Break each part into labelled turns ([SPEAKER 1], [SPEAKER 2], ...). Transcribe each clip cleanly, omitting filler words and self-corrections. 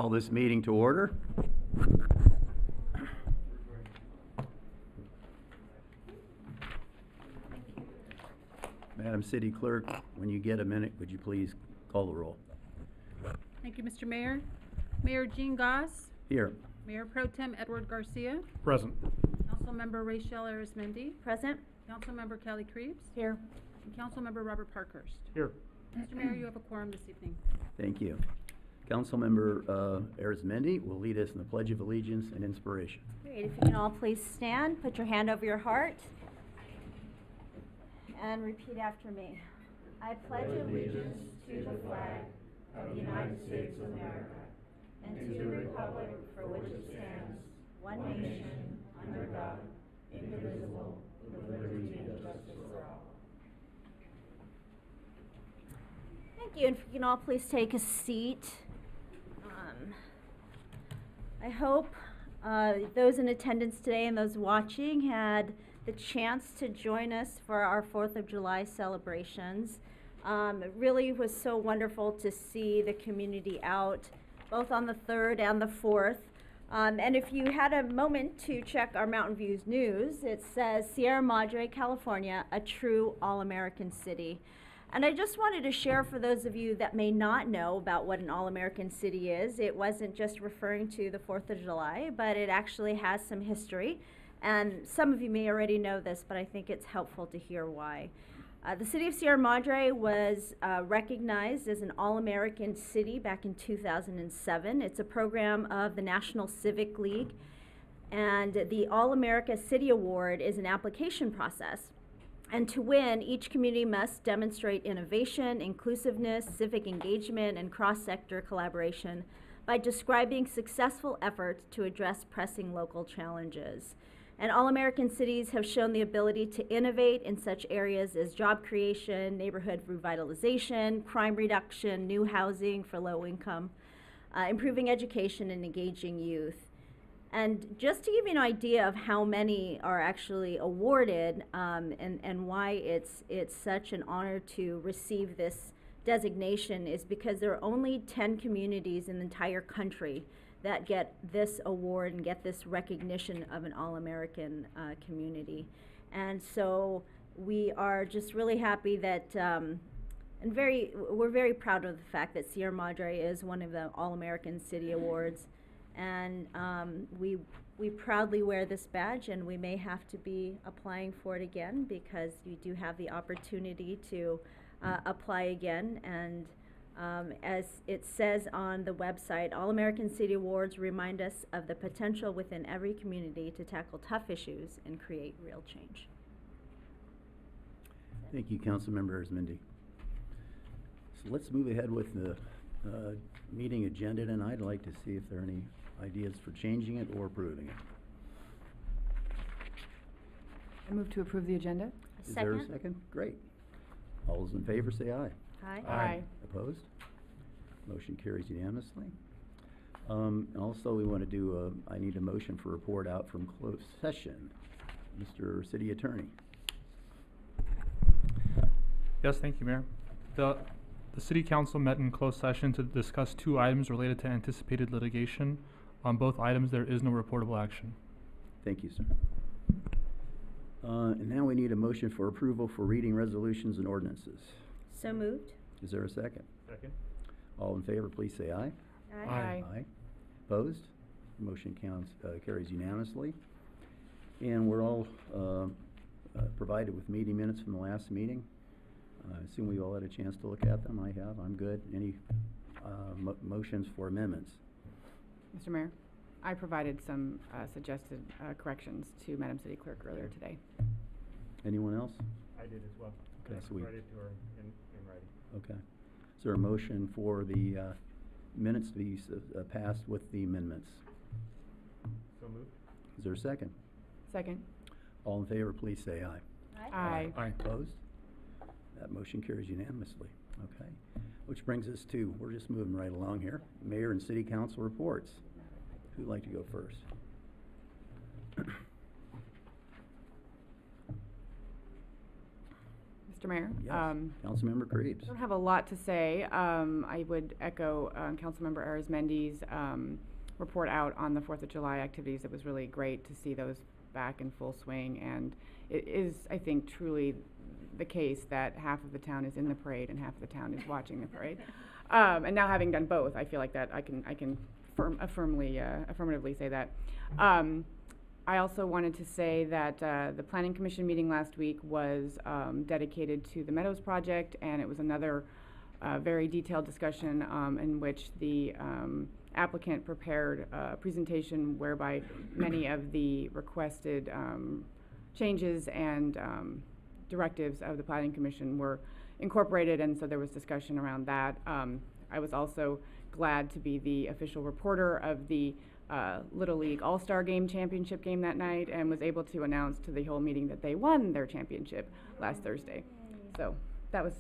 [SPEAKER 1] Call this meeting to order. Madam City Clerk, when you get a minute, would you please call the roll?
[SPEAKER 2] Thank you, Mr. Mayor. Mayor Jean Goss,
[SPEAKER 1] Here.
[SPEAKER 2] Mayor Pro Tem Edward Garcia,
[SPEAKER 3] Present.
[SPEAKER 2] Councilmember Rachel Arizmendi,
[SPEAKER 4] Present.
[SPEAKER 2] Councilmember Kelly Creeps,
[SPEAKER 4] Here.
[SPEAKER 2] and Councilmember Robert Parkhurst.
[SPEAKER 3] Here.
[SPEAKER 2] Mr. Mayor, you have a quorum this evening.
[SPEAKER 1] Thank you. Councilmember Arizmendi will lead us in the Pledge of Allegiance and Inspiration.
[SPEAKER 4] Great. If you can all please stand, put your hand over your heart, and repeat after me. I pledge allegiance to the flag of the United States of America and to the republic for which it stands, one nation, under God, indivisible, with liberty and justice for all. Thank you, and if you can all please take a seat. I hope those in attendance today and those watching had the chance to join us for our 4th of July celebrations. It really was so wonderful to see the community out, both on the 3rd and the 4th. And if you had a moment to check our Mountain Views news, it says Sierra Madre, California, a true all-American city. And I just wanted to share for those of you that may not know about what an all-American city is. It wasn't just referring to the 4th of July, but it actually has some history. And some of you may already know this, but I think it's helpful to hear why. The city of Sierra Madre was recognized as an all-American city back in 2007. It's a program of the National Civic League. And the All-America City Award is an application process. And to win, each community must demonstrate innovation, inclusiveness, civic engagement, and cross-sector collaboration by describing successful efforts to address pressing local challenges. And all-American cities have shown the ability to innovate in such areas as job creation, neighborhood revitalization, crime reduction, new housing for low income, improving education, and engaging youth. And just to give you an idea of how many are actually awarded and why it's such an honor to receive this designation is because there are only 10 communities in the entire country that get this award and get this recognition of an all-American community. And so we are just really happy that we're very proud of the fact that Sierra Madre is one of the All-American City Awards. And we proudly wear this badge, and we may have to be applying for it again because you do have the opportunity to apply again. And as it says on the website, All-American City Awards remind us of the potential within every community to tackle tough issues and create real change.
[SPEAKER 1] Thank you, Councilmember Arizmendi. So let's move ahead with the meeting agenda tonight. I'd like to see if there are any ideas for changing it or approving it.
[SPEAKER 5] I move to approve the agenda.
[SPEAKER 1] Is there a second? Great. All those in favor say aye.
[SPEAKER 4] Aye.
[SPEAKER 5] Aye.
[SPEAKER 1] Opposed? Motion carries unanimously. Also, we want to do I need a motion for report out from closed session. Mr. City Attorney.
[SPEAKER 3] Yes, thank you, Mayor. The City Council met in closed session to discuss 2 items related to anticipated litigation. On both items, there is no reportable action.
[SPEAKER 1] Thank you, sir. And now we need a motion for approval for reading resolutions and ordinances.
[SPEAKER 4] So moved.
[SPEAKER 1] Is there a second?
[SPEAKER 3] Second.
[SPEAKER 1] All in favor, please say aye.
[SPEAKER 3] Aye.
[SPEAKER 1] Aye. Opposed? Motion carries unanimously. And we're all provided with meeting minutes from the last meeting. I assume we all had a chance to look at them. I have. I'm good. Any motions for amendments?
[SPEAKER 5] Mr. Mayor, I provided some suggested corrections to Madam City Clerk earlier today.
[SPEAKER 1] Anyone else?
[SPEAKER 3] I did as well.
[SPEAKER 1] Okay, so we
[SPEAKER 3] provided to her in writing.
[SPEAKER 1] Okay. Is there a motion for the minutes to be passed with the amendments?
[SPEAKER 3] So moved.
[SPEAKER 1] Is there a second?
[SPEAKER 5] Second.
[SPEAKER 1] All in favor, please say aye.
[SPEAKER 5] Aye.
[SPEAKER 3] Aye.
[SPEAKER 1] Opposed? That motion carries unanimously. Okay. Which brings us to, we're just moving right along here, Mayor and City Council reports. Who'd like to go first?
[SPEAKER 5] Mr. Mayor.
[SPEAKER 1] Yes, Councilmember Krebs.
[SPEAKER 5] I don't have a lot to say. I would echo Councilmember Arizmendi's report out on the 4th of July activities. It was really great to see those back in full swing, and it is, I think, truly the case that half of the town is in the parade and half of the town is watching the parade. And now having done both, I feel like that I can affirmatively say that. I also wanted to say that the Planning Commission meeting last week was dedicated to the Meadows project, and it was another very detailed discussion in which the applicant prepared a presentation whereby many of the requested changes and directives of the Planning Commission were incorporated, and so there was discussion around that. I was also glad to be the official reporter of the Little League All-Star Game championship game that night, and was able to announce to the whole meeting that they won their championship last Thursday. So that was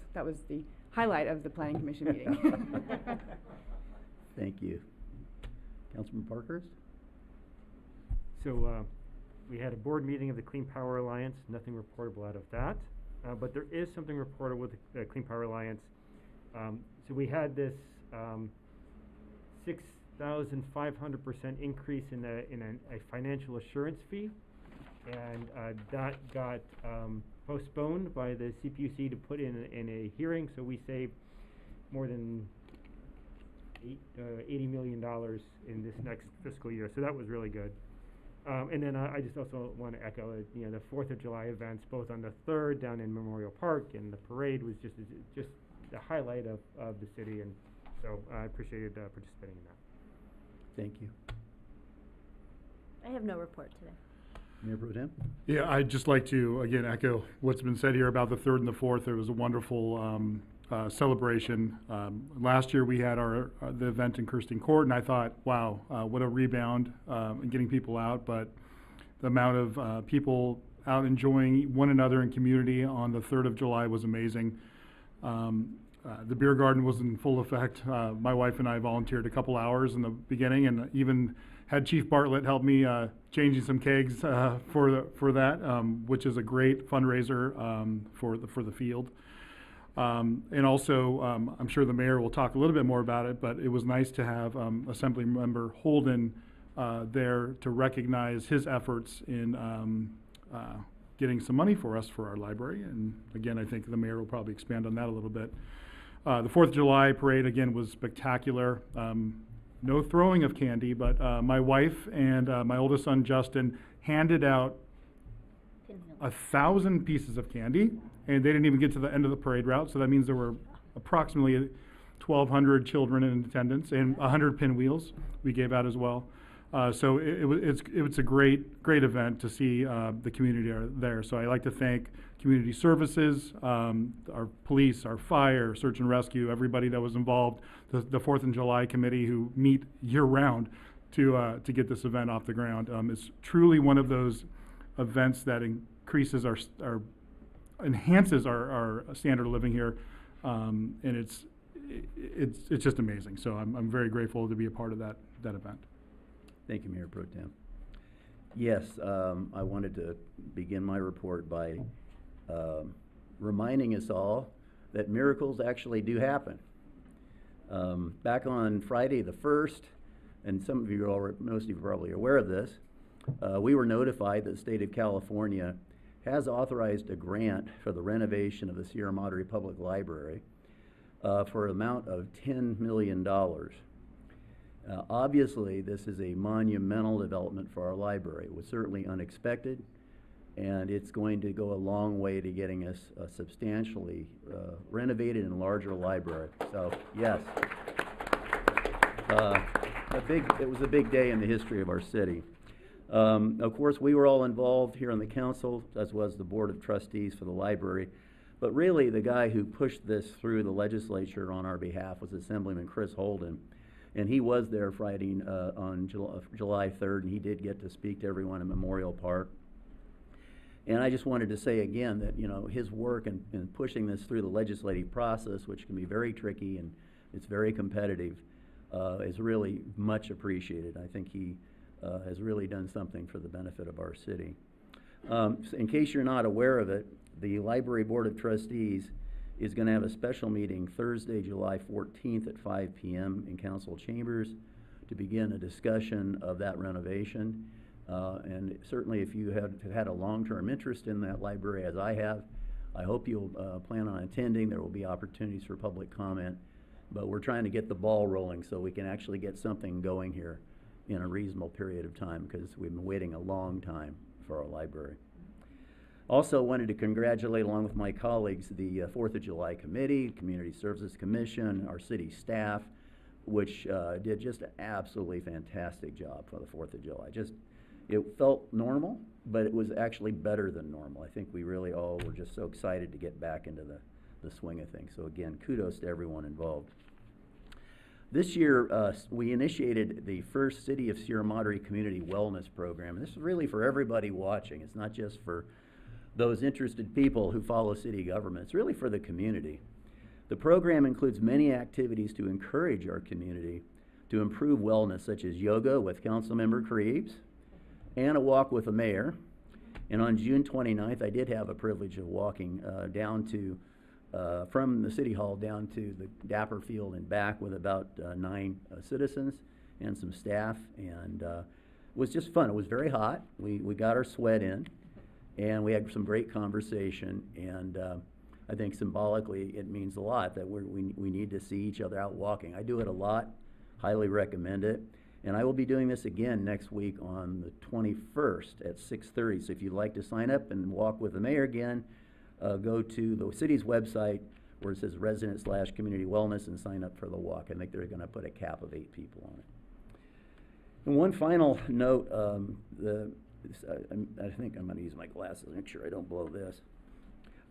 [SPEAKER 5] the highlight of the Planning Commission meeting.
[SPEAKER 1] Thank you. Councilman Parkhurst?
[SPEAKER 6] So we had a board meeting of the Clean Power Alliance, nothing reportable out of that. But there is something reportable with the Clean Power Alliance. So we had this 6,500% increase in a financial assurance fee, and that got postponed by the CPUC to put in a hearing. So we saved more than $80 million in this next fiscal year. So that was really good. And then I just also want to echo, the 4th of July events, both on the 3rd down in Memorial Park, and the parade was just the highlight of the city, and so I appreciated participating in that.
[SPEAKER 1] Thank you.
[SPEAKER 4] I have no report today.
[SPEAKER 1] Mayor Pro Tem?
[SPEAKER 7] Yeah, I'd just like to, again, echo what's been said here about the 3rd and the 4th. It was a wonderful celebration. Last year we had the event in Kirsten Court, and I thought, wow, what a rebound in getting people out. But the amount of people out enjoying one another in community on the 3rd of July was amazing. The beer garden was in full effect. My wife and I volunteered a couple hours in the beginning, and even had Chief Bartlett help me changing some kegs for that, which is a great fundraiser for the field. And also, I'm sure the mayor will talk a little bit more about it, but it was nice to have Assemblymember Holden there to recognize his efforts in getting some money for us for our library. And again, I think the mayor will probably expand on that a little bit. The 4th of July parade, again, was spectacular. No throwing of candy, but my wife and my oldest son, Justin, handed out 1,000 pieces of candy, and they didn't even get to the end of the parade route, so that means there were approximately 1,200 children in attendance, and 100 pinwheels we gave out as well. So it's a great event to see the community there. So I like to thank community services, our police, our fire, search and rescue, everybody that was involved, the 4th of July committee who meet year-round to get this event off the ground. It's truly one of those events that increases enhances our standard of living here, and it's just amazing. So I'm very grateful to be a part of that event.
[SPEAKER 1] Thank you, Mayor Pro Tem. Yes, I wanted to begin my report by reminding us all that miracles actually do happen. Back on Friday the 1st, and most of you are probably aware of this, we were notified that the state of California has authorized a grant for the renovation of the Sierra Madre Public Library for an amount of $10 million. Obviously, this is a monumental development for our library. It was certainly unexpected, and it's going to go a long way to getting us a substantially renovated and larger library. So, yes, it was a big day in the history of our city. Of course, we were all involved here on the council, as was the Board of Trustees for the library. But really, the guy who pushed this through the legislature on our behalf was Assemblyman Chris Holden. And he was there Friday on July 3rd, and he did get to speak to everyone in Memorial Park. And I just wanted to say again that, his work in pushing this through the legislative process, which can be very tricky and it's very competitive, is really much appreciated. I think he has really done something for the benefit of our city. In case you're not aware of it, the Library Board of Trustees is going to have a special meeting Thursday, July 14th at 5 p.m. in council chambers to begin a discussion of that renovation. And certainly if you have had a long-term interest in that library, as I have, I hope you'll plan on attending. There will be opportunities for public comment, but we're trying to get the ball rolling so we can actually get something going here in a reasonable period of time, because we've been waiting a long time for our library. Also wanted to congratulate, along with my colleagues, the 4th of July Committee, Community Services Commission, our city staff, which did just an absolutely fantastic job for the 4th of July. It felt normal, but it was actually better than normal. I think we really all were just so excited to get back into the swing of things. So again, kudos to everyone involved. This year, we initiated the first City of Sierra Madre Community Wellness Program. This is really for everybody watching. It's not just for those interested people who follow city government. It's really for the community. The program includes many activities to encourage our community to improve wellness, such as yoga with Councilmember Creeves and a walk with the mayor. And on June 29th, I did have a privilege of walking down to from the City Hall down to the Dapper Field and back with about 9 citizens and some staff, and it was just fun. It was very hot. We got our sweat in, and we had some great conversation, and I think symbolically it means a lot that we need to see each other out walking. I do it a lot, highly recommend it, and I will be doing this again next week on the 21st at 6:30, so if you'd like to sign up and walk with the mayor again, go to the city's website where it says resident/community wellness and sign up for the walk. I think they're going to put a cap of 8 people on it. And one final note, I think I'm going to use my glasses to make sure I don't blow this.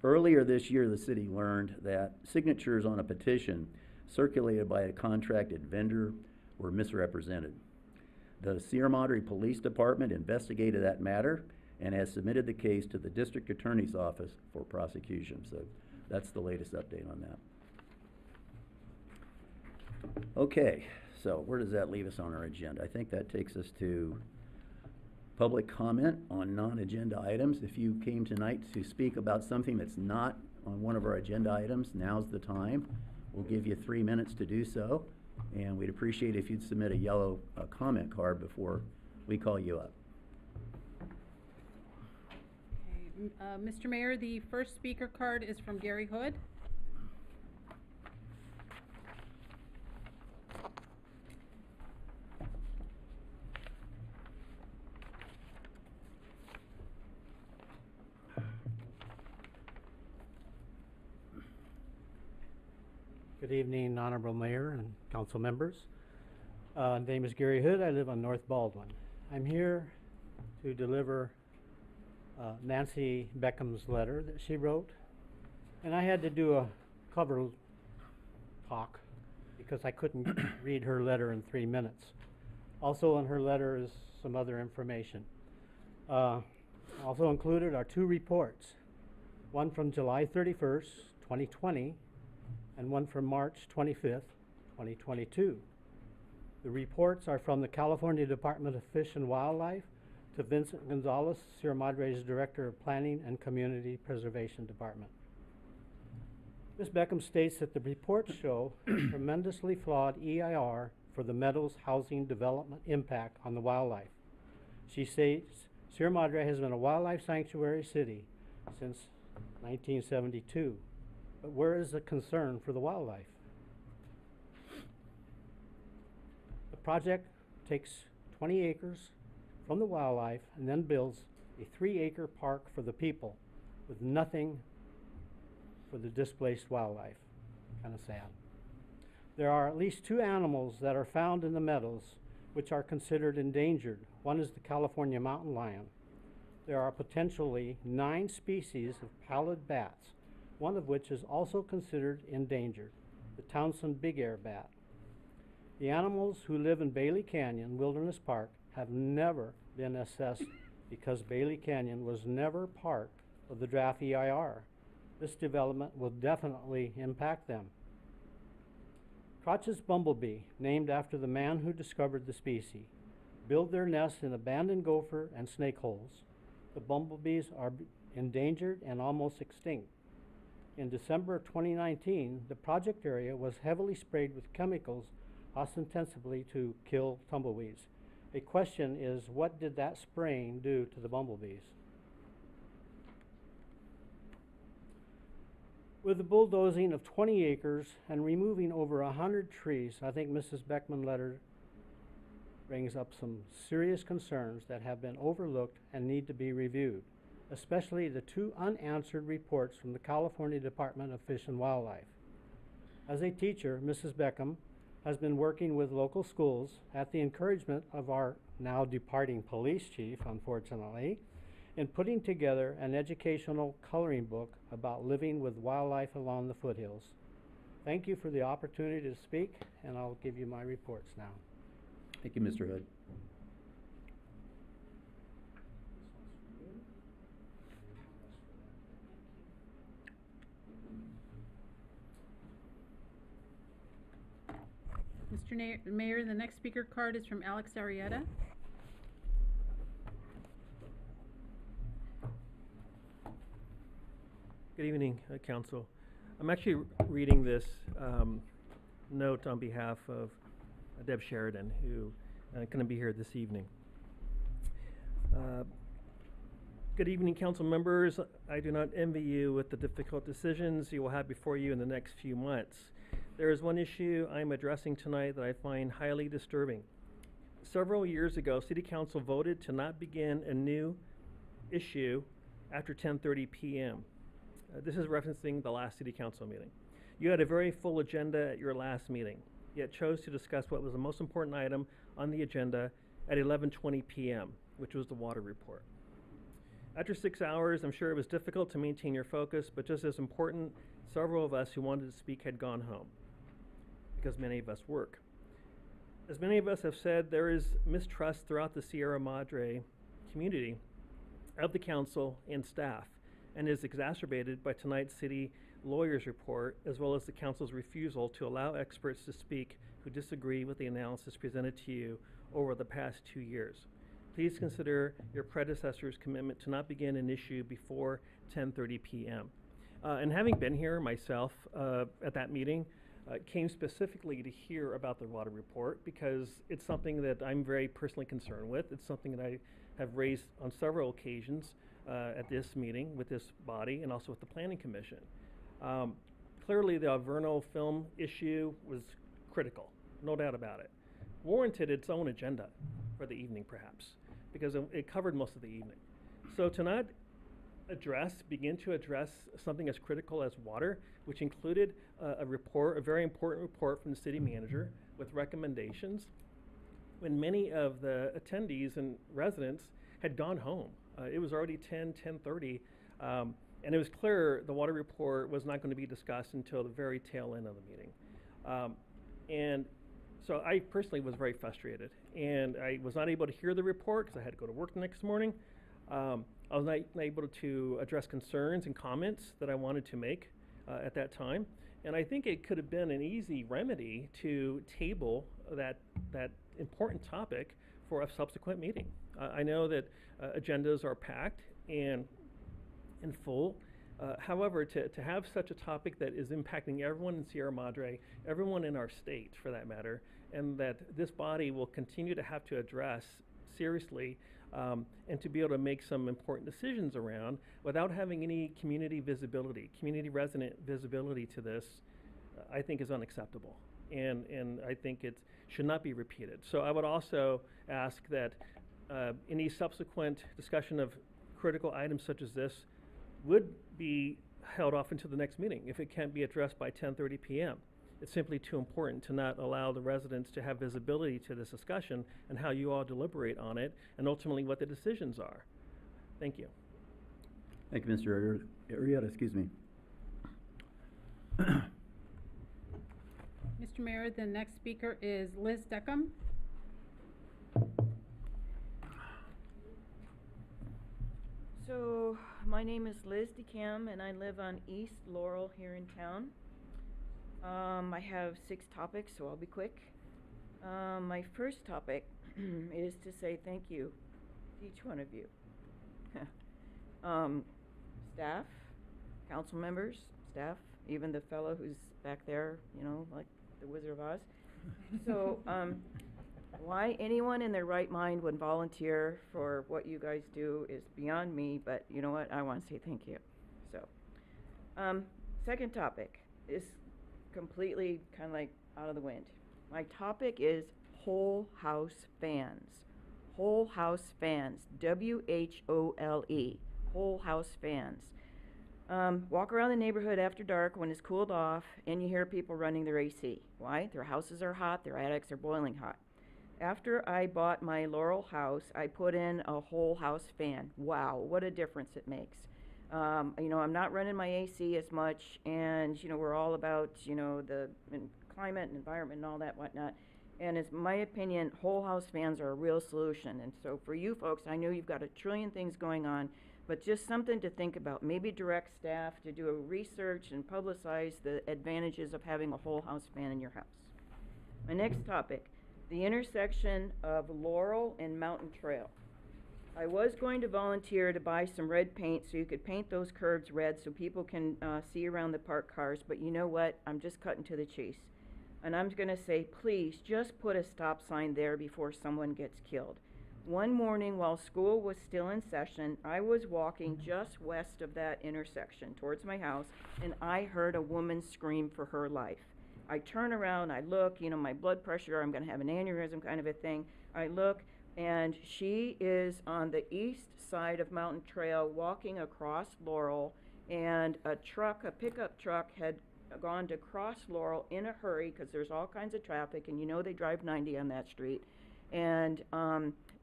[SPEAKER 1] Earlier this year, the city learned that signatures on a petition circulated by a contracted vendor were misrepresented. The Sierra Madre Police Department investigated that matter and has submitted the case to the District Attorney's Office for prosecution. So that's the latest update on that. Okay, so where does that leave us on our agenda? I think that takes us to public comment on non-agenda items. If you came tonight to speak about something that's not on one of our agenda items, now's the time. We'll give you 3 minutes to do so, and we'd appreciate if you'd submit a yellow comment card before we call you up.
[SPEAKER 2] Mr. Mayor, the first speaker card is from Gary Hood.
[SPEAKER 8] Good evening, Honorable Mayor and council members. Name is Gary Hood. I live on North Baldwin. I'm here to deliver Nancy Beckham's letter that she wrote, and I had to do a cover talk because I couldn't read her letter in 3 minutes. Also in her letter is some other information. Also included are 2 reports, one from July 31st, 2020, and one from March 25th, 2022. The reports are from the California Department of Fish and Wildlife to Vincent Gonzalez, Sierra Madre's Director of Planning and Community Preservation Department. Ms. Beckham states that the reports show tremendously flawed EIR for the Meadows housing development impact on the wildlife. She states Sierra Madre has been a wildlife sanctuary city since 1972. But where is the concern for the wildlife? The project takes 20 acres from the wildlife and then builds a 3-acre park for the people with nothing for the displaced wildlife. Kind of sad. There are at least 2 animals that are found in the meadows which are considered endangered. One is the California mountain lion. There are potentially 9 species of pallid bats, one of which is also considered endangered, the Townsend big air bat. The animals who live in Bailey Canyon Wilderness Park have never been assessed because Bailey Canyon was never part of the draft EIR. This development will definitely impact them. Crotch's bumblebee, named after the man who discovered the species, build their nests in abandoned gopher and snake holes. The bumblebees are endangered and almost extinct. In December of 2019, the project area was heavily sprayed with chemicals, ostensibly to kill tumbleweeds. A question is, what did that spraying do to the bumblebees? With the bulldozing of 20 acres and removing over 100 trees, I think Mrs. Beckman's letter brings up some serious concerns that have been overlooked and need to be reviewed, especially the 2 unanswered reports from the California Department of Fish and Wildlife. As a teacher, Mrs. Beckham has been working with local schools at the encouragement of our now departing police chief, unfortunately, in putting together an educational coloring book about living with wildlife along the foothills. Thank you for the opportunity to speak, and I'll give you my reports now.
[SPEAKER 1] Thank you, Mr. Hood.
[SPEAKER 2] Mr. Mayor, the next speaker card is from Alex Arietta.
[SPEAKER 9] Good evening, Council. I'm actually reading this note on behalf of Deb Sheridan, who couldn't be here this evening. Good evening, Council members. I do not envy you with the difficult decisions you will have before you in the next few months. There is one issue I'm addressing tonight that I find highly disturbing. Several years ago, City Council voted to not begin a new issue after 10:30 p.m. This is referencing the last City Council meeting. You had a very full agenda at your last meeting, yet chose to discuss what was the most important item on the agenda at 11:20 p.m., which was the water report. After 6 hours, I'm sure it was difficult to maintain your focus, but just as important, several of us who wanted to speak had gone home, because many of us work. As many of us have said, there is mistrust throughout the Sierra Madre community of the council and staff, and is exacerbated by tonight's city lawyer's report, as well as the council's refusal to allow experts to speak who disagree with the analysis presented to you over the past 2 years. Please consider your predecessor's commitment to not begin an issue before 10:30 p.m. And having been here myself at that meeting, came specifically to hear about the water report because it's something that I'm very personally concerned with. It's something that I have raised on several occasions at this meeting with this body and also with the Planning Commission. Clearly the Alverno film issue was critical, no doubt about it. Warranted its own agenda for the evening perhaps, because it covered most of the evening. So to not begin to address something as critical as water, which included a report, a very important report from the city manager with recommendations, when many of the attendees and residents had gone home. It was already 10:30, and it was clear the water report was not going to be discussed until the very tail end of the meeting. And so I personally was very frustrated, and I was not able to hear the report because I had to go to work the next morning. I was not able to address concerns and comments that I wanted to make at that time. And I think it could have been an easy remedy to table that important topic for a subsequent meeting. I know that agendas are packed and full. However, to have such a topic that is impacting everyone in Sierra Madre, everyone in our state for that matter, and that this body will continue to have to address seriously, and to be able to make some important decisions around without having any community visibility, community resident visibility to this, I think is unacceptable. And I think it should not be repeated. So I would also ask that any subsequent discussion of critical items such as this would be held off until the next meeting if it can't be addressed by 10:30 p.m. It's simply too important to not allow the residents to have visibility to this discussion and how you all deliberate on it and ultimately what the decisions are. Thank you.
[SPEAKER 1] Thank you, Mr. Arietta, excuse me.
[SPEAKER 2] Mr. Mayor, the next speaker is Liz Deckham.
[SPEAKER 10] So, my name is Liz DeCam, and I live on East Laurel here in town. I have 6 topics, so I'll be quick. My first topic is to say thank you to each one of you. Staff, council members, staff, even the fellow who's back there, you know, like the Wizard of Oz. So, why anyone in their right mind would volunteer for what you guys do is beyond me, but you know what? I want to say thank you. So, second topic is completely kind of like out of the wind. My topic is whole house fans. Whole house fans. WHOLE. Whole house fans. Walk around the neighborhood after dark when it's cooled off and you hear people running their AC. Why? Their houses are hot, their attics are boiling hot. After I bought my Laurel house, I put in a whole house fan. Wow, what a difference it makes. You know, I'm not running my AC as much, and, you know, we're all about, you know, the climate and environment and all that whatnot. And it's my opinion, whole house fans are a real solution. And so for you folks, I know you've got a trillion things going on, but just something to think about. Maybe direct staff to do a research and publicize the advantages of having a whole house fan in your house. My next topic, the intersection of Laurel and Mountain Trail. I was going to volunteer to buy some red paint so you could paint those curves red so people can see around the parked cars, but you know what? I'm just cutting to the chase. And I'm gonna say, please, just put a stop sign there before someone gets killed. One morning while school was still in session, I was walking just west of that intersection towards my house, and I heard a woman scream for her life. I turn around, I look, you know, my blood pressure, I'm gonna have an aneurysm kind of a thing. I look, and she is on the east side of Mountain Trail walking across Laurel, and a pickup truck had gone to cross Laurel in a hurry because there's all kinds of traffic, and you know they drive 90 on that street, and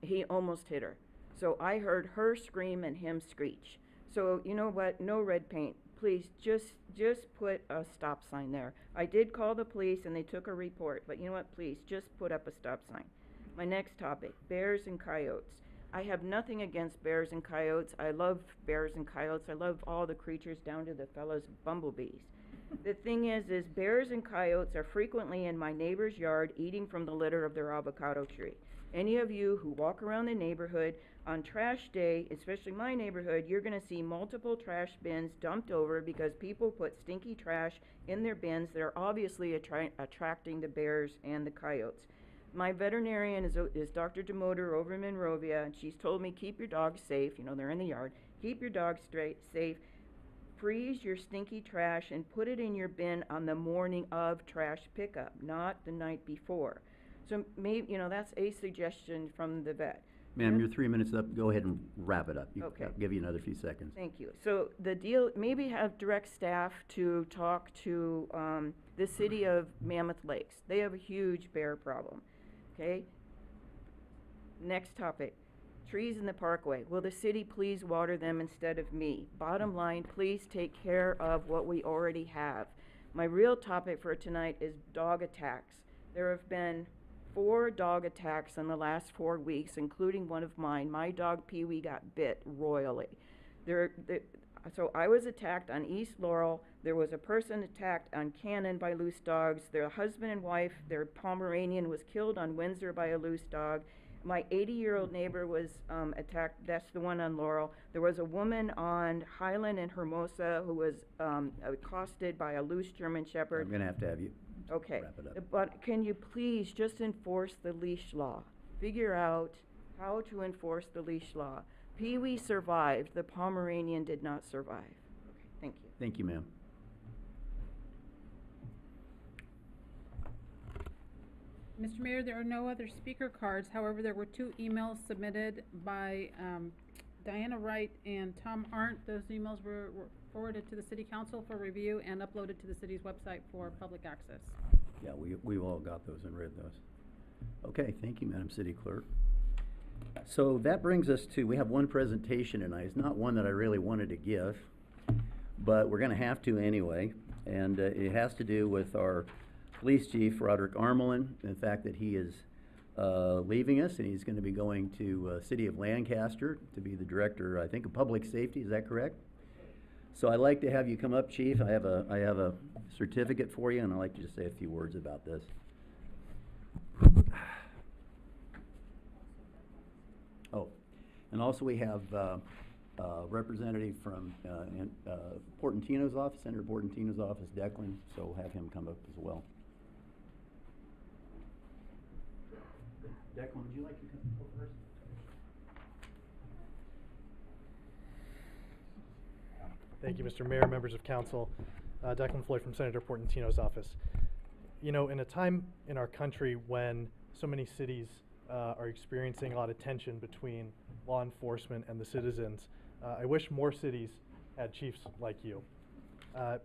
[SPEAKER 10] he almost hit her. So I heard her scream and him screech. So you know what? No red paint. Please just put a stop sign there. I did call the police and they took a report, but you know what? Please just put up a stop sign. My next topic, bears and coyotes. I have nothing against bears and coyotes. I love bears and coyotes. I love all the creatures down to the fellows bumblebees. The thing is bears and coyotes are frequently in my neighbor's yard eating from the litter of their avocado tree. Any of you who walk around the neighborhood on trash day, especially my neighborhood, you're gonna see multiple trash bins dumped over because people put stinky trash in their bins that are obviously attracting the bears and the coyotes. My veterinarian is Dr. Demoter over in Monrovia, and she's told me keep your dogs safe, you know, they're in the yard, keep your dogs safe, freeze your stinky trash and put it in your bin on the morning of trash pickup, not the night before. So maybe, you know, that's a suggestion from the vet.
[SPEAKER 1] Ma'am, your 3 minutes up. Go ahead and wrap it up.
[SPEAKER 10] Okay.
[SPEAKER 1] I'll give you another few seconds.
[SPEAKER 10] Thank you. So the deal, maybe have direct staff to talk to the city of Mammoth Lakes. They have a huge bear problem, okay? Next topic, trees in the parkway. Will the city please water them instead of me? Bottom line, please take care of what we already have. My real topic for tonight is dog attacks. There have been 4 dog attacks in the last 4 weeks, including one of mine. My dog Pee-wee got bit royally. So I was attacked on East Laurel. There was a person attacked on Cannon by loose dogs. Their husband and wife, their Pomeranian, was killed on Windsor by a loose dog. My 80-year-old neighbor was attacked. That's the one on Laurel. There was a woman on Highland and Hermosa who was accosted by a loose German Shepherd.
[SPEAKER 1] I'm going to have you
[SPEAKER 10] Okay,
[SPEAKER 1] wrap it up.
[SPEAKER 10] but can you please just enforce the leash law? Figure out how to enforce the leash law. Pee-wee survived, the Pomeranian did not survive. Okay, thank you.
[SPEAKER 1] Thank you, ma'am.
[SPEAKER 2] Mr. Mayor, there are no other speaker cards. However, there were 2 emails submitted by Diana Wright and Tom Arndt. Those emails were forwarded to the City Council for review and uploaded to the city's website for public access.
[SPEAKER 1] Yeah, we've all got those and read those. Okay, thank you, Madam City Clerk. So that brings us to, we have one presentation tonight. It's not one that I really wanted to give, but we're going to have to anyway. And it has to do with our police chief, Roderick Armelin, and the fact that he is leaving us, and he's going to be going to City of Lancaster to be the director, I think, of public safety. Is that correct? So I'd like to have you come up, Chief. I have a certificate for you, and I'd like to just say a few words about this. Oh, and also we have representative from Portantino's office, Senator Portantino's office, Declan, so we'll have him come up as well. Declan, would you like to come first?
[SPEAKER 11] Thank you, Mr. Mayor, members of council. Declan Floyd from Senator Portantino's office. You know, in a time in our country when so many cities are experiencing a lot of tension between law enforcement and the citizens, I wish more cities had chiefs like you.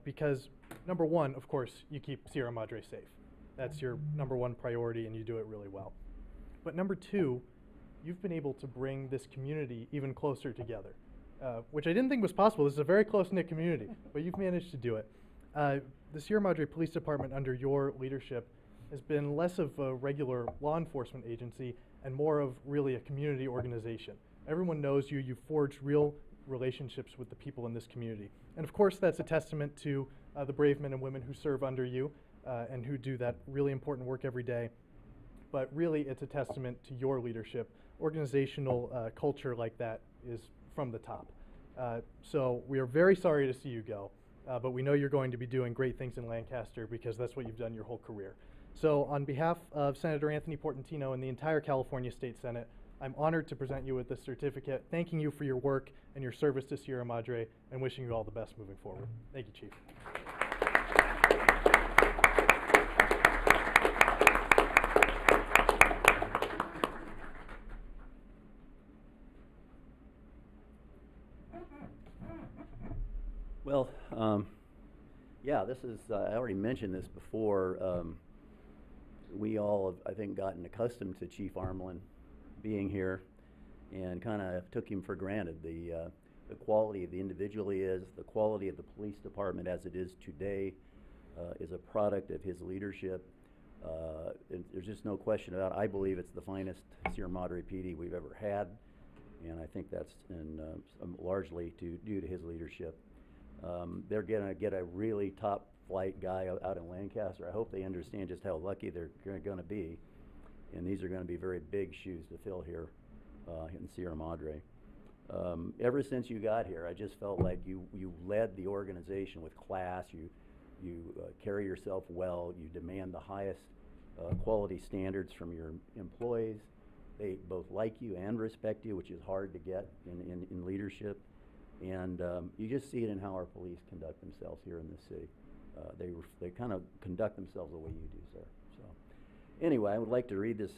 [SPEAKER 11] Because number one, of course, you keep Sierra Madre safe. That's your number one priority and you do it really well. But number two, you've been able to bring this community even closer together, which I didn't think was possible. This is a very close-knit community, but you've managed to do it. The Sierra Madre Police Department under your leadership has been less of a regular law enforcement agency and more of really a community organization. Everyone knows you. You've forged real relationships with the people in this community. And of course, that's a testament to the brave men and women who serve under you and who do that really important work every day. But really, it's a testament to your leadership. Organizational culture like that is from the top. So we are very sorry to see you go, but we know you're going to be doing great things in Lancaster because that's what you've done your whole career. So on behalf of Senator Anthony Portantino and the entire California State Senate, I'm honored to present you with this certificate, thanking you for your work and your service to Sierra Madre, and wishing you all the best moving forward. Thank you, Chief.
[SPEAKER 1] Well, yeah, this is, I already mentioned this before. We all have, I think, gotten accustomed to Chief Armelin being here and kind of took him for granted. The quality of the individual he is, the quality of the police department as it is today is a product of his leadership. There's just no question about it. I believe it's the finest Sierra Madre PD we've ever had, and I think that's largely due to his leadership. They're going to get a really top flight guy out in Lancaster. I hope they understand just how lucky they're going to be. And these are going to be very big shoes to fill here in Sierra Madre. Ever since you got here, I just felt like you led the organization with class. You carry yourself well. You demand the highest quality standards from your employees. They both like you and respect you, which is hard to get in leadership. And you just see it in how our police conduct themselves here in this city. They kind of conduct themselves the way you do, sir. So, anyway, I would like to read this,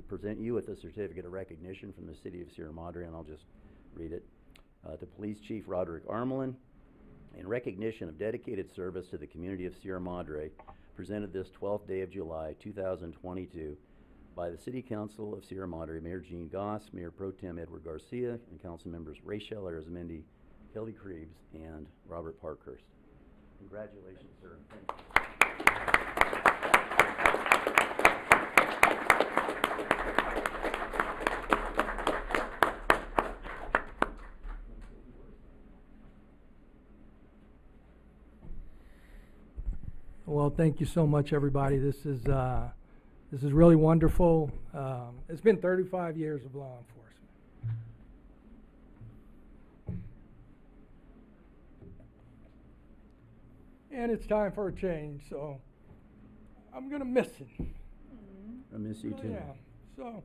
[SPEAKER 1] present you with a certificate of recognition from the city of Sierra Madre, and I'll just read it. To Police Chief Roderick Armelin, in recognition of dedicated service to the community of Sierra Madre, presented this 12th day of July, 2022, by the City Council of Sierra Madre, Mayor Gene Goss, Mayor Pro Tem Edward Garcia, and Council Members Rachel Arizmendi, Kelly Creeves, and Robert Parkhurst. Congratulations, sir. Thank you.
[SPEAKER 12] Well, thank you so much, everybody. This is really wonderful. It's been 35 years of law enforcement. And it's time for a change, so I'm gonna miss it.
[SPEAKER 1] I miss you too.
[SPEAKER 12] Yeah. So,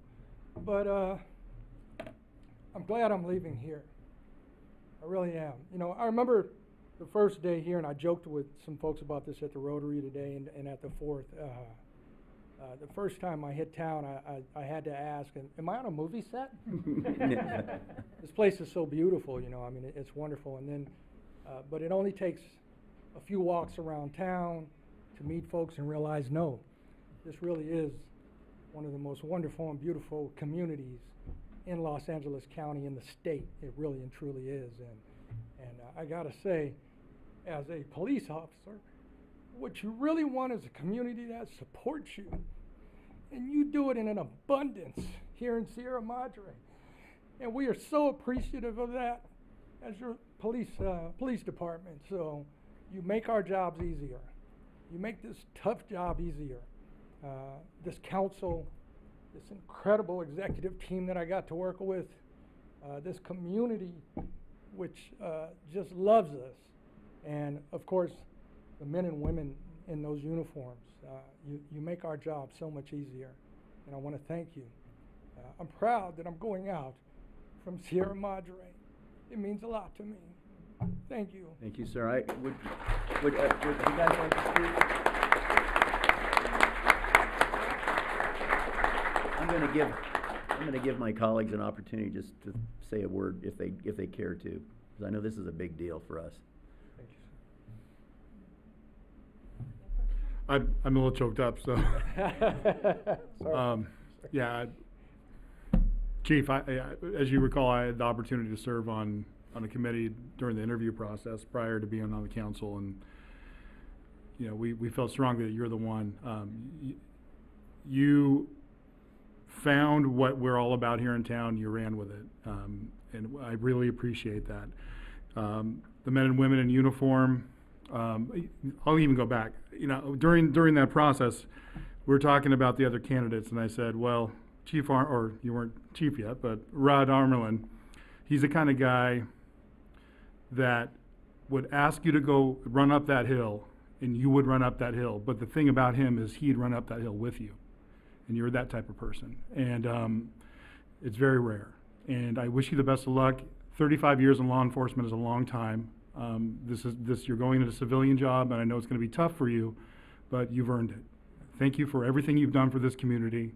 [SPEAKER 12] but I'm glad I'm leaving here. I really am. You know, I remember the first day here, and I joked with some folks about this at the Rotary today and at the 4th. The first time I hit town, I had to ask, am I on a movie set? This place is so beautiful, you know. I mean, it's wonderful. And then, but it only takes a few walks around town to meet folks and realize, no, this really is one of the most wonderful and beautiful communities in Los Angeles County, in the state. It really and truly is. And I gotta say, as a police officer, what you really want is a community that supports you. And you do it in an abundance here in Sierra Madre. And we are so appreciative of that as your police department. So you make our jobs easier. You make this tough job easier. This council, this incredible executive team that I got to work with, this community which just loves us. And of course, the men and women in those uniforms, you make our job so much easier. And I want to thank you. I'm proud that I'm going out from Sierra Madre. It means a lot to me. Thank you.
[SPEAKER 1] Thank you, sir. Would you guys like to speak? I'm gonna give my colleagues an opportunity just to say a word if they care to, because I know this is a big deal for us.
[SPEAKER 8] Thank you,
[SPEAKER 7] I'm a little choked up, so.
[SPEAKER 8] Sorry.
[SPEAKER 7] Yeah, Chief, as you recall, I had the opportunity to serve on a committee during the interview process prior to being on the council, and you know, we felt strongly that you're the one. You found what we're all about here in town. You ran with it, and I really appreciate that. The men and women in uniform. I'll even go back. You know, during that process, we were talking about the other candidates, and I said, well, or you weren't chief yet, but Rod Armerlin, he's the kind of guy that would ask you to go run up that hill, and you would run up that hill. But the thing about him is he'd run up that hill with you, and you're that type of person. And it's very rare. And I wish you the best of luck. 35 years in law enforcement is a long time. You're going into a civilian job, and I know it's going to be tough for you, but you've earned it. Thank you for everything you've done for this community.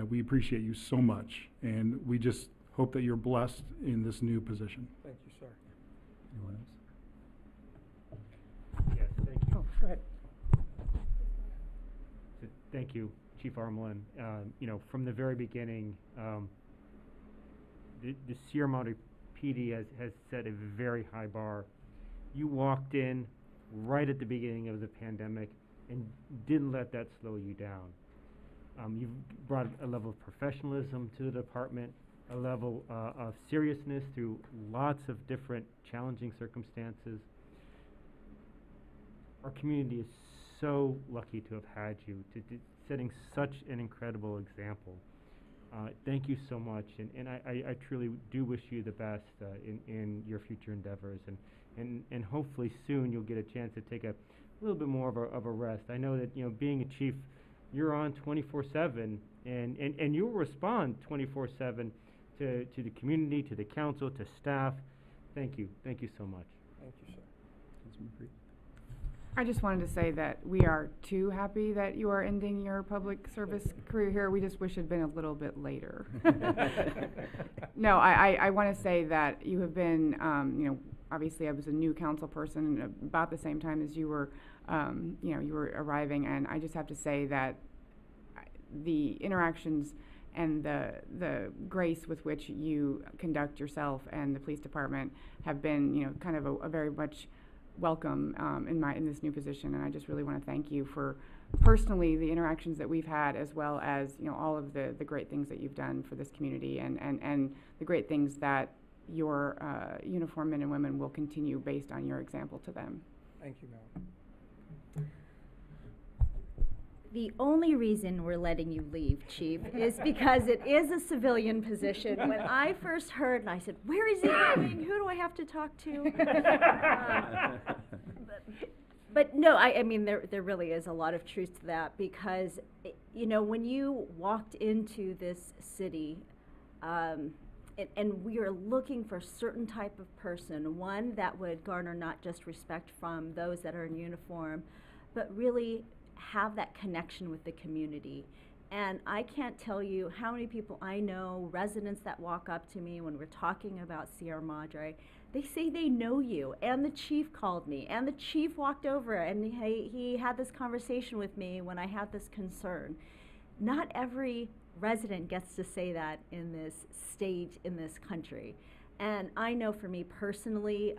[SPEAKER 7] We appreciate you so much, and we just hope that you're blessed in this new position.
[SPEAKER 12] Thank you, sir.
[SPEAKER 1] Anyone else?
[SPEAKER 6] Yes, thank you.
[SPEAKER 5] Oh, go ahead.
[SPEAKER 6] So, thank you, Chief Armelin. You know, from the very beginning, the Sierra Madre PD has set a very high bar. You walked in right at the beginning of the pandemic and didn't let that slow you down. You've brought a level of professionalism to the department, a level of seriousness through lots of different challenging circumstances. Our community is so lucky to have had you, setting such an incredible example. Thank you so much, and I truly do wish you the best in your future endeavors, and hopefully soon you'll get a chance to take a little bit more of a rest. I know that, you know, being a chief, you're on 24/7, and you'll respond 24/7 to the community, to the council, to staff. Thank you so much.
[SPEAKER 12] Thank you, sir.
[SPEAKER 1] Councilman Creed?
[SPEAKER 5] I just wanted to say that we are too happy that you are ending your public service career here. We just wish it had been a little bit later. No, I want to say that you have been, you know, obviously I was a new council person about the same time as you were, you know, you were arriving, and I just have to say that the interactions and the grace with which you conduct yourself and the police department have been, you know, kind of a very much welcome in this new position, and I just really want to thank you for personally the interactions that we've had, as well as, you know, all of the great things that you've done for this community, and the great things that your uniformed men and women will continue based on your example to them.
[SPEAKER 12] Thank you, ma'am.
[SPEAKER 4] The only reason we're letting you leave, Chief, is because it is a civilian position. When I first heard, and I said, where is he going? Who do I have to talk to? But no, I mean, there really is a lot of truth to that, because, you know, when you walked into this city, and we are looking for a certain type of person, one that would garner not just respect from those that are in uniform, but really have that connection with the community. And I can't tell you how many people I know, residents that walk up to me when we're talking about Sierra Madre, they say they know you, and the chief called me, and the chief walked over and he had this conversation with me when I had this concern. Not every resident gets to say that in this state, in this country. And I know for me personally,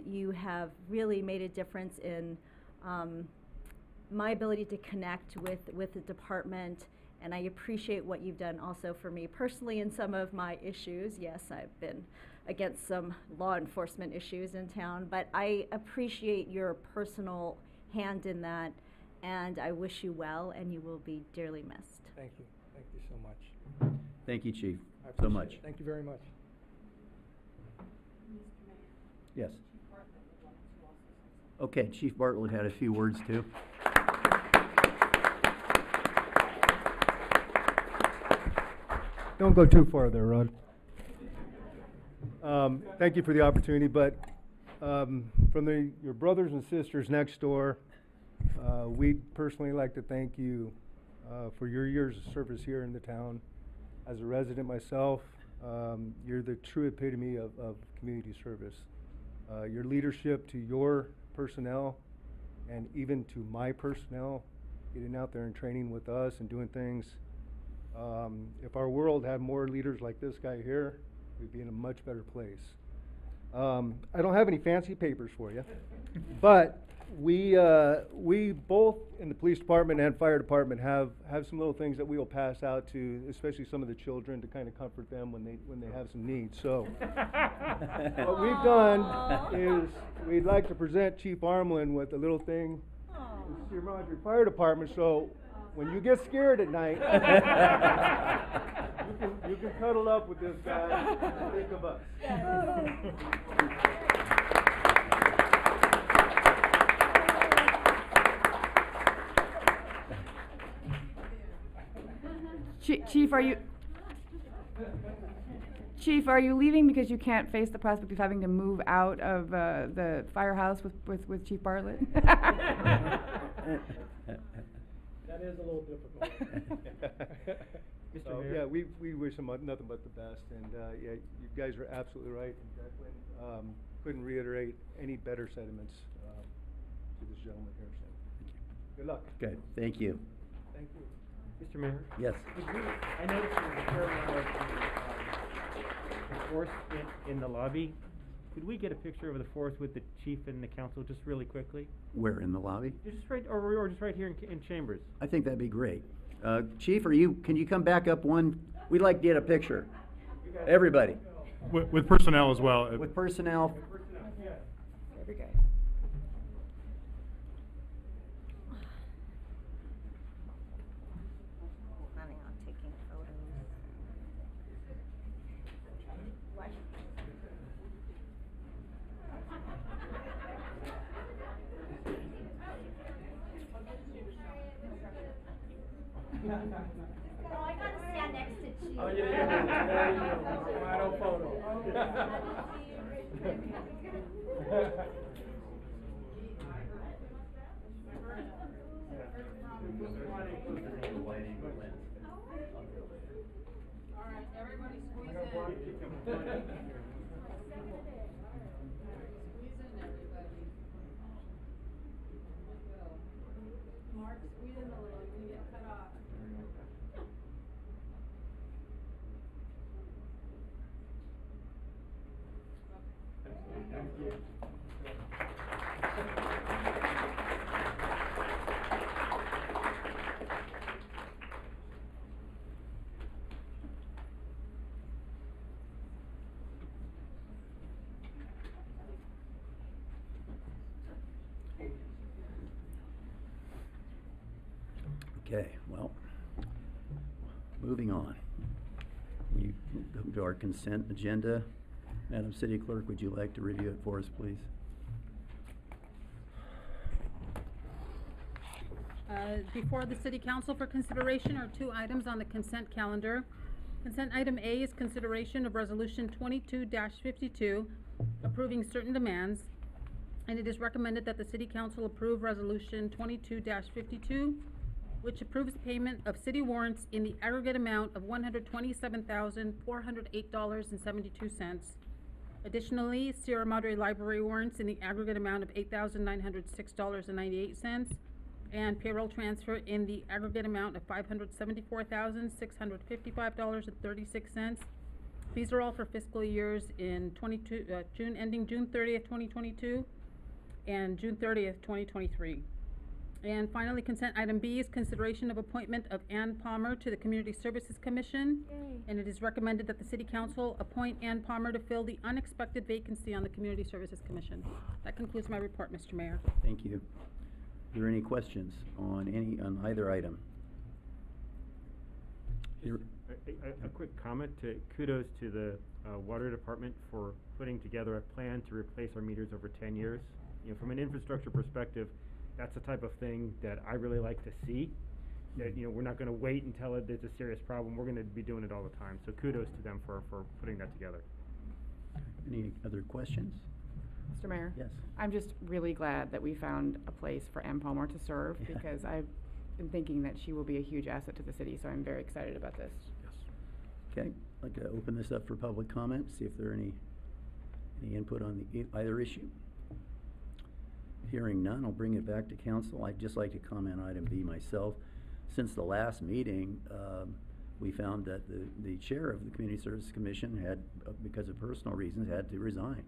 [SPEAKER 4] you have really made a difference in my ability to connect with the department, and I appreciate what you've done also for me personally in some of my issues. Yes, I've been against some law enforcement issues in town, but I appreciate your personal hand in that, and I wish you well, and you will be dearly missed.
[SPEAKER 12] Thank you. Thank you so much.
[SPEAKER 1] Thank you, Chief,
[SPEAKER 12] I
[SPEAKER 1] so
[SPEAKER 12] appreciate
[SPEAKER 1] much.
[SPEAKER 12] it. Thank you very much.
[SPEAKER 1] Yes. Okay, Chief Bartlett had a few words too.
[SPEAKER 13] Don't go too far there, Rod. Thank you for the opportunity, but from your brothers and sisters next door, we'd personally like to thank you for your years of service here in the town. As a resident myself, you're the true epitome of community service. Your leadership to your personnel and even to my personnel, getting out there and training with us and doing things. If our world had more leaders like this guy here, we'd be in a much better place. I don't have any fancy papers for you, but we both in the police department and fire department have some little things that we will pass out to, especially some of the children, to kind of comfort them when they have some needs. So what we've done is we'd like to present Chief Armlin with a little thing. It's your Madre Fire Department, so when you get scared at night, you can cuddle up with this guy and think of us.
[SPEAKER 5] Chief, are you leaving because you can't face the prospect of having to move out of the firehouse with Chief Bartlett?
[SPEAKER 8] That is a little difficult.
[SPEAKER 13] So, yeah, we wish him nothing but the best, and yeah, you guys are absolutely right. And couldn't reiterate any better sentiments to this gentleman here. So, good luck.
[SPEAKER 1] Okay, thank you.
[SPEAKER 6] Thank you. Mr. Mayor?
[SPEAKER 1] Yes.
[SPEAKER 6] I noticed there was a fair amount of the force in the lobby. Could we get a picture of the force with the chief and the council just really quickly?
[SPEAKER 1] Where, in the lobby?
[SPEAKER 6] Just right, or just right here in chambers.
[SPEAKER 1] I think that'd be great. Chief, can you come back up one? We'd like to get a picture. Everybody.
[SPEAKER 7] With personnel as well.
[SPEAKER 1] With personnel.
[SPEAKER 5] Every guy.
[SPEAKER 4] Planning on taking photos. No, I gotta stand next to Chief.
[SPEAKER 8] Oh, yeah. Final photo.
[SPEAKER 2] All right, everybody squeeze in. Squeeze in, everybody. Mark, squeeze in a little, you're gonna get cut off.
[SPEAKER 6] Thank you.
[SPEAKER 1] Okay, well, moving on. We come to our consent agenda. Madam City Clerk, would you like to review it for us, please?
[SPEAKER 2] Before the City Council for consideration are two items on the consent calendar. Consent item A is consideration of Resolution 22-52, approving certain demands, and it is recommended that the City Council approve Resolution 22-52, which approves payment of city warrants in the aggregate amount of $127,408.72. Additionally, Sierra Madre Library warrants in the aggregate amount of $8,906.98, and payroll transfer in the aggregate amount of $574,655.36. These are all for fiscal years in ending June 30th, 2022, and June 30th, 2023. And finally, consent item B is consideration of appointment of Ann Palmer to the Community Services Commission.
[SPEAKER 4] Yay.
[SPEAKER 2] And it is recommended that the City Council appoint Ann Palmer to fill the unexpected vacancy on the Community Services Commission. That concludes my report, Mr. Mayor.
[SPEAKER 1] Thank you. Are there any questions on either item?
[SPEAKER 6] A quick comment to kudos to the water department for putting together a plan to replace our meters over 10 years. You know, from an infrastructure perspective, that's the type of thing that I really like to see. That, you know, we're not going to wait until there's a serious problem. We're going to be doing it all the time. So kudos to them for putting that together.
[SPEAKER 1] Any other questions?
[SPEAKER 5] Mr. Mayor?
[SPEAKER 1] Yes.
[SPEAKER 5] I'm just really glad that we found a place for Ann Palmer to serve
[SPEAKER 1] Yeah.
[SPEAKER 5] because I've been thinking that she will be a huge asset to the city, so I'm very excited about this.
[SPEAKER 1] Okay, I'd like to open this up for public comment, see if there are any input on either issue. Hearing none, I'll bring it back to council. I'd just like to comment on item B myself. Since the last meeting, we found that the chair of the Community Services Commission had, because of personal reasons, had to resign.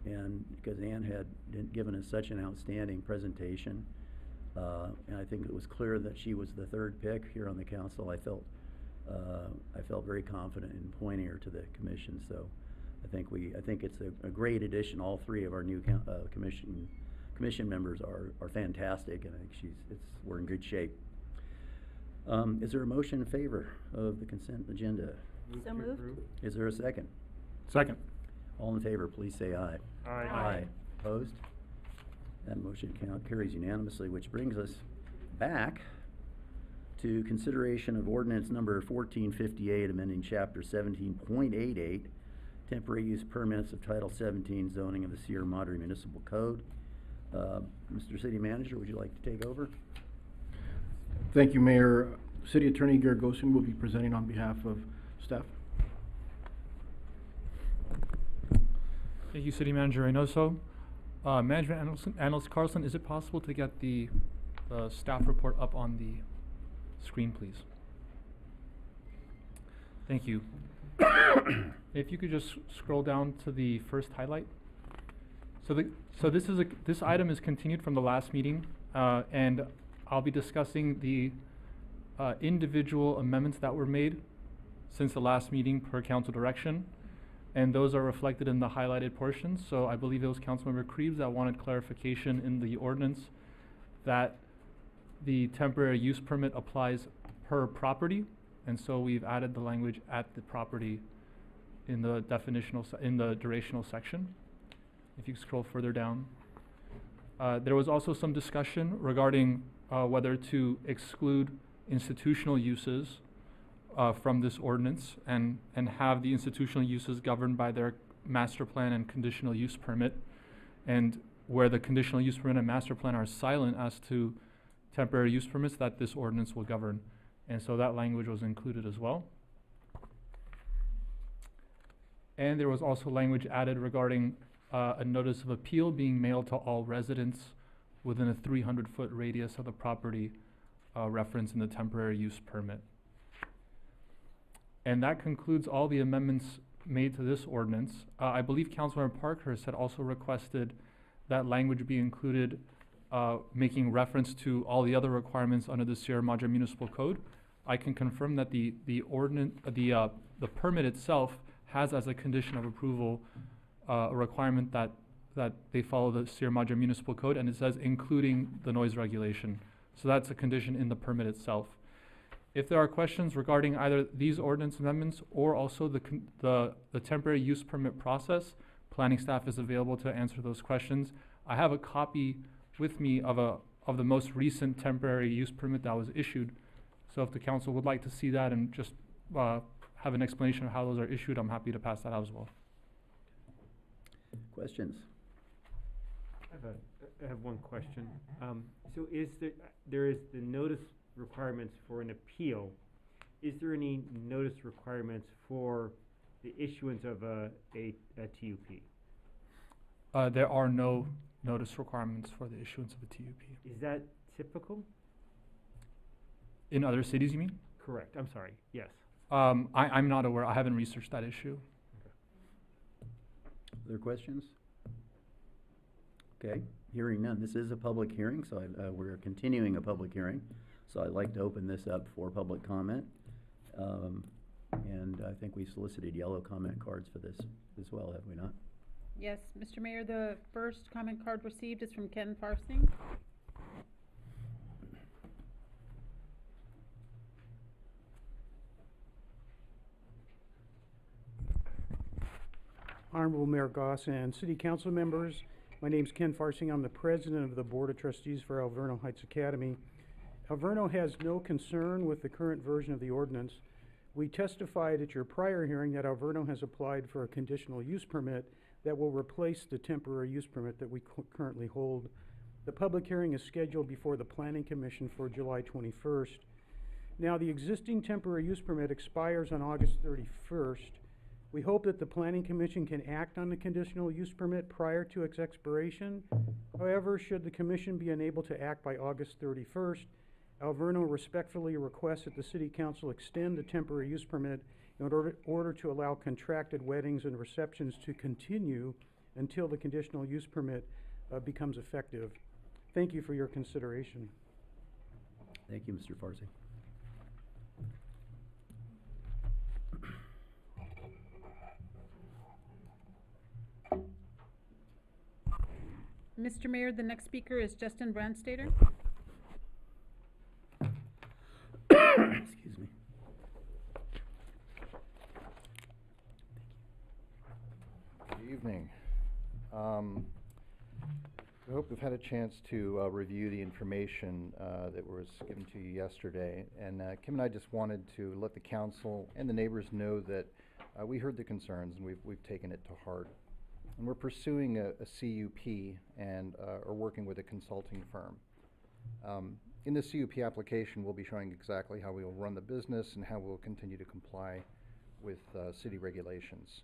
[SPEAKER 1] And because Ann had given us such an outstanding presentation, and I think it was clear that she was the third pick here on the council, I felt very confident in pointing her to the commission. So I think it's a great addition. All three of our new commission members are fantastic, and I think we're in good shape. Is there a motion in favor of the consent agenda?
[SPEAKER 4] So moved.
[SPEAKER 1] Is there a second?
[SPEAKER 7] Second.
[SPEAKER 1] All in favor, please say aye.
[SPEAKER 6] Aye.
[SPEAKER 1] Aye. Opposed? That motion carries unanimously, which brings us back to consideration of ordinance number 1458, amending chapter 17.88, temporary use permits of Title 17 zoning of the Sierra Madre Municipal Code. Mr. City Manager, would you like to take over?
[SPEAKER 14] Thank you, Mayor. City Attorney Garagosian will be presenting on behalf of staff.
[SPEAKER 3] Thank you, City Manager Reynoso. Management Analyst Carlson, is it possible to get the staff report up on the screen, please? Thank you. If you could just scroll down to the first highlight. So this item is continued from the last meeting, and I'll be discussing the individual amendments that were made since the last meeting per council direction, and those are reflected in the highlighted portions. So I believe it was Councilmember Krebs that wanted clarification in the ordinance that the temporary use permit applies per property, and so we've added the language at the property in the durational section. If you scroll further down. There was also some discussion regarding whether to exclude institutional uses from this ordinance and have the institutional uses governed by their master plan and conditional use permit, and where the conditional use permit and master plan are silent as to temporary use permits, that this ordinance will govern. And so that language was included as well. And there was also language added regarding a notice of appeal being mailed to all residents within a 300-foot radius of the property referenced in the temporary use permit. And that concludes all the amendments made to this ordinance. I believe Councilmember Parkhurst had also requested that language be included, making reference to all the other requirements under the Sierra Madre Municipal Code. I can confirm that the permit itself has as a condition of approval a requirement that they follow the Sierra Madre Municipal Code, and it says including the noise regulation. So that's a condition in the permit itself. If there are questions regarding either these ordinance amendments or also the temporary use permit process, planning staff is available to answer those questions. I have a copy with me of the most recent temporary use permit that was issued. So if the council would like to see that and just have an explanation of how those are issued, I'm happy to pass that out as well.
[SPEAKER 1] Questions?
[SPEAKER 6] I have one question. So there is the notice requirements for an appeal. Is there any notice requirements for the issuance of a TUP?
[SPEAKER 3] There are no notice requirements for the issuance of a TUP.
[SPEAKER 6] Is that typical?
[SPEAKER 3] In other cities, you mean?
[SPEAKER 6] Correct. I'm sorry. Yes.
[SPEAKER 3] I'm not aware. I haven't researched that issue.
[SPEAKER 1] Other questions? Okay, hearing none. This is a public hearing, so we're continuing a public hearing. So I'd like to open this up for public comment. And I think we solicited yellow comment cards for this as well, have we not?
[SPEAKER 2] Yes, Mr. Mayor, the first comment card received is from Ken Farsing.
[SPEAKER 15] Honorable Mayor Goss and City Council members. My name's Ken Farsing. I'm the President of the Board of Trustees for Alverno Heights Academy. Alverno has no concern with the current version of the ordinance. We testified at your prior hearing that Alverno has applied for a conditional use permit that will replace the temporary use permit that we currently hold. The public hearing is scheduled before the Planning Commission for July 21st. Now, the existing temporary use permit expires on August 31st. We hope that the Planning Commission can act on the conditional use permit prior to its expiration. However, should the Commission be unable to act by August 31st, Alverno respectfully requests that the City Council extend the temporary use permit in order to allow contracted weddings and receptions to continue until the conditional use permit becomes effective. Thank you for your consideration.
[SPEAKER 1] Thank you, Mr. Farsing.
[SPEAKER 2] Mr. Mayor, the next speaker is Justin Branstader.
[SPEAKER 1] Excuse me.
[SPEAKER 16] Good evening. I hope you've had a chance to review the information that was given to you yesterday. And Kim and I just wanted to let the council and the neighbors know that we heard the concerns and we've taken it to heart. And we're pursuing a CUP and are working with a consulting firm. In the CUP application, we'll be showing exactly how we will run the business and how we'll continue to comply with city regulations.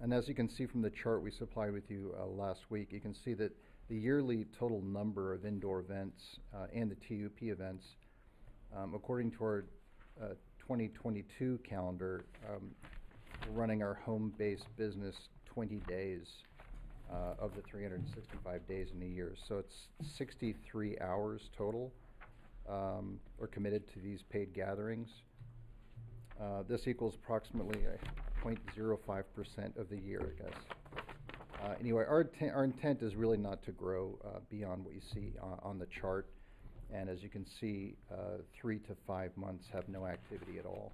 [SPEAKER 16] And as you can see from the chart we supplied with you last week, you can see that the yearly total number of indoor events and the TUP events, according to our 2022 calendar, we're running our home-based business 20 days of the 365 days in a year. So it's 63 hours total are committed to these paid gatherings. This equals approximately 0.05% of the year, I guess. Anyway, our intent is really not to grow beyond what you see on the chart. And as you can see, 3 to 5 months have no activity at all.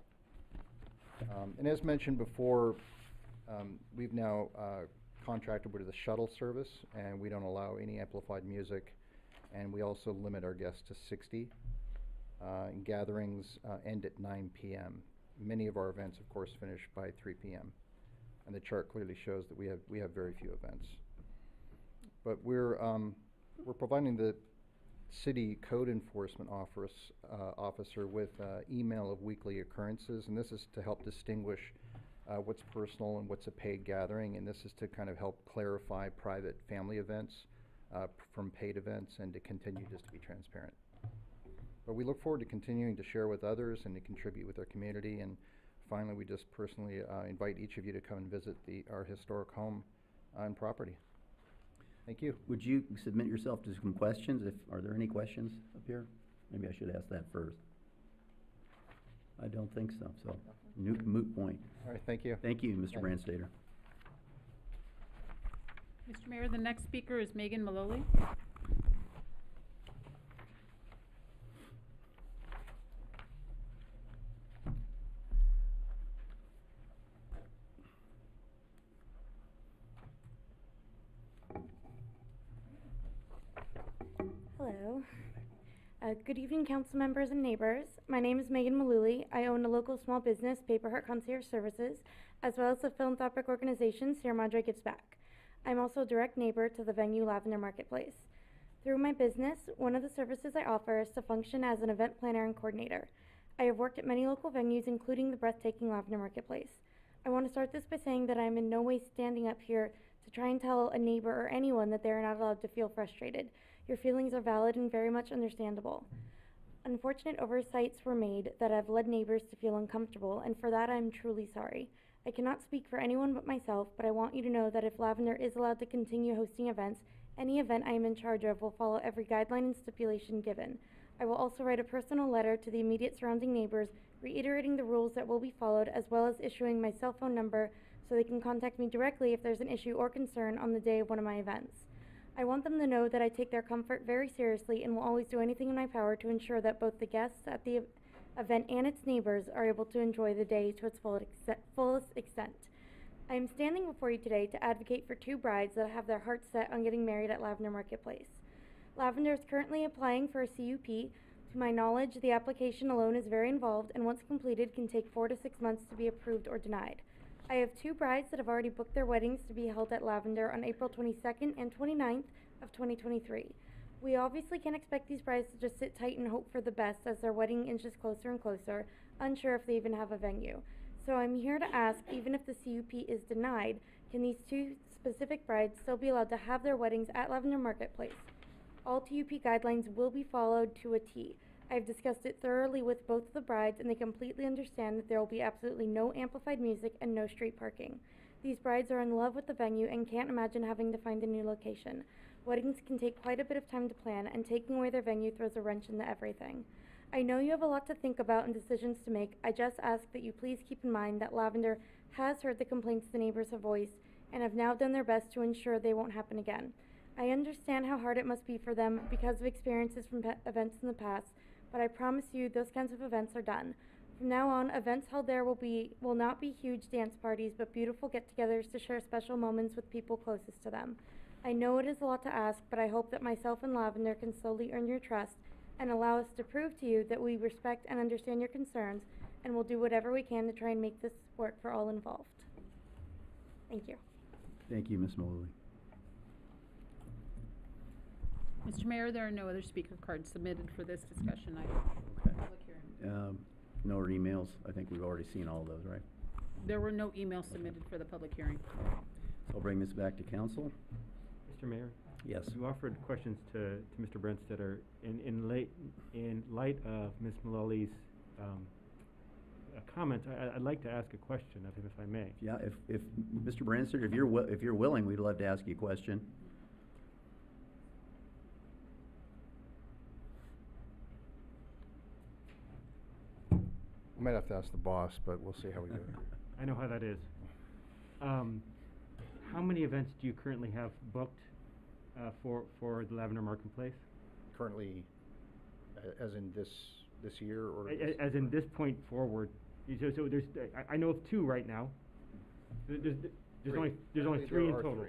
[SPEAKER 16] And as mentioned before, we've now contracted with the shuttle service, and we don't allow any amplified music, and we also limit our guests to 60. And gatherings end at 9 p.m. Many of our events, of course, finish by 3 p.m. And the chart clearly shows that we have very few events. But we're providing the city code enforcement officer with email of weekly occurrences, and this is to help distinguish what's personal and what's a paid gathering, and this is to kind of help clarify private family events from paid events and to continue just to be transparent. But we look forward to continuing to share with others and to contribute with our community. And finally, we just personally invite each of you to come and visit our historic home and property. Thank you.
[SPEAKER 1] Would you submit yourself to some questions? Are there any questions up here? Maybe I should ask that first. I don't think so, so moot point.
[SPEAKER 16] All right, thank you.
[SPEAKER 1] Thank you, Mr. Branstader.
[SPEAKER 2] Mr. Mayor, the next speaker is Megan Maloli.
[SPEAKER 17] Hello. Good evening, council members and neighbors. My name is Megan Maluli. I own a local small business, Paper Heart Concierge Services, as well as the philanthropic organization Sierra Madre Gives Back. I'm also a direct neighbor to the venue Lavender Marketplace. Through my business, one of the services I offer is to function as an event planner and coordinator. I have worked at many local venues, including the breathtaking Lavender Marketplace. I want to start this by saying that I'm in no way standing up here to try and tell a neighbor or anyone that they are not allowed to feel frustrated. Your feelings are valid and very much understandable. Unfortunate oversights were made that have led neighbors to feel uncomfortable, and for that I'm truly sorry. I cannot speak for anyone but myself, but I want you to know that if Lavender is allowed to continue hosting events, any event I am in charge of will follow every guideline and stipulation given. I will also write a personal letter to the immediate surrounding neighbors, reiterating the rules that will be followed, as well as issuing my cell phone number so they can contact me directly if there's an issue or concern on the day of one of my events. I want them to know that I take their comfort very seriously and will always do anything in my power to ensure that both the guests at the event and its neighbors are able to enjoy the day to its fullest extent. I am standing before you today to advocate for two brides that have their hearts set on getting married at Lavender Marketplace. Lavender is currently applying for a CUP. To my knowledge, the application alone is very involved and once completed can take 4 to 6 months to be approved or denied. I have two brides that have already booked their weddings to be held at Lavender on April 22nd and 29th of 2023. We obviously can't expect these brides to just sit tight and hope for the best as their wedding inches closer and closer, unsure if they even have a venue. So I'm here to ask, even if the CUP is denied, can these two specific brides still be allowed to have their weddings at Lavender Marketplace? All TUP guidelines will be followed to a T. I've discussed it thoroughly with both of the brides and they completely understand that there will be absolutely no amplified music and no street parking. These brides are in love with the venue and can't imagine having to find a new location. Weddings can take quite a bit of time to plan and taking away their venue throws a wrench into everything. I know you have a lot to think about and decisions to make. I just ask that you please keep in mind that Lavender has heard the complaints the neighbors have voiced and have now done their best to ensure they won't happen again. I understand how hard it must be for them because of experiences from events in the past, but I promise you those kinds of events are done. From now on, events held there will not be huge dance parties, but beautiful get-togethers to share special moments with people closest to them. I know it is a lot to ask, but I hope that myself and Lavender can slowly earn your trust and allow us to prove to you that we respect and understand your concerns and will do whatever we can to try and make this work for all involved. Thank you.
[SPEAKER 1] Thank you, Ms. Malooly.
[SPEAKER 2] Mr. Mayor, there are no other speaker cards submitted for this discussion item.
[SPEAKER 1] Okay.
[SPEAKER 2] Public hearing.
[SPEAKER 1] No emails. I think we've already seen all of those, right?
[SPEAKER 2] There were no emails submitted for the public hearing.
[SPEAKER 1] So I'll bring this back to council.
[SPEAKER 6] Mr. Mayor?
[SPEAKER 1] Yes.
[SPEAKER 6] You offered questions to Mr. Branstader. In light of Ms. Malooly's comments, I'd like to ask a question of him, if I may.
[SPEAKER 1] Yeah, if Mr. Branstader, if you're willing, we'd love to ask you a question.
[SPEAKER 16] We might have to ask the boss, but we'll see how we do it.
[SPEAKER 6] I know how that is. How many events do you currently have booked for the Lavender Marketplace?
[SPEAKER 16] Currently, as in this year, or
[SPEAKER 6] As in this point forward. So there's, I know of 2 right now. There's only 3 in total.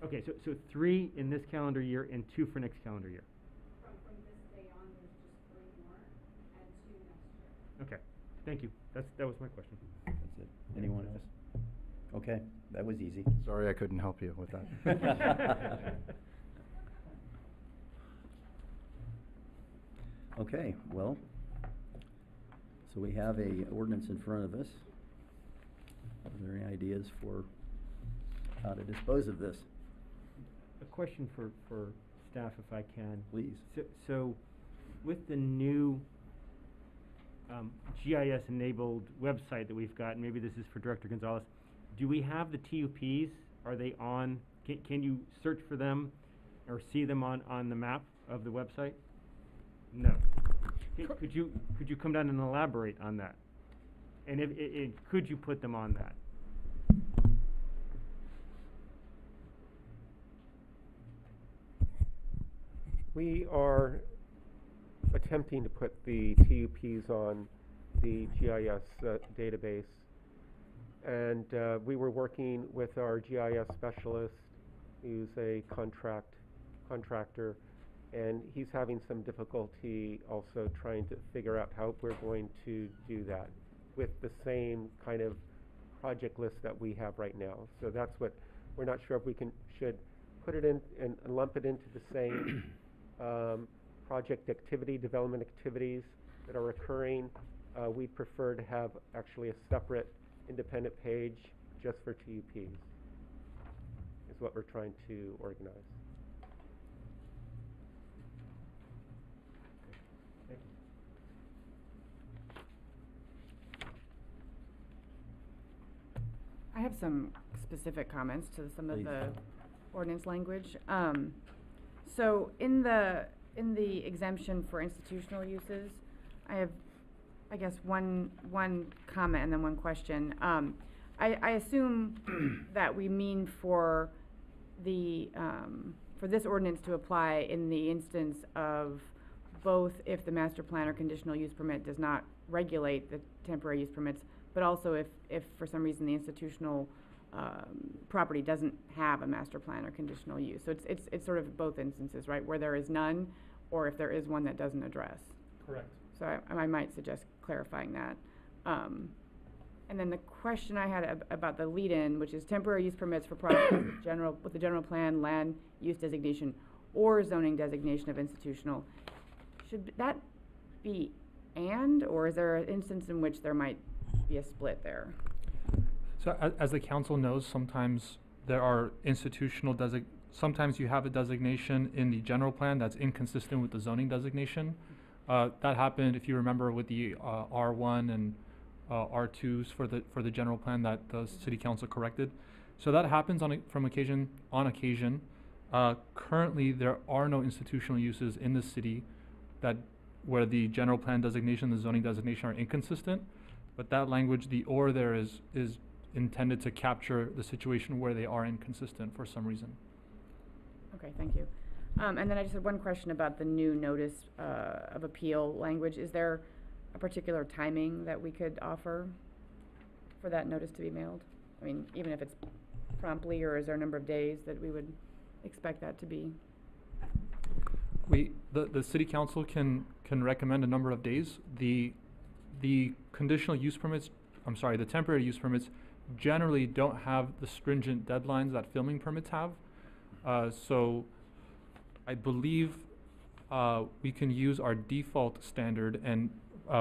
[SPEAKER 6] Okay, so 3 in this calendar year and 2 for next calendar year.
[SPEAKER 2] From this day on, there's just 3 more and 2 next year.
[SPEAKER 6] Okay, thank you. That was my question.
[SPEAKER 1] That's it. Anyone else? Okay, that was easy.
[SPEAKER 16] Sorry I couldn't help you with that.
[SPEAKER 1] Okay, well, so we have a ordinance in front of us. Are there any ideas for how to dispose of this?
[SPEAKER 6] A question for staff, if I can.
[SPEAKER 1] Please.
[SPEAKER 6] So with the new GIS-enabled website that we've got, and maybe this is for Director Gonzalez, do we have the TUPs? Are they on? Can you search for them or see them on the map of the website? No. Could you come down and elaborate on that? And could you put them on that?
[SPEAKER 18] We are attempting to put the TUPs on the GIS database. And we were working with our GIS specialist, who's a contractor, and he's having some difficulty also trying to figure out how we're going to do that with the same kind of project list that we have right now. So that's what, we're not sure if we should put it in and lump it into the same project development activities that are occurring. We'd prefer to have actually a separate independent page just for TUPs, is what we're trying to organize.
[SPEAKER 6] Thank you.
[SPEAKER 5] I have some specific comments to some of the ordinance language. So in the exemption for institutional uses, I have, I guess, one comment and then one question. I assume that we mean for this ordinance to apply in the instance of both if the master plan or conditional use permit does not regulate the temporary use permits, but also if for some reason the institutional property doesn't have a master plan or conditional use. So it's sort of both instances, right, where there is none, or if there is one that doesn't address.
[SPEAKER 3] Correct.
[SPEAKER 5] So I might suggest clarifying that. And then the question I had about the lead-in, which is temporary use permits for property with the general plan, land use designation, or zoning designation of institutional. Should that be and, or is there an instance in which there might be a split there?
[SPEAKER 3] So as the council knows, sometimes there are sometimes you have a designation in the general plan that's inconsistent with the zoning designation. That happened, if you remember, with the R1 and R2s for the general plan that the city council corrected. So that happens on occasion. Currently, there are no institutional uses in the city where the general plan designation and the zoning designation are inconsistent, but that language, the or there is intended to capture the situation where they are inconsistent for some reason.
[SPEAKER 5] Okay, thank you. And then I just had one question about the new notice of appeal language. Is there a particular timing that we could offer for that notice to be mailed? I mean, even if it's promptly, or is there a number of days that we would expect that to be?
[SPEAKER 3] The city council can recommend a number of days. The conditional use permits, the temporary use permits generally don't have the stringent deadlines that filming permits have. So I believe we can use our default standard, and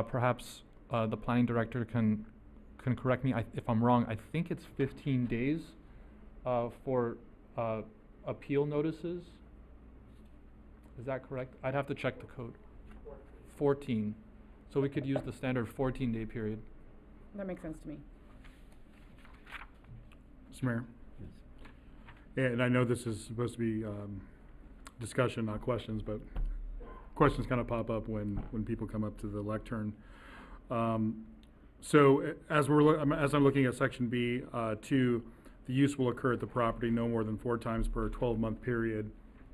[SPEAKER 3] perhaps the planning director can correct me if I'm wrong. I think it's 15 days for appeal notices. Is that correct? I'd have to check the code. 14. So we could use the standard 14-day period.
[SPEAKER 5] That makes sense to me.
[SPEAKER 7] Mr. Mayor? Yes. And I know this is supposed to be discussion, not questions, but questions kind of pop up when people come up to the lectern. So as I'm looking at section B, 2, the use will occur at the property no more than 4 times per 12-month period,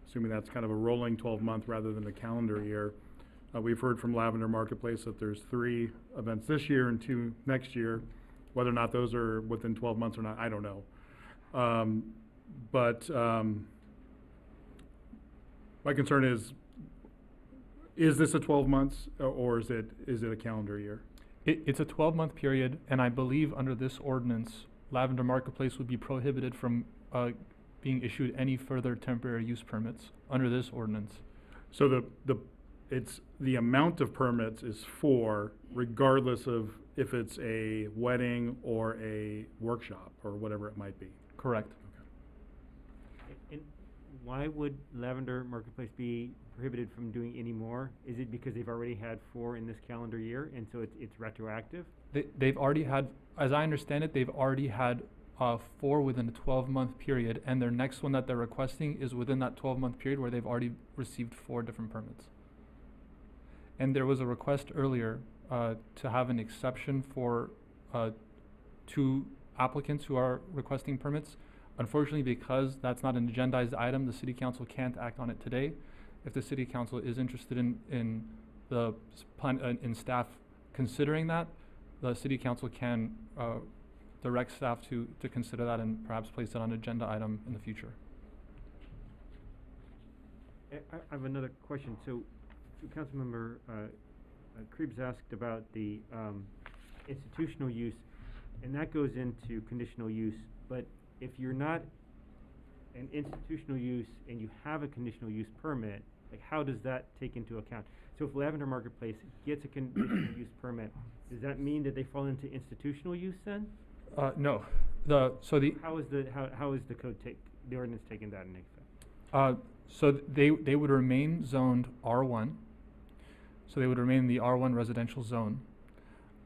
[SPEAKER 7] assuming that's kind of a rolling 12-month rather than a calendar year. We've heard from Lavender Marketplace that there's 3 events this year and 2 next year. Whether or not those are within 12 months or not, I don't know. My concern is this a 12 months or is it a calendar year?
[SPEAKER 3] It's a 12-month period, and I believe under this ordinance, Lavender Marketplace would be prohibited from being issued any further temporary use permits under this ordinance.
[SPEAKER 7] So the amount of permits is 4, regardless of if it's a wedding or a workshop or whatever it might be.
[SPEAKER 3] Correct.
[SPEAKER 6] And why would Lavender Marketplace be prohibited from doing any more? Is it because they've already had 4 in this calendar year, and so it's retroactive?
[SPEAKER 3] They've already had, as I understand it, they've already had 4 within a 12-month period, and their next one that they're requesting is within that 12-month period where they've already received 4 different permits. And there was a request earlier to have an exception for 2 applicants who are requesting permits. Unfortunately, because that's not an agendized item, the city council can't act on it today. If the city council is interested in staff considering that, the city council can direct staff to consider that and perhaps place it on an agenda item in the future.
[SPEAKER 6] I have another question. So Councilmember Krebs asked about the institutional use, and that goes into conditional use. But if you're not an institutional use and you have a conditional use permit, like how does that take into account? So if Lavender Marketplace gets a conditional use permit, does that mean that they fall into institutional use then?
[SPEAKER 3] No.
[SPEAKER 6] How is the code the ordinance taking that into effect?
[SPEAKER 3] So they would remain zoned R1. So they would remain in the R1 residential zone.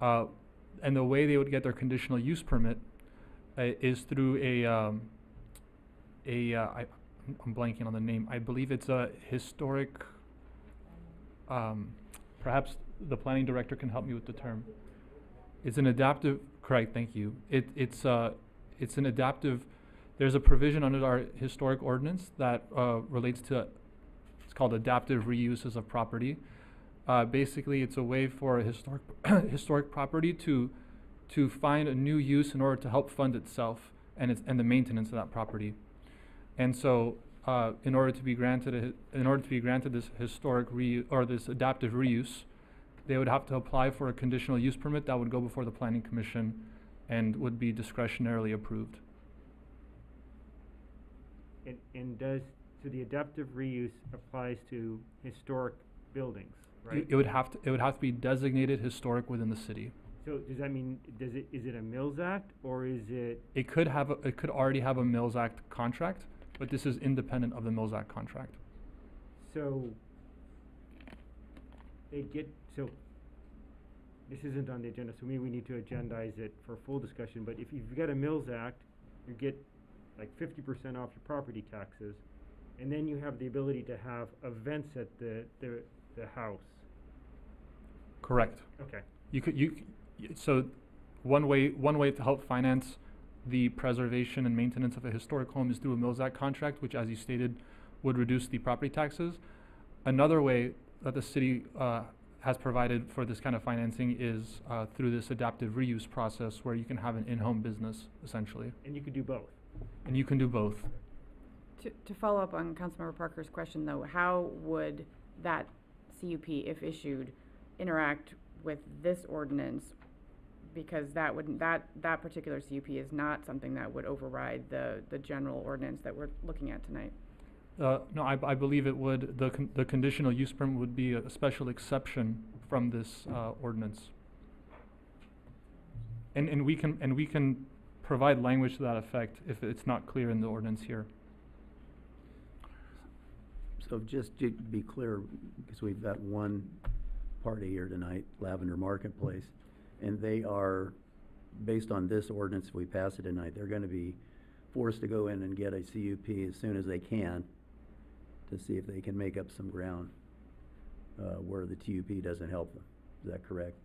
[SPEAKER 3] And the way they would get their conditional use permit is through I'm blanking on the name. I believe it's a historic, perhaps the planning director can help me with the term. It's an adaptive, correct, thank you. It's an adaptive, there's a provision under our historic ordinance that relates to, it's called adaptive reuses of property. Basically, it's a way for a historic property to to find a new use in order to help fund itself and the maintenance of that property. And so, in order to be granted this historic this adaptive reuse, they would have to apply for a conditional use permit that would go before the Planning Commission and would be discretionarily approved.
[SPEAKER 6] And so the adaptive reuse applies to historic buildings, right?
[SPEAKER 3] It would have to be designated historic within the city.
[SPEAKER 6] So does that mean, is it a Mills Act, or is it?
[SPEAKER 3] It could already have a Mills Act contract, but this is independent of the Mills Act contract.
[SPEAKER 6] So this isn't on the agenda, so maybe we need to agendize it for full discussion, but if you've got a Mills Act, you get like 50% off your property taxes, and then you have the ability to have events at the house.
[SPEAKER 3] Correct.
[SPEAKER 6] Okay.
[SPEAKER 3] So one way to help finance the preservation and maintenance of a historic home is through a Mills Act contract, which, as you stated, would reduce the property taxes. Another way that the city has provided for this kind of financing is through this adaptive reuse process, where you can have an in-home business, essentially.
[SPEAKER 6] And you could do both.
[SPEAKER 3] And you can do both.
[SPEAKER 5] To follow up on Councilmember Parker's question, though, how would that CUP, if issued, interact with this ordinance? Because that particular CUP is not something that would override the general ordinance that we're looking at tonight.
[SPEAKER 3] No, I believe it would. The conditional use permit would be a special exception from this ordinance. And we can provide language to that effect if it's not clear in the ordinance here.
[SPEAKER 1] So just to be clear, because we've got one party here tonight, Lavender Marketplace, and they are, based on this ordinance, if we pass it tonight, they're going to be forced to go in and get a CUP as soon as they can to see if they can make up some ground where the TUP doesn't help them. Is that correct?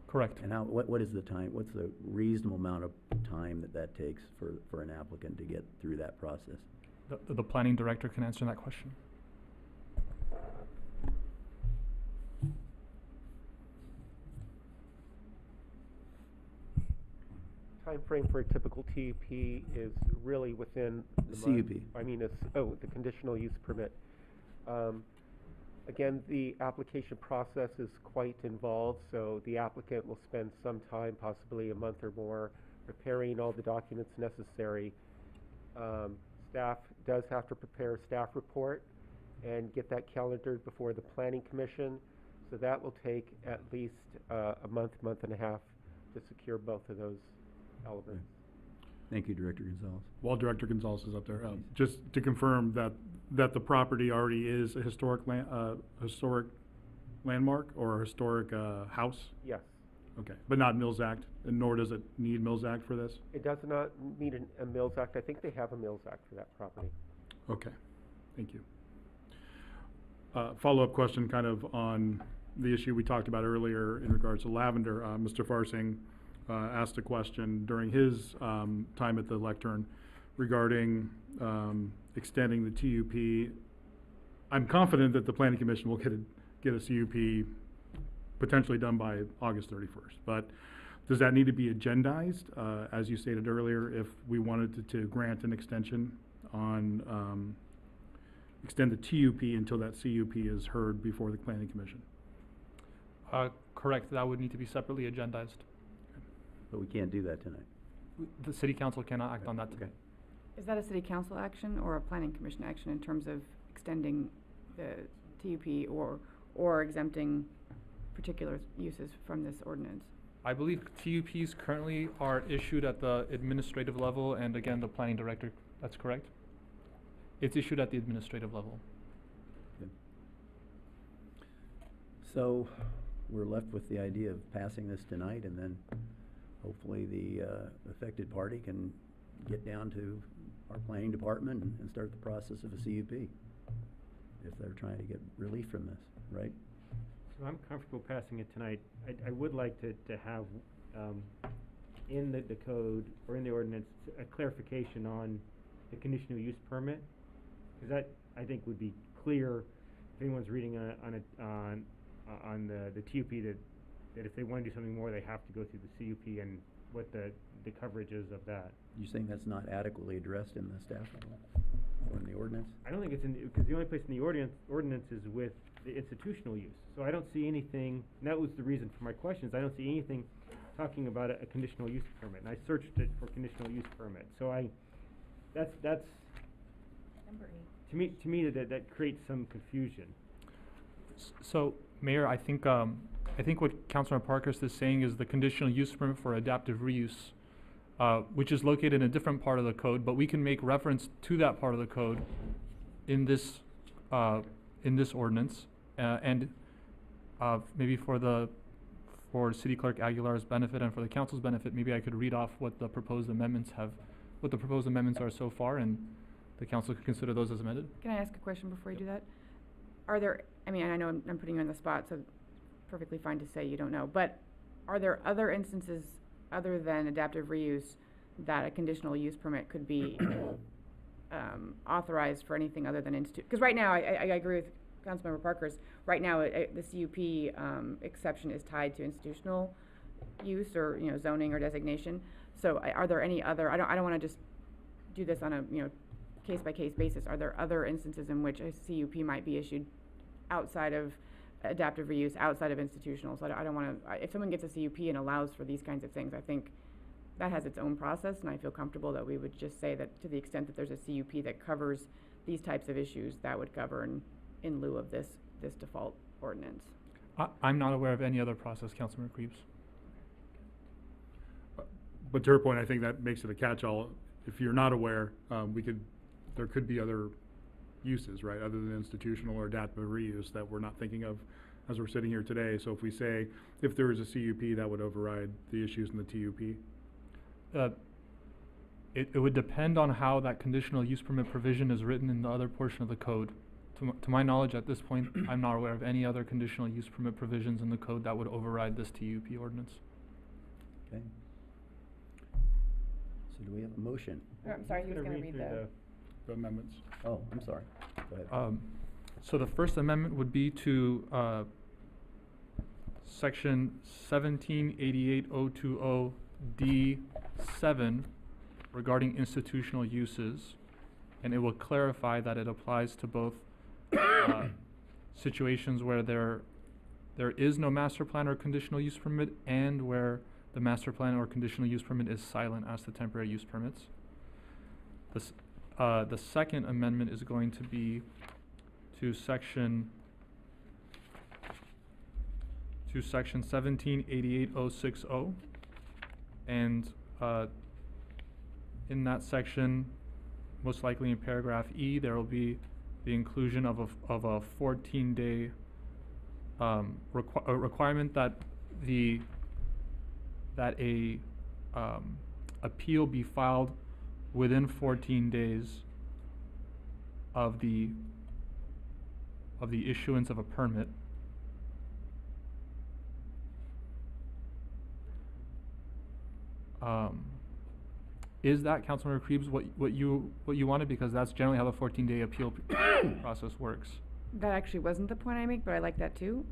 [SPEAKER 3] Correct.
[SPEAKER 1] And what is the time? What's the reasonable amount of time that takes for an applicant to get through that process?
[SPEAKER 3] The planning director can answer that question.
[SPEAKER 18] Time frame for a typical TUP is really within
[SPEAKER 1] the CUP.
[SPEAKER 18] The conditional use permit. Again, the application process is quite involved, so the applicant will spend some time, possibly a month or more, preparing all the documents necessary. Staff does have to prepare a staff report and get that calendared before the Planning Commission, so that will take at least a month and a half to secure both of those elements.
[SPEAKER 1] Thank you, Director Gonzalez.
[SPEAKER 7] While Director Gonzalez is up there, just to confirm that the property already is a historic landmark or a historic house?
[SPEAKER 18] Yes.
[SPEAKER 7] Okay, but not Mills Act, and nor does it need Mills Act for this?
[SPEAKER 18] It does not need a Mills Act. I think they have a Mills Act for that property.
[SPEAKER 7] Okay, thank you. Follow-up question kind of on the issue we talked about earlier in regards to Lavender. Mr. Farsing asked a question during his time at the lectern regarding extending the TUP. I'm confident that the Planning Commission will get a CUP potentially done by August 31st. But does that need to be agendized, as you stated earlier, if we wanted to grant an extension on extend the TUP until that CUP is heard before the Planning Commission?
[SPEAKER 3] Correct. That would need to be separately agendized.
[SPEAKER 1] But we can't do that tonight.
[SPEAKER 3] The City Council cannot act on that today.
[SPEAKER 5] Is that a City Council action or a Planning Commission action in terms of extending the TUP or exempting particular uses from this ordinance?
[SPEAKER 3] I believe TUPs currently are issued at the administrative level, and again, the planning director, that's correct? It's issued at the administrative level.
[SPEAKER 1] Okay. So we're left with the idea of passing this tonight, and then hopefully the affected party can get down to our planning department and start the process of a CUP if they're trying to get relief from this, right?
[SPEAKER 6] So I'm comfortable passing it tonight. I would like to have in the code or in the ordinance a clarification on the conditional use permit, because that I think would be clear if anyone's reading on the TUP, that that if they wanna do something more, they have to go through the CUP and what the coverage is of that.
[SPEAKER 1] You saying that's not adequately addressed in the staff memo or in the ordinance?
[SPEAKER 6] I don't think it's in, because the only place in the ordinance is with the institutional use. So I don't see anything, and that was the reason for my questions, I don't see anything talking about a conditional use permit. And I searched it for conditional use permit. So that's, to me, that creates some confusion.
[SPEAKER 3] So, Mayor, I think what Councilor Parkhurst is saying is the conditional use permit for adaptive reuse, which is located in a different part of the code, but we can make reference to that part of the code in this ordinance, and maybe for City Clerk Aguilar's benefit and for the council's benefit, maybe I could read off what the proposed amendments are so far, and the council could consider those as amended.
[SPEAKER 5] Can I ask a question before you do that? Are there, I mean, I know I'm putting you on the spot, so perfectly fine to say you don't know, but are there other instances other than adaptive reuse that a conditional use permit could be authorized for anything other than because right now, I agree with Councilmember Parkhurst, right now the CUP exception is tied to institutional use or, you know, zoning or designation. So are there any other, I don't want to just do this on a, you know, case-by-case basis. Are there other instances in which a CUP might be issued outside of adaptive reuse, outside of institutional? So I don't want to, if someone gets a CUP and allows for these kinds of things, I think that has its own process, and I feel comfortable that we would just say that to the extent that there's a CUP that covers these types of issues, that would govern in lieu of this default ordinance.
[SPEAKER 3] I'm not aware of any other process, Councilmember Creeps.
[SPEAKER 7] But to her point, I think that makes it a catch-all. If you're not aware, there could be other uses, right, other than institutional or adaptive reuse that we're not thinking of as we're sitting here today. So if we say, if there is a CUP, that would override the issues in the TUP?
[SPEAKER 3] It would depend on how that conditional use permit provision is written in the other portion of the code. To my knowledge, at this point, I'm not aware of any other conditional use permit provisions in the code that would override this TUP ordinance.
[SPEAKER 1] Okay. So do we have a motion?
[SPEAKER 5] Oh, I'm sorry, he was going to read
[SPEAKER 7] the amendments.
[SPEAKER 1] Oh, I'm sorry. Go ahead.
[SPEAKER 3] So the first amendment would be to section 1788020 D7 regarding institutional uses, and it will clarify that it applies to both situations where there is no master plan or conditional use permit, and where the master plan or conditional use permit is silent as to temporary use permits. The second amendment is going to be to section 1788060, and in that section, most likely in paragraph E, there will be the inclusion of a 14-day requirement that a appeal be filed within 14 days of the issuance of a permit. Is that, Councilmember Creeps, what you wanted? Because that's generally how the 14-day appeal process works.
[SPEAKER 5] That actually wasn't the point I make, but I like that too.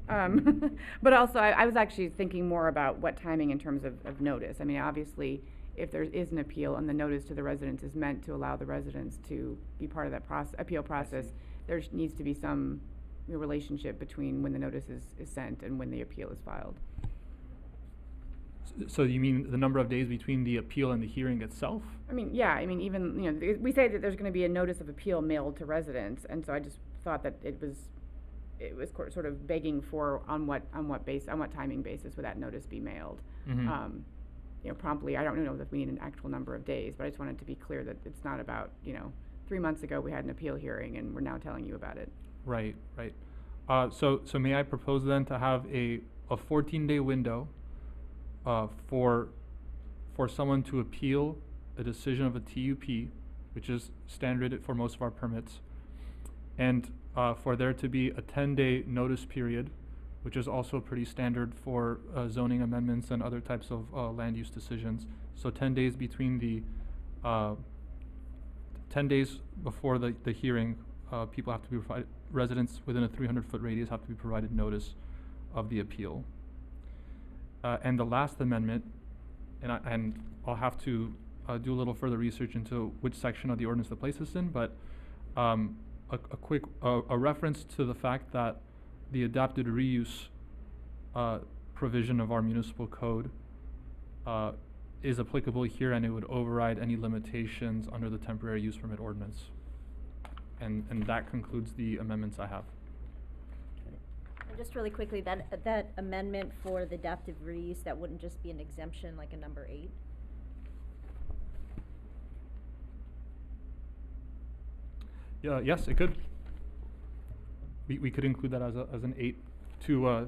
[SPEAKER 5] But also, I was actually thinking more about what timing in terms of notice. I mean, obviously, if there is an appeal and the notice to the residents is meant to allow the residents to be part of that appeal process, there needs to be some relationship between when the notice is sent and when the appeal is filed.
[SPEAKER 3] So you mean the number of days between the appeal and the hearing itself?
[SPEAKER 5] I mean, yeah, I mean, even, you know, we say that there's going to be a notice of appeal mailed to residents, and so I just thought that it was sort of begging for on what timing basis would that notice be mailed?
[SPEAKER 3] Mm-hmm.
[SPEAKER 5] You know, promptly. I don't know if we need an actual number of days, but I just wanted to be clear that it's not about, you know, 3 months ago we had an appeal hearing and we're now telling you about it.
[SPEAKER 3] Right. So may I propose then to have a 14-day window for someone to appeal a decision of a TUP, which is standard for most of our permits, and for there to be a 10-day notice period, which is also pretty standard for zoning amendments and other types of land use decisions. So 10 days between the 10 days before the hearing, people have to be residents within a 300-foot radius have to be provided notice of the appeal. And the last amendment, and I'll have to do a little further research into which section of the ordinance to place this in, but a quick reference to the fact that the adapted reuse provision of our municipal code is applicable here, and it would override any limitations under the temporary use permit ordinance. And that concludes the amendments I have.
[SPEAKER 4] And just really quickly, that amendment for the adaptive reuse, that wouldn't just be an exemption like a number 8?
[SPEAKER 3] Yeah, yes, it could. We could include that as an 8 to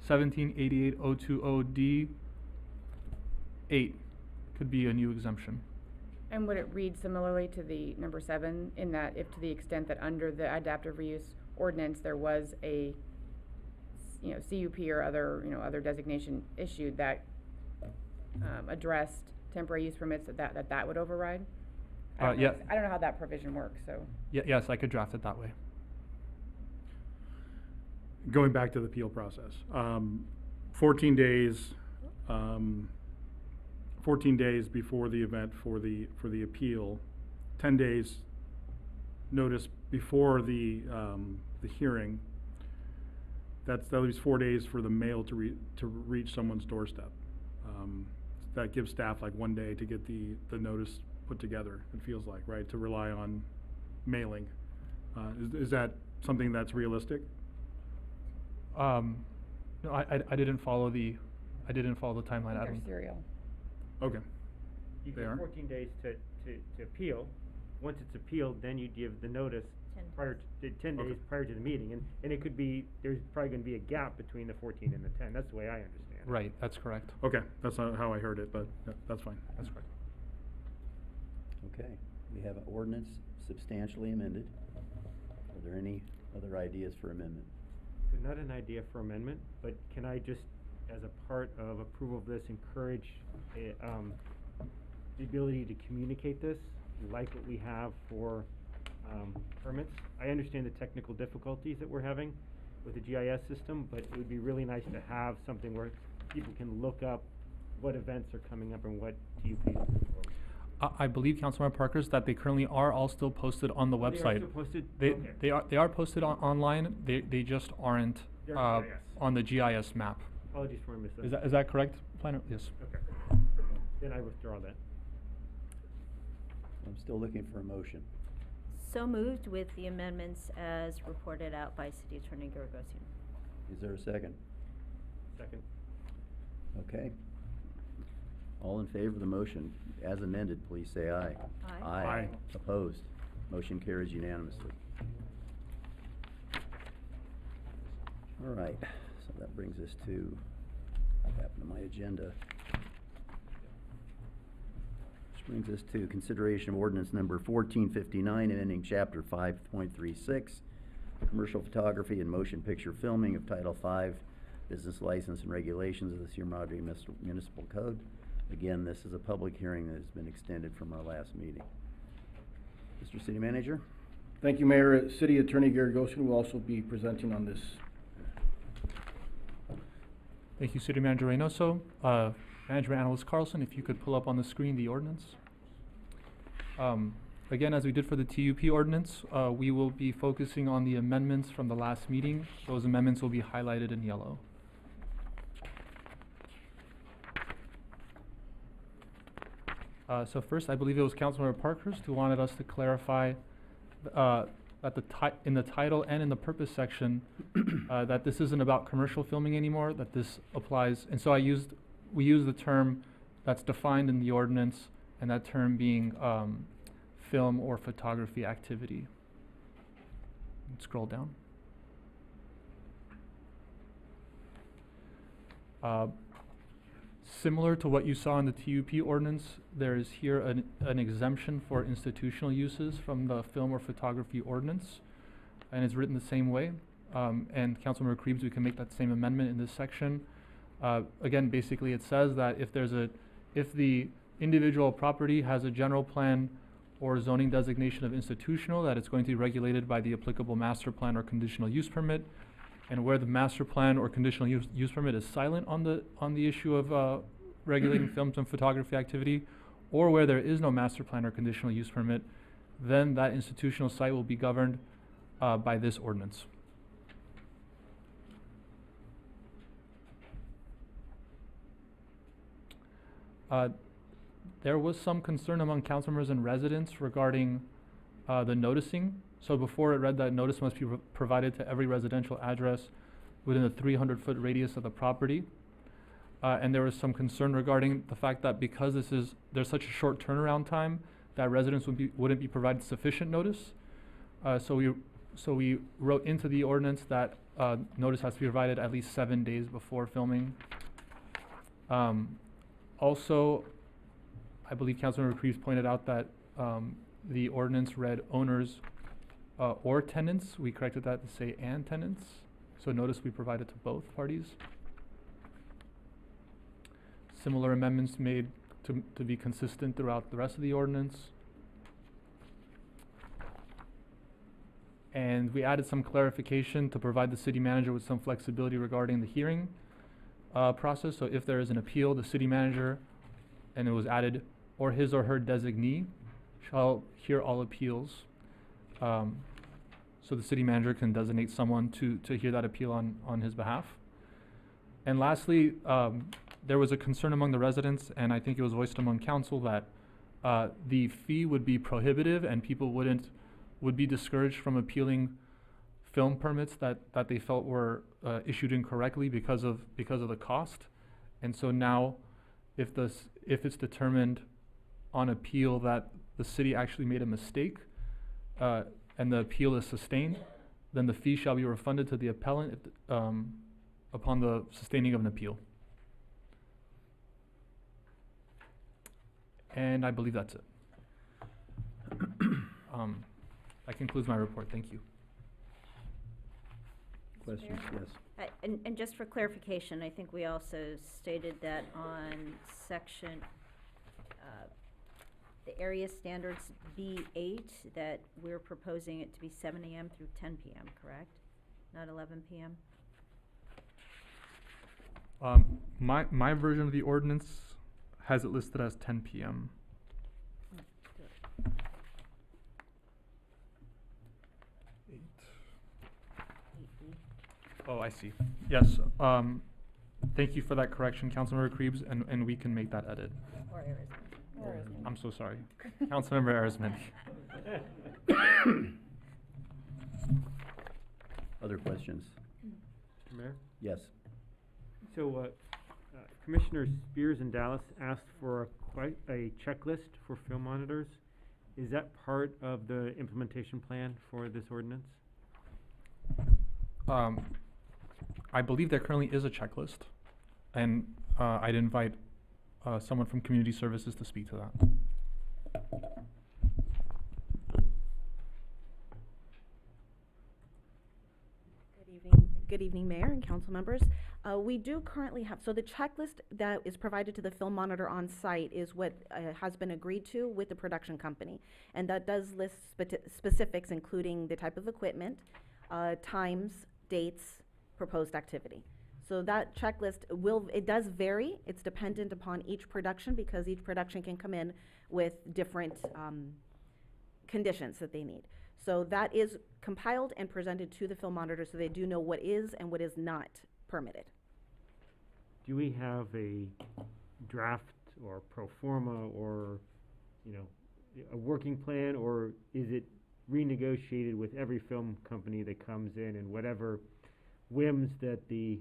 [SPEAKER 3] 1788-020D 8 could be a new exemption.
[SPEAKER 5] And would it read similarly to the number 7 in that if to the extent that under the adaptive reuse ordinance there was a CUP or other designation issued that addressed temporary use permits, that would override? I don't know how that provision works, so.
[SPEAKER 3] Yes, I could draft it that way.
[SPEAKER 7] Going back to the appeal process, 14 days, 14 days before the event for the appeal, 10 days notice before the hearing. That leaves 4 days for the mail to reach someone's doorstep. That gives staff like 1 day to get the notice put together. It feels like, right, to rely on mailing. Is that something that's realistic?
[SPEAKER 3] No, I didn't follow the timeline, Adam.
[SPEAKER 5] Serial.
[SPEAKER 7] Okay.
[SPEAKER 6] You
[SPEAKER 7] They
[SPEAKER 6] get
[SPEAKER 7] are?
[SPEAKER 6] 14 days to appeal. Once it's appealed, then you give the notice 10 days prior to the meeting. And it could be, there's probably going to be a gap between the 14 and the 10. That's the way I understand it.
[SPEAKER 3] Right, that's correct.
[SPEAKER 7] Okay, that's not how I heard it, but that's fine.
[SPEAKER 3] That's correct.
[SPEAKER 1] Okay, we have an ordinance substantially amended. Are there any other ideas for amendment?
[SPEAKER 6] So not an idea for amendment, but can I just, as a part of approval of this, encourage the ability to communicate this, like what we have for permits? I understand the technical difficulties that we're having with the GIS system, but it would be really nice to have something where people can look up what events are coming up and what TUPs are for.
[SPEAKER 3] I believe, Councilmember Parkers, that they currently are all still posted on the website.
[SPEAKER 6] They are still posted? Okay.
[SPEAKER 3] They are posted online. They just aren't
[SPEAKER 6] They're GIS.
[SPEAKER 3] on the GIS map.
[SPEAKER 6] Apologies for my mistake.
[SPEAKER 3] Is that correct, Planner? Yes.
[SPEAKER 6] Okay. Then I withdraw that.
[SPEAKER 1] I'm still looking for a motion.
[SPEAKER 4] So moved with the amendments as reported out by City Attorney Garagosian.
[SPEAKER 1] Is there a second?
[SPEAKER 6] Second.
[SPEAKER 1] Okay. All in favor of the motion as amended, please say aye.
[SPEAKER 4] Aye.
[SPEAKER 7] Aye.
[SPEAKER 1] Opposed? Motion carries unanimously. All right, so that brings us to what happened to my agenda. This brings us to consideration of ordinance number 1459, amending chapter 5.36, commercial photography and motion picture filming of Title V, business license and regulations of the Sierra Madre Municipal Code. Again, this is a public hearing that has been extended from our last meeting. Mr. City Manager?
[SPEAKER 14] Thank you, Mayor. City Attorney Garagosian will also be presenting on this.
[SPEAKER 3] Thank you, City Manager Reynoso. Management Analyst Carlson, if you could pull up on the screen the ordinance. Again, as we did for the TUP ordinance, we will be focusing on the amendments from the last meeting. Those amendments will be highlighted in yellow. So first, I believe it was Councilmember Parkhurst who wanted us to clarify that in the title and in the purpose section that this isn't about commercial filming anymore, that this applies. And so we used the term that's defined in the ordinance, and that term being film or photography activity. Scroll down. Similar to what you saw in the TUP ordinance, there is here an exemption for institutional uses from the film or photography ordinance, and it's written the same way. And Councilmember Krebs, we can make that same amendment in this section. Again, basically it says that if the individual property has a general plan or zoning designation of institutional, that it's going to be regulated by the applicable master plan or conditional use permit. and where the master plan or conditional use permit is silent on the issue of regulating films and photography activity, or where there is no master plan or conditional use permit, then that institutional site will be governed by this ordinance. There was some concern among council members and residents regarding the noticing. So before it read that notice must be provided to every residential address within a 300-foot radius of the property. And there was some concern regarding the fact that because there's such a short turnaround time, that residents wouldn't be provided sufficient notice. So we wrote into the ordinance that notice has to be provided at least 7 days before filming. Also, I believe Councilmember Creeves pointed out that the ordinance read owners or tenants. We corrected that to say and tenants. So notice we provided to both parties. Similar amendments made to be consistent throughout the rest of the ordinance. And we added some clarification to provide the city manager with some flexibility regarding the hearing process. So if there is an appeal, the city manager, and it was added, or his or her designee shall hear all appeals. So the city manager can designate someone to hear that appeal on his behalf. And lastly, there was a concern among the residents, and I think it was voiced among council, that the fee would be prohibitive and people would be discouraged from appealing film permits that they felt were issued incorrectly because of the cost. And so now, if it's determined on appeal that the city actually made a mistake, and the appeal is sustained, then the fee shall be refunded to the appellant upon the sustaining of an appeal. And I believe that's it. That concludes my report. Thank you.
[SPEAKER 1] Questions? Yes.
[SPEAKER 4] And just for clarification, I think we also stated that on section, the area standards B8, that we're proposing it to be 7 a.m. through 10 p.m., correct? Not 11 p.m.?
[SPEAKER 3] My version of the ordinance has it listed as 10 p.m. Oh, I see. Yes. Thank you for that correction, Councilmember Creeves, and we can make that edit.
[SPEAKER 4] Or Arizona.
[SPEAKER 3] I'm so sorry. Councilmember Arizmendi.
[SPEAKER 1] Other questions?
[SPEAKER 6] Mr. Mayor?
[SPEAKER 1] Yes.
[SPEAKER 6] So, Commissioner Spears in Dallas asked for quite a checklist for film monitors. Is that part of the implementation plan for this ordinance?
[SPEAKER 3] I believe there currently is a checklist, and I'd invite someone from Community Services to speak to that.
[SPEAKER 19] Good evening, Mayor and council members. We do currently have, so the checklist that is provided to the film monitor on site is what has been agreed to with the production company. And that does list specifics, including the type of equipment, times, dates, proposed activity. So that checklist it does vary. It's dependent upon each production, because each production can come in with different conditions that they need. So that is compiled and presented to the film monitor so they do know what is and what is not permitted.
[SPEAKER 6] Do we have a draft or pro forma or, a working plan, or is it renegotiated with every film company that comes in, and whatever whims that the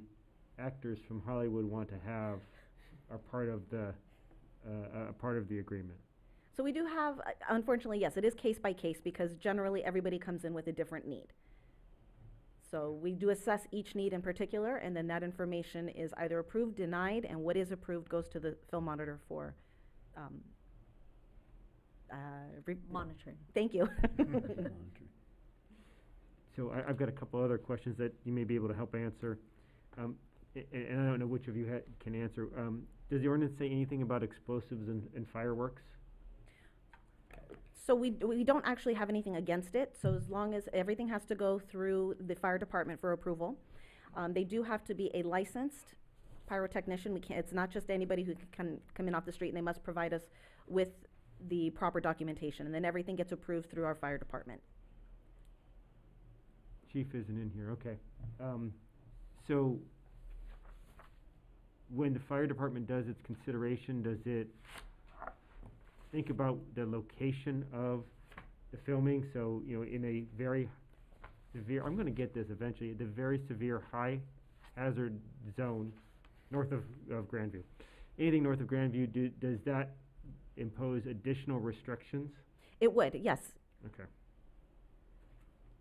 [SPEAKER 6] actors from Hollywood want to have are part of the agreement?
[SPEAKER 19] So we do have, unfortunately, yes, it is case by case, because generally everybody comes in with a different need. So we do assess each need in particular, and then that information is either approved, denied, and what is approved goes to the film monitor for
[SPEAKER 4] monitoring.
[SPEAKER 19] Thank you.
[SPEAKER 6] So I've got a couple other questions that you may be able to help answer. And I don't know which of you can answer. Does the ordinance say anything about explosives and fireworks?
[SPEAKER 19] So we don't actually have anything against it, so as long as everything has to go through the fire department for approval. They do have to be a licensed pyrotechnician. We can't, it's not just anybody who can come in off the street, and they must provide us with the proper documentation, and then everything gets approved through our fire department.
[SPEAKER 6] Chief isn't in here, okay. So when the fire department does its consideration, does it think about the location of the filming? So, you know, in a very severe, I'm gonna get this eventually, the very severe high hazard zone north of Grandview. Anything north of Grandview, does that impose additional restrictions?
[SPEAKER 19] It would, yes.
[SPEAKER 6] Okay.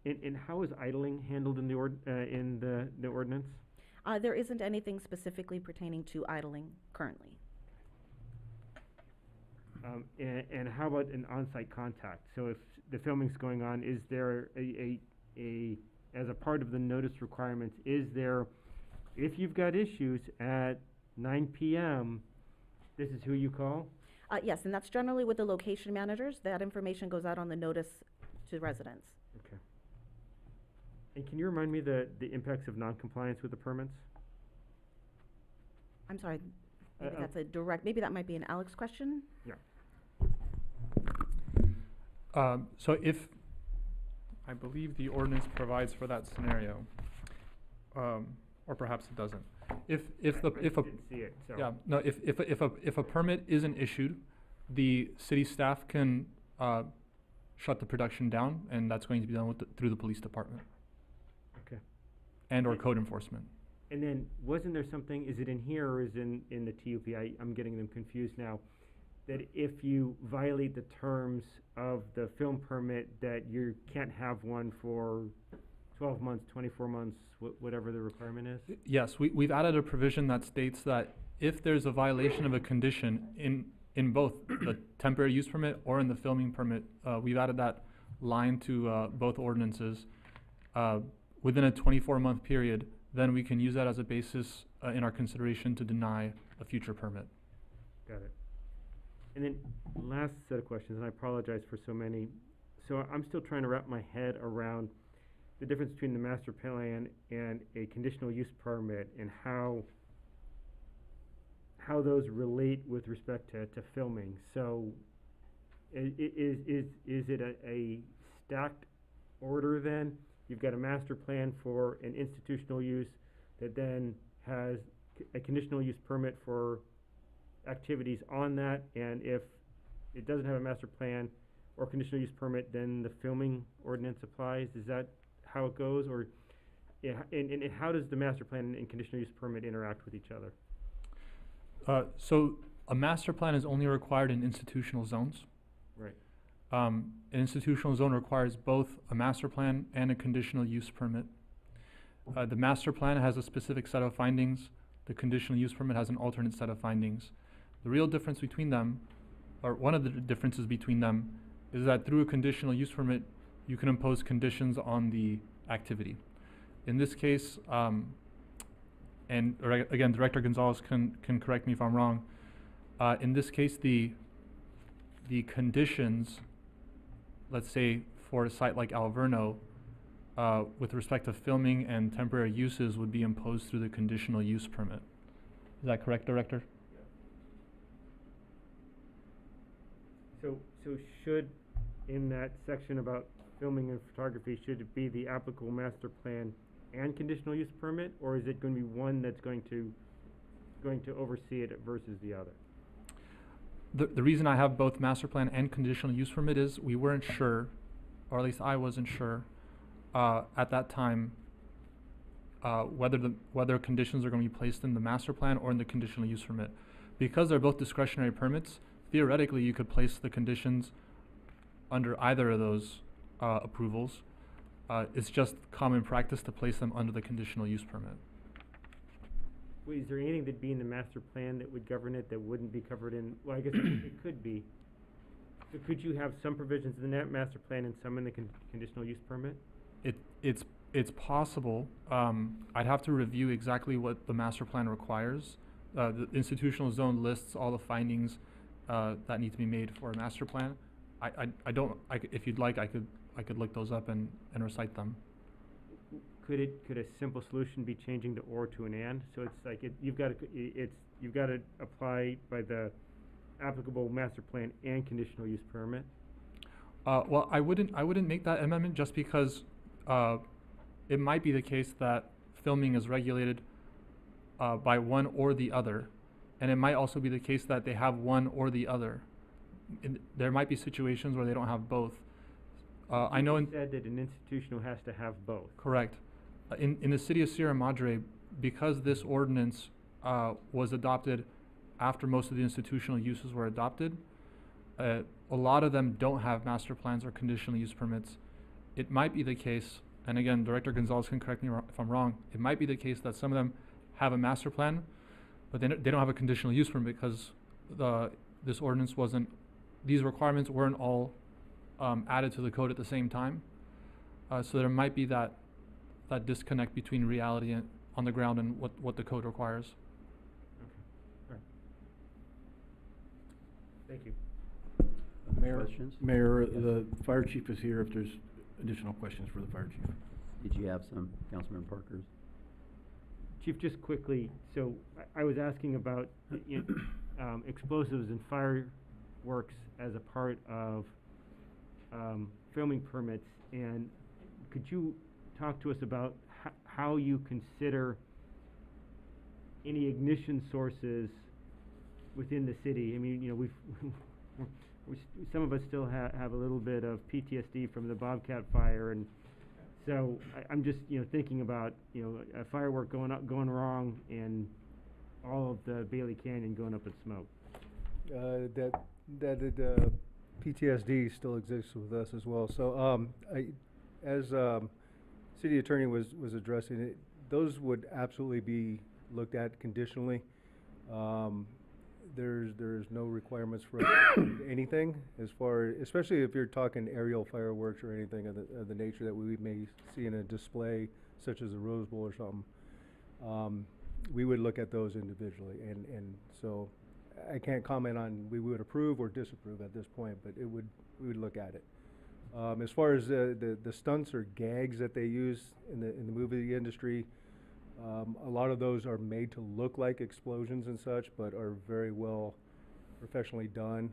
[SPEAKER 6] And how is idling handled in the ordinance?
[SPEAKER 19] There isn't anything specifically pertaining to idling currently.
[SPEAKER 6] And how about an on-site contact? So if the filming's going on, is there as a part of the notice requirements, is there, if you've got issues at 9 p.m., this is who you call?
[SPEAKER 19] Yes, and that's generally with the location managers. That information goes out on the notice to residents.
[SPEAKER 6] Okay. And can you remind me the impacts of non-compliance with the permits?
[SPEAKER 19] I'm sorry, maybe that's a direct, maybe that might be an Alex question?
[SPEAKER 6] Yeah.
[SPEAKER 3] So if, I believe the ordinance provides for that scenario, or perhaps it doesn't. If a
[SPEAKER 6] didn't see it, so.
[SPEAKER 3] yeah, no, if a permit isn't issued, the city staff can shut the production down, and that's going to be done through the police department.
[SPEAKER 6] Okay.
[SPEAKER 3] And or code enforcement.
[SPEAKER 6] And then, wasn't there something, is it in here or is in the TUP? I'm getting them confused now. That if you violate the terms of the film permit, that you can't have one for 12 months, 24 months, whatever the requirement is?
[SPEAKER 3] Yes, we've added a provision that states that if there's a violation of a condition in both the temporary use permit or in the filming permit, we've added that line to both ordinances. Within a 24-month period, then we can use that as a basis in our consideration to deny a future permit.
[SPEAKER 6] Got it. And then last set of questions, and I apologize for so many. So I'm still trying to wrap my head around the difference between the master plan and a conditional use permit, and how those relate with respect to filming. So is it a stacked order then? You've got a master plan for an institutional use that then has a conditional use permit for activities on that, and if it doesn't have a master plan or conditional use permit, then the filming ordinance applies? Is that how it goes? Or and how does the master plan and conditional use permit interact with each other?
[SPEAKER 3] So a master plan is only required in institutional zones.
[SPEAKER 6] Right.
[SPEAKER 3] An institutional zone requires both a master plan and a conditional use permit. The master plan has a specific set of findings. The conditional use permit has an alternate set of findings. The real difference between them, or one of the differences between them, is that through a conditional use permit, you can impose conditions on the activity. In this case, and again, Director Gonzalez can correct me if I'm wrong. In this case, the conditions, let's say for a site like Alverno, with respect to filming and temporary uses, would be imposed through the conditional use permit. Is that correct, Director?
[SPEAKER 6] So should, in that section about filming and photography, should it be the applicable master plan and conditional use permit, or is it going to be one that's going to oversee it versus the other?
[SPEAKER 3] The reason I have both master plan and conditional use permit is we weren't sure, or at least I wasn't sure, at that time, whether conditions are going to be placed in the master plan or in the conditional use permit. Because they're both discretionary permits, theoretically you could place the conditions under either of those approvals. It's just common practice to place them under the conditional use permit.
[SPEAKER 6] Wait, is there anything that'd be in the master plan that would govern it that wouldn't be covered in, well, I guess it could be. So could you have some provisions in that master plan and some in the conditional use permit?
[SPEAKER 3] It's possible. I'd have to review exactly what the master plan requires. The institutional zone lists all the findings that need to be made for a master plan. If you'd like, I could look those up and recite them.
[SPEAKER 6] could a simple solution be changing the or to an and? So it's like you've got to apply by the applicable master plan and conditional use permit.
[SPEAKER 3] Well, I wouldn't make that amendment just because it might be the case that filming is regulated by one or the other, and it might also be the case that they have one or the other. There might be situations where they don't have both. I know
[SPEAKER 6] You said that an institutional has to have both.
[SPEAKER 3] Correct. In the city of Sierra Madre, because this ordinance was adopted after most of the institutional uses were adopted, a lot of them don't have master plans or conditional use permits. It might be the case, and again, Director Gonzalez can correct me if I'm wrong, it might be the case that some of them have a master plan, but they don't have a conditional use permit because this ordinance wasn't, these requirements weren't all added to the code at the same time. So there might be that disconnect between reality and on the ground and what the code requires.
[SPEAKER 6] Okay. All right. Thank you.
[SPEAKER 14] Mayor,
[SPEAKER 1] Questions?
[SPEAKER 14] Mayor, the fire chief is here if there's additional questions for the fire chief.
[SPEAKER 1] Did you have some, Councilman Parkers?
[SPEAKER 6] Chief, just quickly, so I was asking about explosives and fireworks as a part of filming permits, and could you talk to us about how you consider any ignition sources within the city? I mean, some of us still have a little bit of PTSD from the Bobcat fire, and so I'm just thinking about a firework going wrong and all of the Bailey Canyon going up in smoke.
[SPEAKER 13] That PTSD still exists with us as well. So as city attorney was addressing it, those would absolutely be looked at conditionally. There's no requirements for us to do anything as far, especially if you're talking aerial fireworks or anything of the nature that we may see in a display such as a Rose Bowl or something. We would look at those individually, and so I can't comment on we would approve or disapprove at this point, but we would look at it. As far as the stunts or gags that they use in the movie industry, a lot of those are made to look like explosions and such, but are very well professionally done.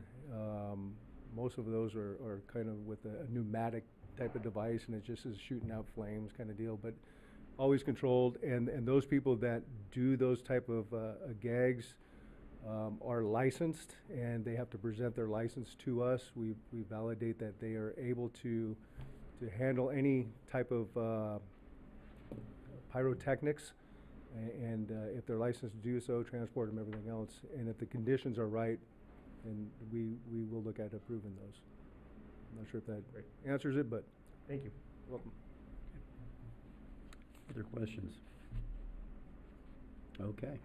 [SPEAKER 13] Most of those are kind of with a pneumatic type of device, and it just is shooting out flames kind of deal, but always controlled. And those people that do those type of gags are licensed, and they have to present their license to us. We validate that they are able to handle any type of pyrotechnics, and if they're licensed to do so, transport them, everything else. And if the conditions are right, then we will look at approving those. I'm not sure if that answers it, but
[SPEAKER 6] thank you.
[SPEAKER 13] You're welcome.
[SPEAKER 1] Other questions? Okay.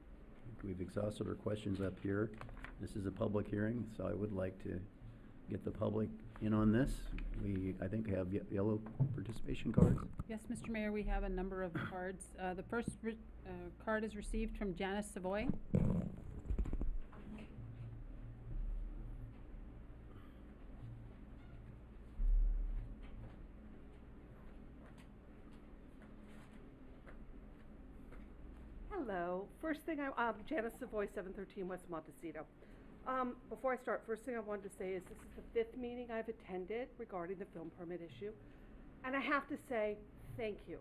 [SPEAKER 1] We've exhausted our questions up here. This is a public hearing, so I would like to get the public in on this. We, I think, have yellow participation cards.
[SPEAKER 2] Yes, Mr. Mayor, we have a number of cards. The first card is received from Janice Savoy.
[SPEAKER 20] Hello. First thing, I'm Janice Savoy, 713 West Montecito. Before I start, first thing I wanted to say is this is the 5th meeting I've attended regarding the film permit issue. And I have to say, thank you.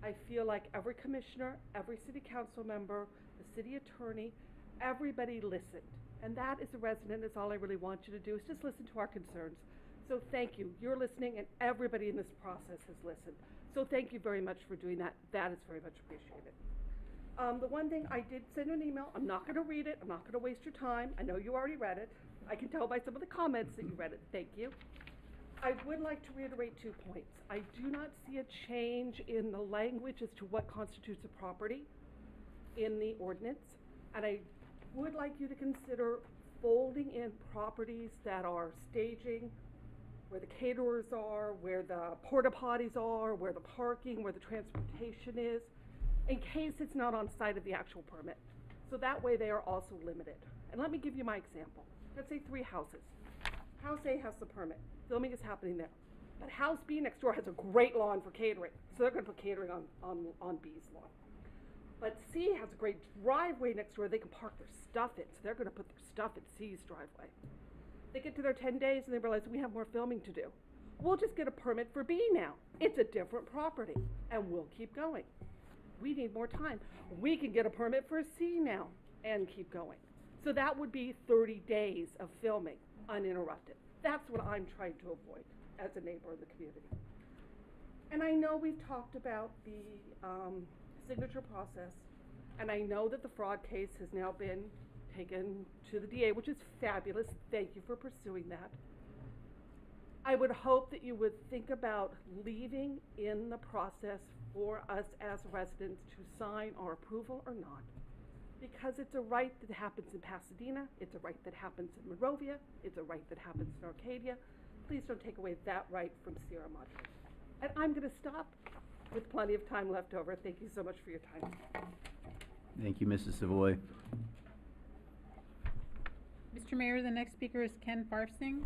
[SPEAKER 20] I feel like every commissioner, every city council member, the city attorney, everybody listened. And that as a resident is all I really want you to do is just listen to our concerns. So thank you. You're listening, and everybody in this process has listened. So thank you very much for doing that. That is very much appreciated. The one thing, I did send you an email. I'm not going to read it. I'm not going to waste your time. I know you already read it. I can tell by some of the comments that you read it. Thank you. I would like to reiterate 2 points. I do not see a change in the language as to what constitutes a property in the ordinance. And I would like you to consider folding in properties that are staging, where the caterers are, where the porta potties are, where the parking, where the transportation is, in case it's not on site of the actual permit. So that way they are also limited. And let me give you my example. Let's say 3 houses. House A has the permit. Filming is happening there. But House B next door has a great lawn for catering, so they're gonna put catering on B's lawn. But C has a great driveway next door they can park their stuff in, so they're gonna put their stuff in C's driveway. They get to their 10 days and they realize we have more filming to do. We'll just get a permit for B now. It's a different property, and we'll keep going. We need more time. We can get a permit for C now and keep going. So that would be 30 days of filming uninterrupted. That's what I'm trying to avoid as a neighbor in the community. And I know we've talked about the signature process, and I know that the fraud case has now been taken to the DA, which is fabulous. Thank you for pursuing that. I would hope that you would think about leaving in the process for us as residents to sign our approval or not. Because it's a right that happens in Pasadena, it's a right that happens in Monrovia, it's a right that happens in Arcadia. Please don't take away that right from Sierra Madre. And I'm gonna stop with plenty of time left over. Thank you so much for your time.
[SPEAKER 1] Thank you, Mrs. Savoy.
[SPEAKER 2] Mr. Mayor, the next speaker is Ken Farsing.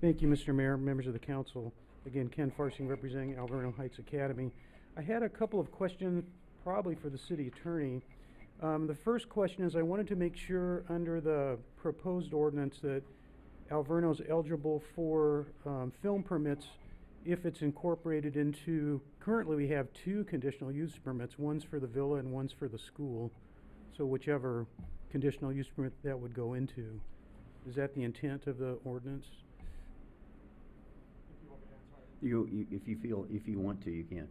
[SPEAKER 15] Thank you, Mr. Mayor, members of the council. Again, Ken Farsing representing Alverno Heights Academy. I had a couple of questions probably for the city attorney. The first question is I wanted to make sure under the proposed ordinance that Alverno is eligible for film permits if it's incorporated into, currently we have 2 conditional use permits, one's for the villa and one's for the school. So whichever conditional use permit that would go into. Is that the intent of the ordinance?
[SPEAKER 1] If you want to, you can.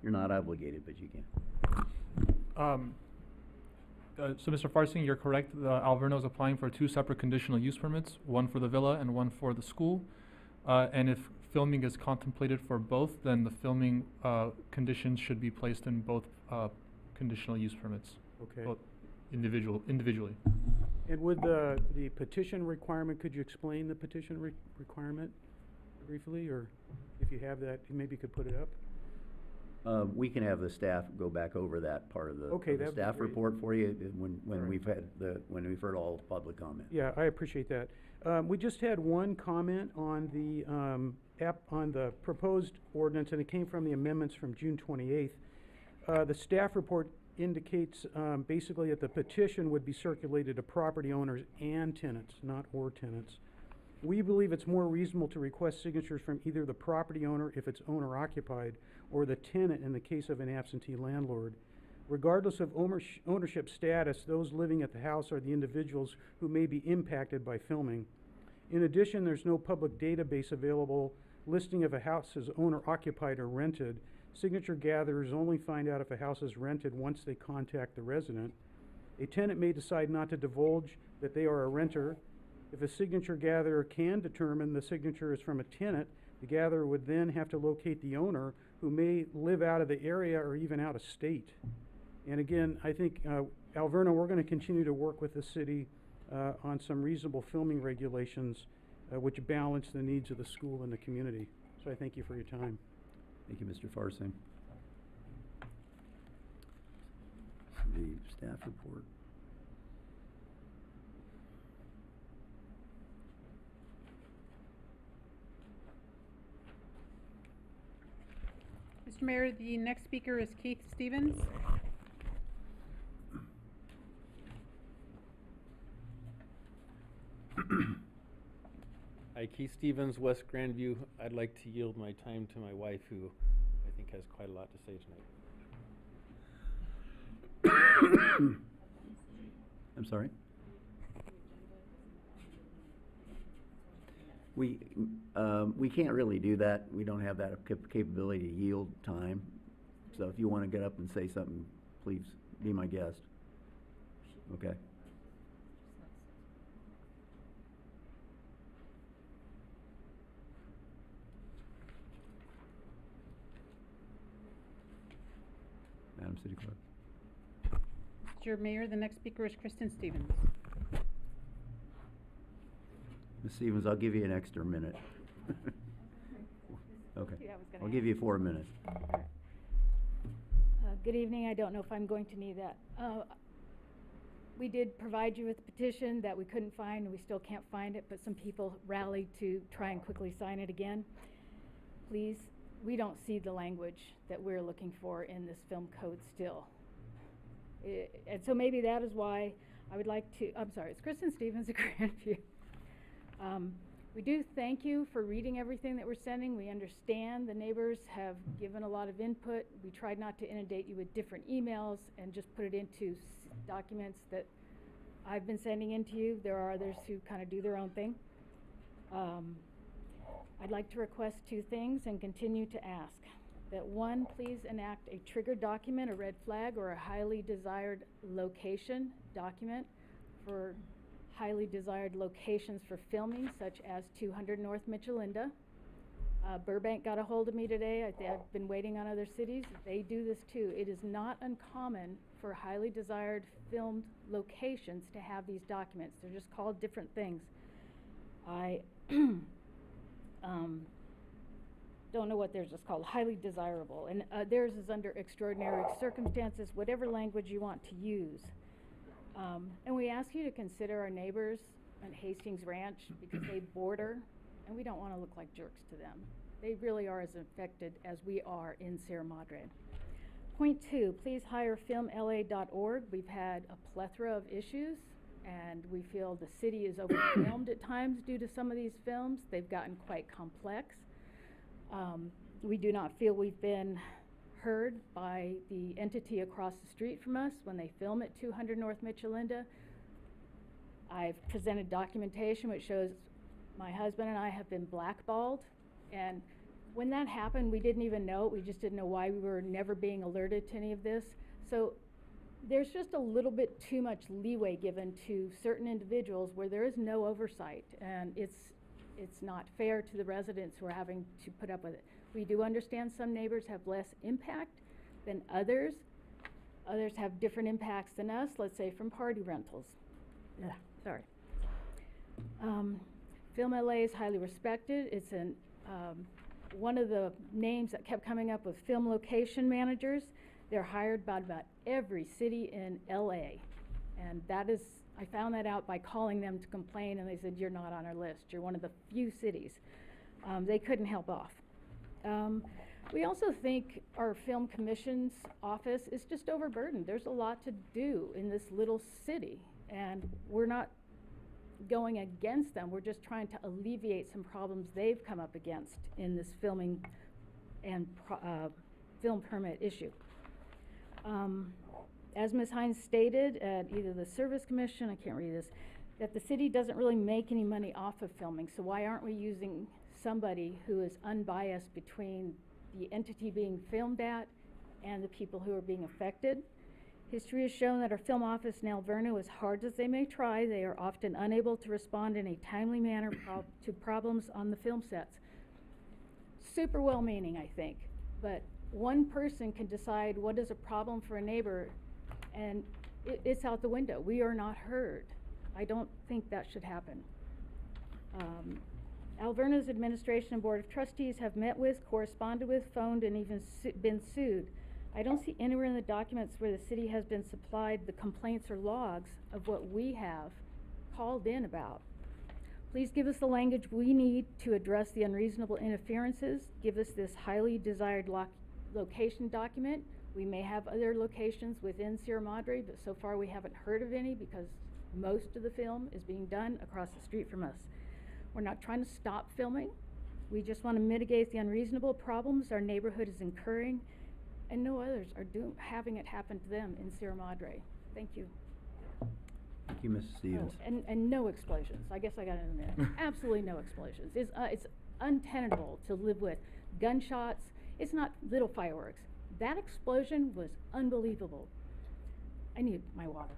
[SPEAKER 1] You're not obligated, but you can.
[SPEAKER 3] So Mr. Farsing, you're correct. Alverno is applying for 2 separate conditional use permits, one for the villa and one for the school. And if filming is contemplated for both, then the filming conditions should be placed in both conditional use permits.
[SPEAKER 15] Okay.
[SPEAKER 3] Both individually.
[SPEAKER 15] And with the petition requirement, could you explain the petition requirement briefly, or if you have that, maybe you could put it up?
[SPEAKER 1] We can have the staff go back over that part of the,
[SPEAKER 15] Okay,
[SPEAKER 1] of the
[SPEAKER 15] that'd be
[SPEAKER 1] staff
[SPEAKER 15] great.
[SPEAKER 1] report for you when
[SPEAKER 15] Alright.
[SPEAKER 1] when we've heard all the public comment.
[SPEAKER 15] Yeah, I appreciate that. We just had one comment on the on the proposed ordinance, and it came from the amendments from June 28th. The staff report indicates basically that the petition would be circulated to property owners and tenants, not or tenants. We believe it's more reasonable to request signatures from either the property owner if it's owner occupied or the tenant in the case of an absentee landlord. Regardless of ownership status, those living at the house are the individuals who may be impacted by filming. In addition, there's no public database available listing if a house is owner occupied or rented. Signature gatherers only find out if a house is rented once they contact the resident. A tenant may decide not to divulge that they are a renter. If a signature gatherer can determine the signature is from a tenant, the gatherer would then have to locate the owner, who may live out of the area or even out of state. And again, I think, Alverno, we're going to continue to work with the city on some reasonable filming regulations which balance the needs of the school and the community. So I thank you for your time.
[SPEAKER 1] Thank you, Mr. Farsing. The staff report.
[SPEAKER 2] Mr. Mayor, the next speaker is Keith Stevens.
[SPEAKER 21] Hi, Keith Stevens, West Grandview. I'd like to yield my time to my wife, who I think has quite a lot to say tonight.
[SPEAKER 1] I'm sorry? We can't really do that. We don't have that capability to yield time. So if you want to get up and say something, please be my guest. Okay. Madam City Clerk.
[SPEAKER 2] Mr. Mayor, the next speaker is Kristen Stevens.
[SPEAKER 1] Ms. Stevens, I'll give you an extra minute. Okay.
[SPEAKER 22] Yeah, I was gonna
[SPEAKER 1] I'll give you
[SPEAKER 22] ask.
[SPEAKER 1] 4 minutes.
[SPEAKER 9] Good evening. I don't know if I'm going to need that. We did provide you with a petition that we couldn't find, and we still can't find it, but some people rallied to try and quickly sign it again. Please, we don't see the language that we're looking for in this film code still. And so maybe that is why I would like to, I'm sorry, it's Kristen Stevens at Grandview. We do thank you for reading everything that we're sending. We understand the neighbors have given a lot of input. We tried not to inundate you with different emails and just put it into documents that I've been sending in to you. There are others who kind of do their own thing. I'd like to request two things and continue to ask. That one, please enact a trigger document, a red flag, or a highly desired location document for highly desired locations for filming, such as 200 North Michelinda. Burbank got a hold of me today. I've been waiting on other cities. They do this too. It is not uncommon for highly desired filmed locations to have these documents. They're just called different things. I don't know what theirs is called, highly desirable. And theirs is under extraordinary circumstances, whatever language you want to use. And we ask you to consider our neighbors on Hastings Ranch because they border, and we don't want to look like jerks to them. They really are as affected as we are in Sierra Madre. Point two, please hire filmla.org. We've had a plethora of issues, and we feel the city is overwhelmed at times due to some of these films. They've gotten quite complex. We do not feel we've been heard by the entity across the street from us when they film at 200 North Michelinda. I've presented documentation which shows my husband and I have been blackballed, and when that happened we didn't even know it. We just didn't know why we were never being alerted to any of this. So there's just a little bit too much leeway given to certain individuals where there is no oversight, and it's not fair to the residents who are having to put up with it. We do understand some neighbors have less impact than others. Others have different impacts than us, let's say from party rentals. Yeah, sorry. Film LA is highly respected. It's one of the names that kept coming up with film location managers. They're hired by about every city in LA. And that is, I found that out by calling them to complain, and they said, you're not on our list. You're one of the few cities. They couldn't help off. We also think our film commission's office is just overburdened. There's a lot to do in this little city, and we're not going against them. We're just trying to alleviate some problems they've come up against in this filming and film permit issue. As Ms. Hines stated at either the Service Commission, I can't read this, that the city doesn't really make any money off of filming, so why aren't we using somebody who is unbiased between the entity being filmed at and the people who are being affected? History has shown that our film office in Alverno, as hard as they may try, they are often unable to respond in a timely manner to problems on the film sets. Super well-meaning, I think, but one person can decide what is a problem for a neighbor, and it's out the window. We are not heard. I don't think that should happen. Alverno's administration and board of trustees have met with, corresponded with, phoned, and even been sued. I don't see anywhere in the documents where the city has been supplied the complaints or logs of what we have called in about. Please give us the language we need to address the unreasonable interferences. Give us this highly desired location document. We may have other locations within Sierra Madre, but so far we haven't heard of any because most of the film is being done across the street from us. We're not trying to stop filming. We just want to mitigate the unreasonable problems our neighborhood is incurring, and no others are having it happen to them in Sierra Madre. Thank you.
[SPEAKER 1] Thank you, Mrs. Stevens.
[SPEAKER 9] Oh, and no explosions. I guess I got it in a minute. Absolutely no explosions. It's untenable to live with gunshots. It's not little fireworks. That explosion was unbelievable. I need my water.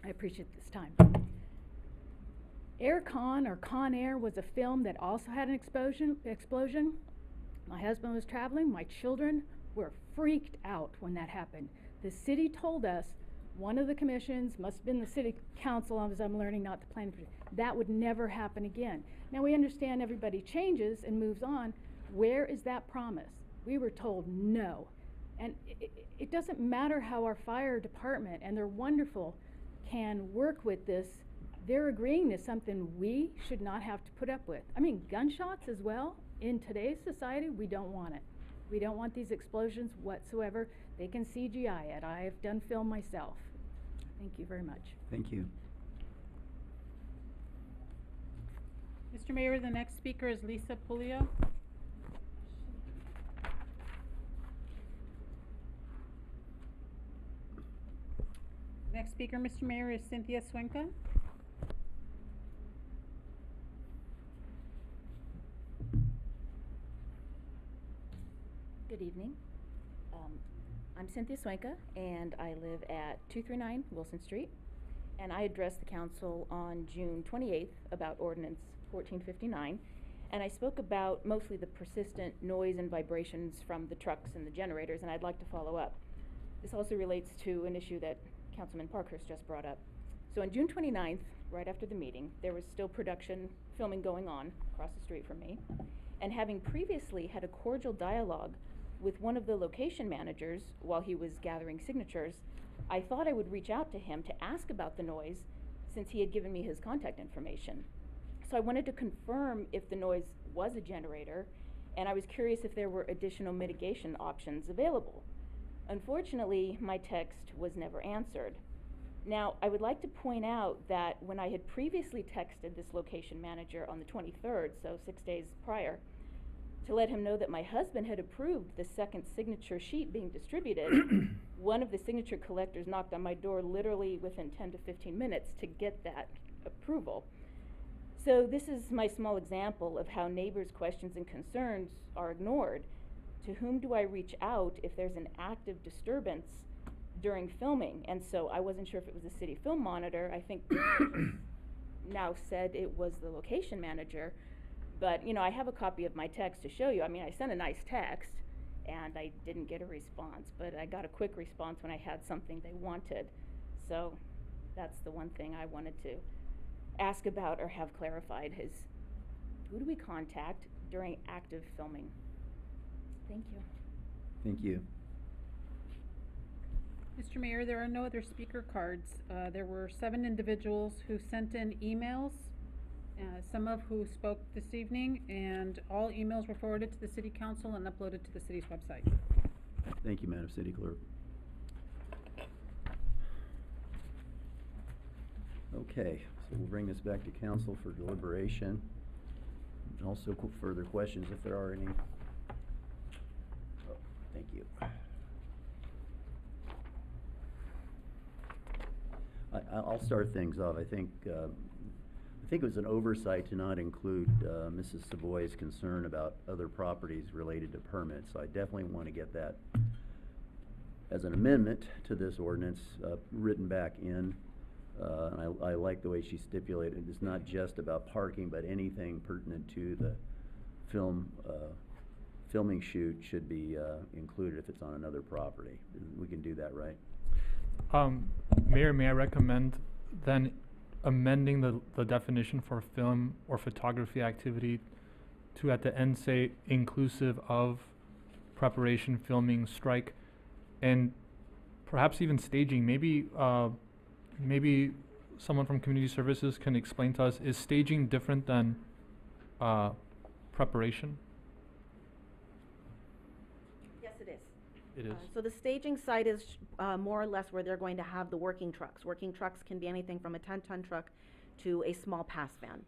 [SPEAKER 9] I appreciate this time. Aircon or Con Air was a film that also had an explosion. My husband was traveling. My children were freaked out when that happened. The city told us, one of the commissions, must have been the city council, as I'm learning, not the planning commission, that would never happen again. Now we understand everybody changes and moves on, Where is that promise? We were told no. And it doesn't matter how our fire department, and they're wonderful, can work with this. They're agreeing to something we should not have to put up with. I mean, gunshots as well. In today's society, we don't want it. We don't want these explosions whatsoever. They can CGI it. I've done film myself. Thank you very much.
[SPEAKER 1] Thank you.
[SPEAKER 2] Mr. Mayor, the next speaker is Lisa Pulio. Next speaker, Mr. Mayor, is Cynthia Swenka.
[SPEAKER 10] Good evening. I'm Cynthia Swenka, and I live at 239 Wilson Street. And I addressed the council on June 28th about Ordinance 1459. And I spoke about mostly the persistent noise and vibrations from the trucks and the generators, and I'd like to follow up. This also relates to an issue that Councilman Parkhurst just brought up. So on June 29th, right after the meeting, there was still production filming going on across the street from me. And having previously had a cordial dialogue with one of the location managers while he was gathering signatures, I thought I would reach out to him to ask about the noise since he had given me his contact information. So I wanted to confirm if the noise was a generator, and I was curious if there were additional mitigation options available. Unfortunately, my text was never answered. Now, I would like to point out that when I had previously texted this location manager on the 23rd, so 6 days prior, to let him know that my husband had approved the second signature sheet being distributed, one of the signature collectors knocked on my door literally within 10 to 15 minutes to get that approval. So this is my small example of how neighbors' questions and concerns are ignored. To whom do I reach out if there's an active disturbance during filming? And so I wasn't sure if it was the city film monitor. I think now said it was the location manager. But, you know, I have a copy of my text to show you. I mean, I sent a nice text, and I didn't get a response. But I got a quick response when I had something they wanted. So that's the one thing I wanted to ask about or have clarified is, who do we contact during active filming? Thank you.
[SPEAKER 1] Thank you.
[SPEAKER 2] Mr. Mayor, there are no other speaker cards. There were 7 individuals who sent in emails, some of who spoke this evening, and all emails were forwarded to the City Council and uploaded to the city's website.
[SPEAKER 1] Thank you, Madam City Clerk. Okay, so we'll bring this back to council for deliberation. And also further questions if there are any. Oh, thank you. I'll start things off. I think it was an oversight to not include Mrs. Savoy's concern about other properties related to permits. So I definitely want to get that as an amendment to this ordinance written back in. And I like the way she stipulated it's not just about parking, but anything pertinent to the filming shoot should be included if it's on another property. We can do that, right?
[SPEAKER 3] Mayor, may I recommend then amending the definition for film or photography activity to at the end say inclusive of preparation, filming, strike, and perhaps even staging. Maybe someone from community services can explain to us, is staging different than preparation?
[SPEAKER 19] Yes, it is.
[SPEAKER 3] It is.
[SPEAKER 19] So the staging site is more or less where they're going to have the working trucks. Working trucks can be anything from a 10-ton truck to a small pass van.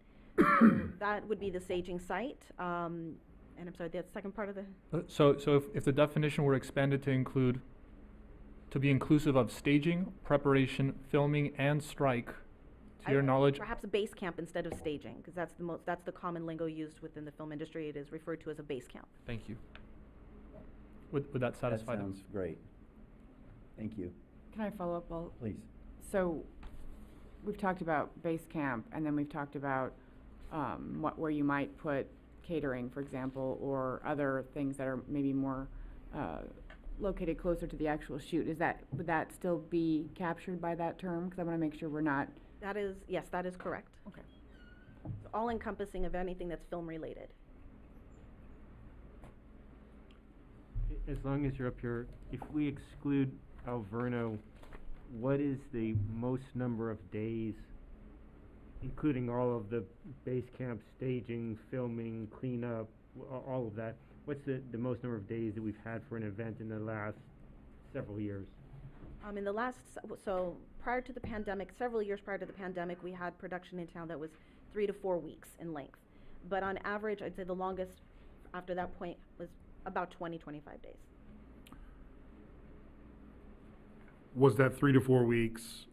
[SPEAKER 19] So that would be the staging site. And I'm sorry, the second part of the...
[SPEAKER 3] So if the definition were expanded to include, to be inclusive of staging, preparation, filming, and strike, to your knowledge...
[SPEAKER 19] Perhaps a base camp instead of staging, because that's the common lingo used within the film industry. It is referred to as a base camp.
[SPEAKER 3] Thank you. Would that satisfy them?
[SPEAKER 1] That sounds great. Thank you.
[SPEAKER 5] Can I follow up? Well,
[SPEAKER 1] please.
[SPEAKER 5] So we've talked about base camp, and then we've talked about where you might put catering, for example, or other things that are maybe more located closer to the actual shoot. Would that still be captured by that term? Because I want to make sure we're not...
[SPEAKER 19] Yes, that is correct.
[SPEAKER 5] Okay.
[SPEAKER 19] So all encompassing of anything that's film related.
[SPEAKER 6] As long as you're up here, if we exclude Alverno, what is the most number of days, including all of the base camp staging, filming, cleanup, all of that? What's the most number of days that we've had for an event in the last several years?
[SPEAKER 19] In the last, so prior to the pandemic, several years prior to the pandemic, we had production in town that was 3 to 4 weeks in length. But on average, I'd say the longest after that point was about 20, 25 days.
[SPEAKER 7] Was that 3 to 4 weeks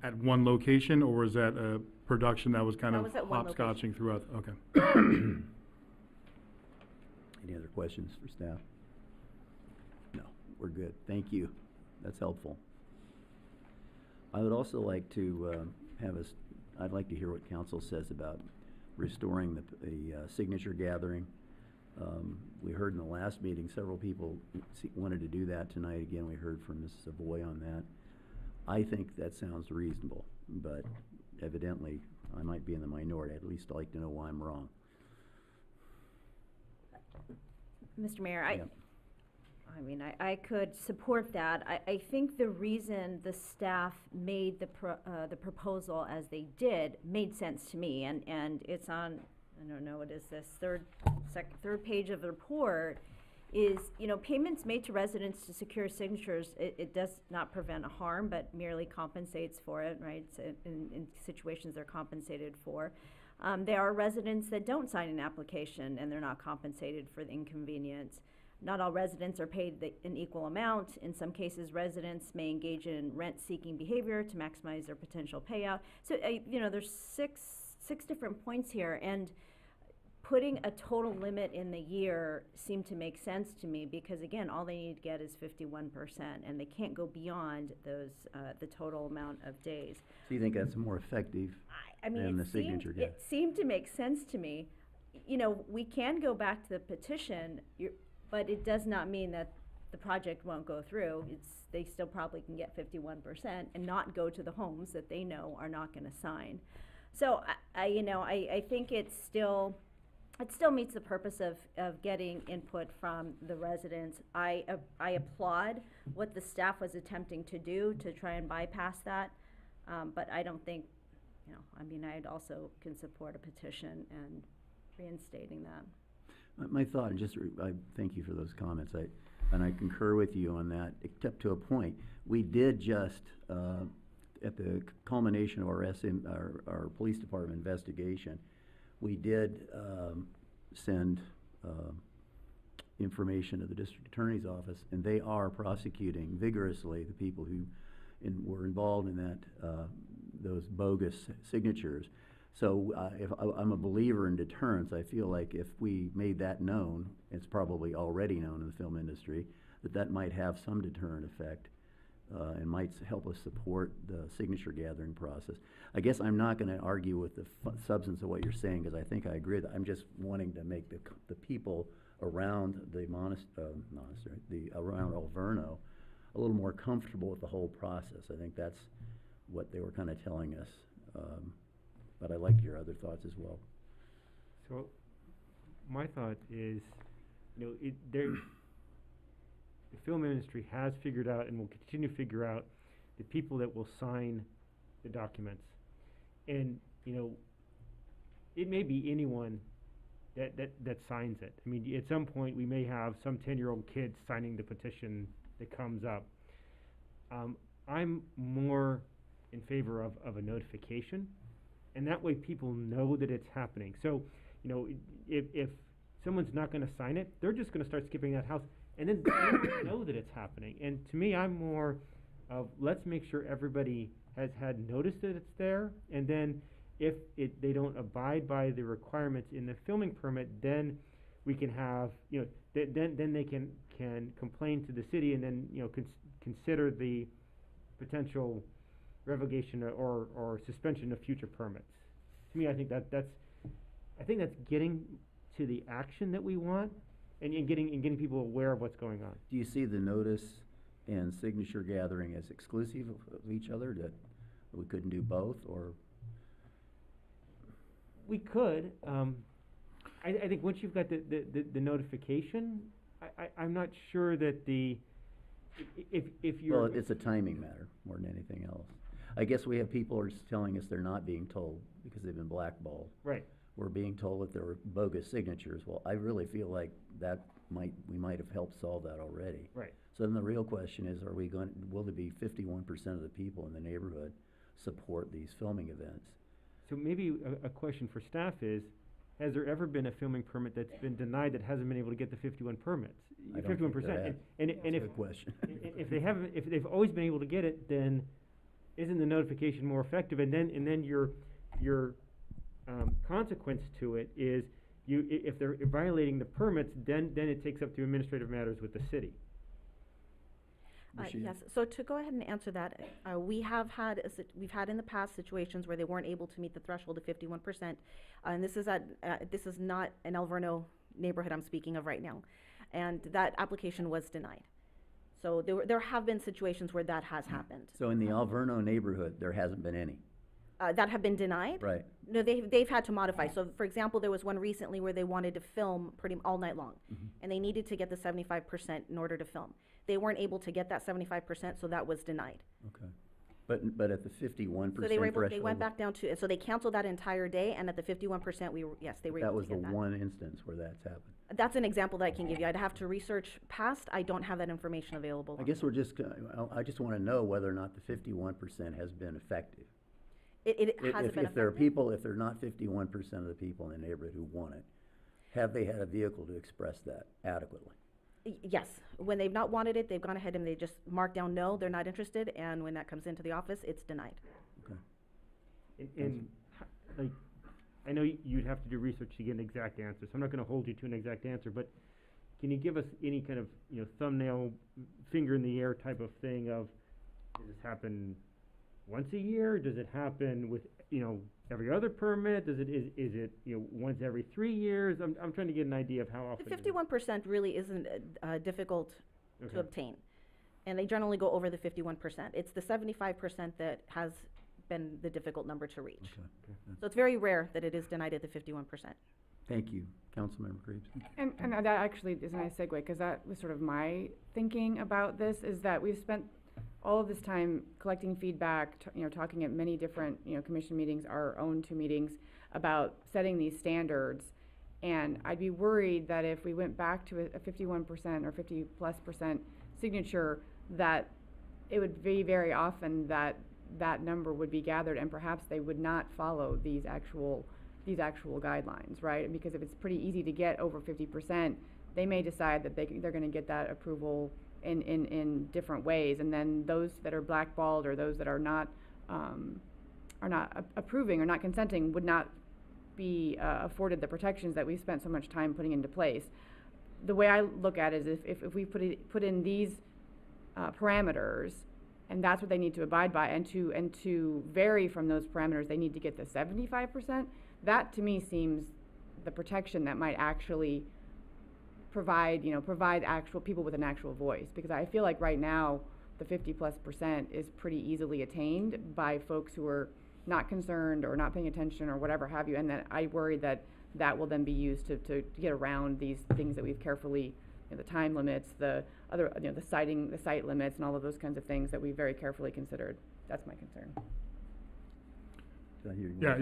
[SPEAKER 7] at one location, or was that a production that was kind
[SPEAKER 19] That
[SPEAKER 7] of
[SPEAKER 19] was at one
[SPEAKER 7] hopscotching throughout? Okay.
[SPEAKER 1] Any other questions for staff? No, we're good. Thank you. That's helpful. I would also like to I'd like to hear what council says about restoring the signature gathering. We heard in the last meeting, several people wanted to do that tonight. Again, we heard from Mrs. Savoy on that. I think that sounds reasonable, but evidently I might be in the minority. I'd at least like to know why I'm wrong.
[SPEAKER 4] Mr. Mayor, I could support that. I think the reason the staff made the proposal as they did made sense to me, and it's on, I don't know, what is this, third page of the report, is, payments made to residents to secure signatures, it does not prevent a harm, but merely compensates for it, right? So in situations they're compensated for. There are residents that don't sign an application and they're not compensated for the inconvenience. Not all residents are paid an equal amount. In some cases, residents may engage in rent-seeking behavior to maximize their potential payout. So, there's six different points here, and putting a total limit in the year seemed to make sense to me because, again, all they need to get is 51%, and they can't go beyond those the total amount of days.
[SPEAKER 1] So you think that's more effective than the signature gathering?
[SPEAKER 4] It seemed to make sense to me. We can go back to the petition, but it does not mean that the project won't go through. They still probably can get 51% and not go to the homes that they know are not going to sign. So I think it still meets the purpose of getting input from the residents. I applaud what the staff was attempting to do to try and bypass that, but I don't think, I also can support a petition and reinstating that.
[SPEAKER 1] My thought, and I thank you for those comments, and I concur with you on that, except to a point. We did just, at the culmination of our police department investigation, we did send information to the district attorney's office, and they are prosecuting vigorously the people who were involved in that those bogus signatures. So if I'm a believer in deterrence, I feel like if we made that known, it's probably already known in the film industry, that might have some deterrent effect and might help us support the signature gathering process. I guess I'm not going to argue with the substance of what you're saying because I think I agree with that. I'm just wanting to make the people around the around Alverno a little more comfortable with the whole process. I think that's what they were kind of telling us. But I like your other thoughts as well.
[SPEAKER 6] So, my thought is, the film industry has figured out and will continue to figure out the people that will sign the documents. And, it may be anyone that signs it. I mean, at some point we may have some 10-year-old kid signing the petition that comes up. I'm more in favor of a notification. And that way people know that it's happening. So, if someone's not going to sign it, they're just going to start skipping that house. And then they know that it's happening. And to me, I'm more of let's make sure everybody has had notice that it's there. And then if they don't abide by the requirements in the filming permit, then we can have, then they can complain to the city and then, consider the potential revocation or suspension of future permits. To me, I think that's getting to the action that we want, and getting people aware of what's going on.
[SPEAKER 1] Do you see the notice and signature gathering as exclusive of each other? That we couldn't do both, or
[SPEAKER 6] we could. I think once you've got the notification, I'm not sure that if you're.
[SPEAKER 1] Well, it's a timing matter more than anything else. I guess we have people who are telling us they're not being told because they've been blackballed.
[SPEAKER 6] Right.
[SPEAKER 1] We're being told that there were bogus signatures. Well, I really feel like we might have helped solve that already.
[SPEAKER 6] Right.
[SPEAKER 1] So then the real question is, will there be 51% of the people in the neighborhood support these filming events?
[SPEAKER 6] So maybe a question for staff is, has there ever been a filming permit that's been denied that hasn't been able to get the 51 permits?
[SPEAKER 1] I don't think there
[SPEAKER 6] 51%.
[SPEAKER 1] has.
[SPEAKER 6] And
[SPEAKER 1] That's
[SPEAKER 6] if
[SPEAKER 1] a good question.
[SPEAKER 6] if they haven't, if they've always been able to get it, then isn't the notification more effective? And then your consequence to it is if they're violating the permits, then it takes up to administrative matters with the city.
[SPEAKER 19] Yes, so to go ahead and answer that, we've had in the past situations where they weren't able to meet the threshold of 51%, and this is not an Alverno neighborhood I'm speaking of right now, and that application was denied. So there have been situations where that has happened.
[SPEAKER 1] So in the Alverno neighborhood, there hasn't been any?
[SPEAKER 19] That have been denied?
[SPEAKER 1] Right.
[SPEAKER 19] No, they've had to modify. So, for example, there was one recently where they wanted to film all night long, and they needed to get the 75% in order to film. They weren't able to get that 75%, so that was denied.
[SPEAKER 1] Okay. But at the 51%
[SPEAKER 19] So they were able,
[SPEAKER 1] threshold?
[SPEAKER 19] they went back down to, so they canceled that entire day, and at the 51%, they were able to get that.
[SPEAKER 1] That was the one instance where that's happened.
[SPEAKER 19] That's an example that I can give you. I'd have to research past. I don't have that information available.
[SPEAKER 1] I guess I just want to know whether or not the 51% has been effective.
[SPEAKER 19] It hasn't been
[SPEAKER 1] If there are not 51% of the people in the neighborhood who want it, have they had a vehicle to express that adequately?
[SPEAKER 19] Yes. When they've not wanted it, they've gone ahead and they just mark down no, they're not interested, and when that comes into the office, it's denied.
[SPEAKER 1] Okay.
[SPEAKER 6] And like, I know you'd have to do research to get an exact answer, so I'm not going to hold you to an exact answer, but can you give us any kind of, thumbnail, finger in the air type of thing of, does this happen once a year? Does it happen with, every other permit? Is it once every 3 years? I'm trying to get an idea of how often.
[SPEAKER 19] The 51% really isn't difficult to obtain, and they generally go over the 51%. It's the 75% that has been the difficult number to reach.
[SPEAKER 1] Okay.
[SPEAKER 19] So it's very rare that it is denied at the 51%.
[SPEAKER 1] Thank you, Councilmember Creeps.
[SPEAKER 5] And that actually is a nice segue, because that was sort of my thinking about this, is that we've spent all of this time collecting feedback, talking at many different, commission meetings, our own 2 meetings, about setting these standards. And I'd be worried that if we went back to a 51% or 50+% signature, that it would be very often that number would be gathered, and perhaps they would not follow these actual guidelines, right? Because if it's pretty easy to get over 50%, they may decide that they're going to get that approval in different ways, and then those that are blackballed or those that are not approving or not consenting would not be afforded the protections that we've spent so much time putting into place. The way I look at it is if we put in these parameters, and that's what they need to abide by, and to vary from those parameters, they need to get the 75%. That to me seems the protection that might actually provide actual people with an actual voice, because I feel like right now the 50+% is pretty easily attained by folks who are not concerned or not paying attention or whatever have you, and that I worry that will then be used to get around these things that we've carefully, the time limits, the other, the site limits, and all of those kinds of things that we very carefully considered. That's my concern.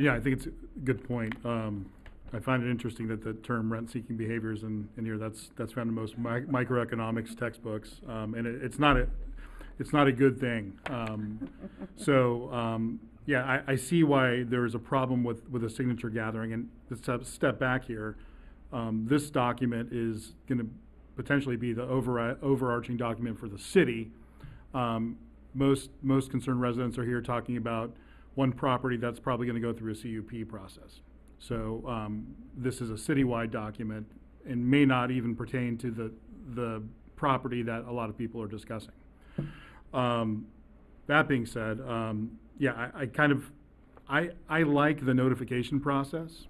[SPEAKER 7] Yeah, I think it's a good point. I find it interesting that the term rent-seeking behaviors in here, that's found in most microeconomics textbooks, and it's not a good thing. Yeah, I see why there is a problem with a signature gathering. And let's step back here. This document is going to potentially be the overarching document for the city. Most concerned residents are here talking about one property that's probably going to go through a CUP process. So this is a citywide document and may not even pertain to the property that a lot of people are discussing. That being said, yeah, I like the notification process.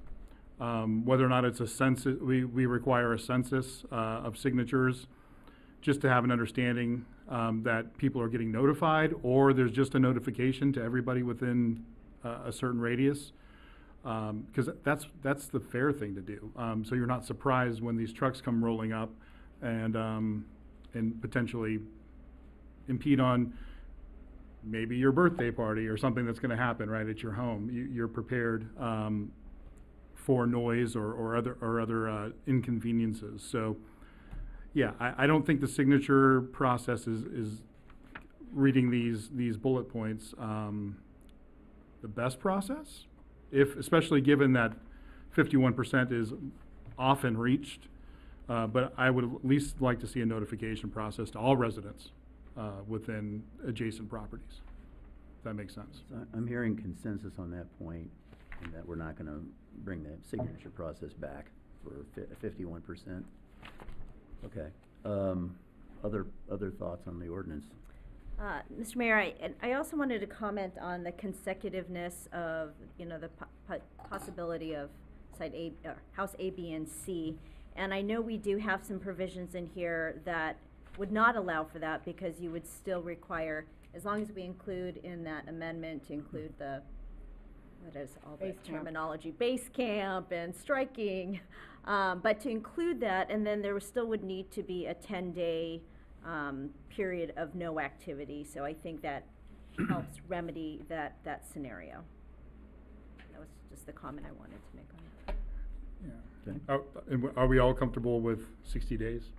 [SPEAKER 7] Whether or not it's a census, we require a census of signatures just to have an understanding that people are getting notified, or there's just a notification to everybody within a certain radius, because that's the fair thing to do. So you're not surprised when these trucks come rolling up and potentially impede on maybe your birthday party or something that's gonna happen right at your home. You're prepared, for noise or other inconveniences. So, yeah, I don't think the signature process is reading these bullet points, the best process, especially given that 51% is often reached. But I would at least like to see a notification process to all residents within adjacent properties. If that makes sense.
[SPEAKER 1] So I'm hearing consensus on that point, and that we're not gonna bring the signature process back for 51%. Okay. Other thoughts on the ordinance?
[SPEAKER 4] Mr. Mayor, I also wanted to comment on the consecutiveness of, the possibility of site A, house A, B, and C. And I know we do have some provisions in here that would not allow for that, because you would still require, as long as we include in that amendment, to include the, what is all the
[SPEAKER 5] Base camp.
[SPEAKER 4] terminology, base camp and striking, but to include that, and then there still would need to be a 10-day period of no activity. So I think that helps remedy that scenario. That was just the comment I wanted to make on that.
[SPEAKER 7] Yeah. And are we all comfortable with 60 days?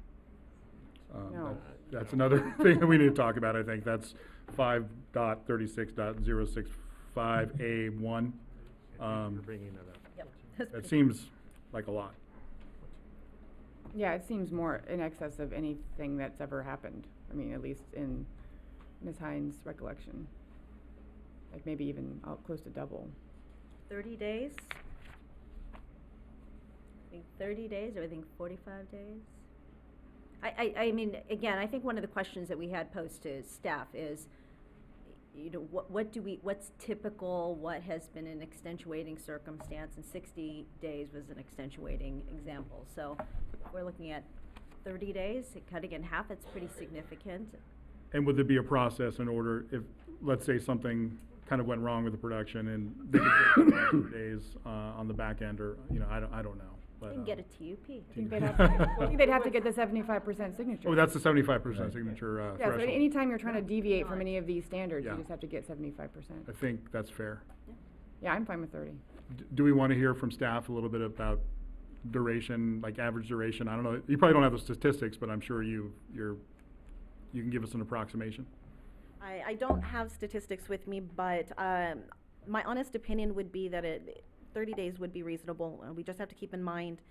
[SPEAKER 5] No.
[SPEAKER 7] That's another thing that we need to talk about, I think. That's 5.36.065A1.
[SPEAKER 6] Bringing that up.
[SPEAKER 4] Yep.
[SPEAKER 7] That seems like a lot.
[SPEAKER 5] Yeah, it seems more in excess of anything that's ever happened. I mean, at least in Ms. Hines' recollection. Like maybe even close to double.
[SPEAKER 4] 30 days? I think 30 days, or I think 45 days? I mean, again, I think one of the questions that we had posed to staff is, what's typical, what has been an extenuating circumstance, and 60 days was an extenuating example. So if we're looking at 30 days, cutting in half, it's pretty significant.
[SPEAKER 7] And would there be a process in order if, let's say, something kind of went wrong with the production and they could get 2 days on the back end, or, I don't know.
[SPEAKER 4] You
[SPEAKER 7] But,
[SPEAKER 4] can get a TUP.
[SPEAKER 5] I think they'd have to get the 75% signature.
[SPEAKER 7] oh, that's the 75% signature
[SPEAKER 5] Yeah, so
[SPEAKER 7] threshold.
[SPEAKER 5] anytime you're trying to deviate from any of these standards,
[SPEAKER 7] Yeah.
[SPEAKER 5] you just have to get 75%.
[SPEAKER 7] I think that's fair.
[SPEAKER 5] Yeah, I'm fine with 30.
[SPEAKER 7] Do we want to hear from staff a little bit about duration, like average duration? I don't know. You probably don't have the statistics, but I'm sure you can give us an approximation.
[SPEAKER 19] I don't have statistics with me, but my honest opinion would be that 30 days would be reasonable. We just have to keep in mind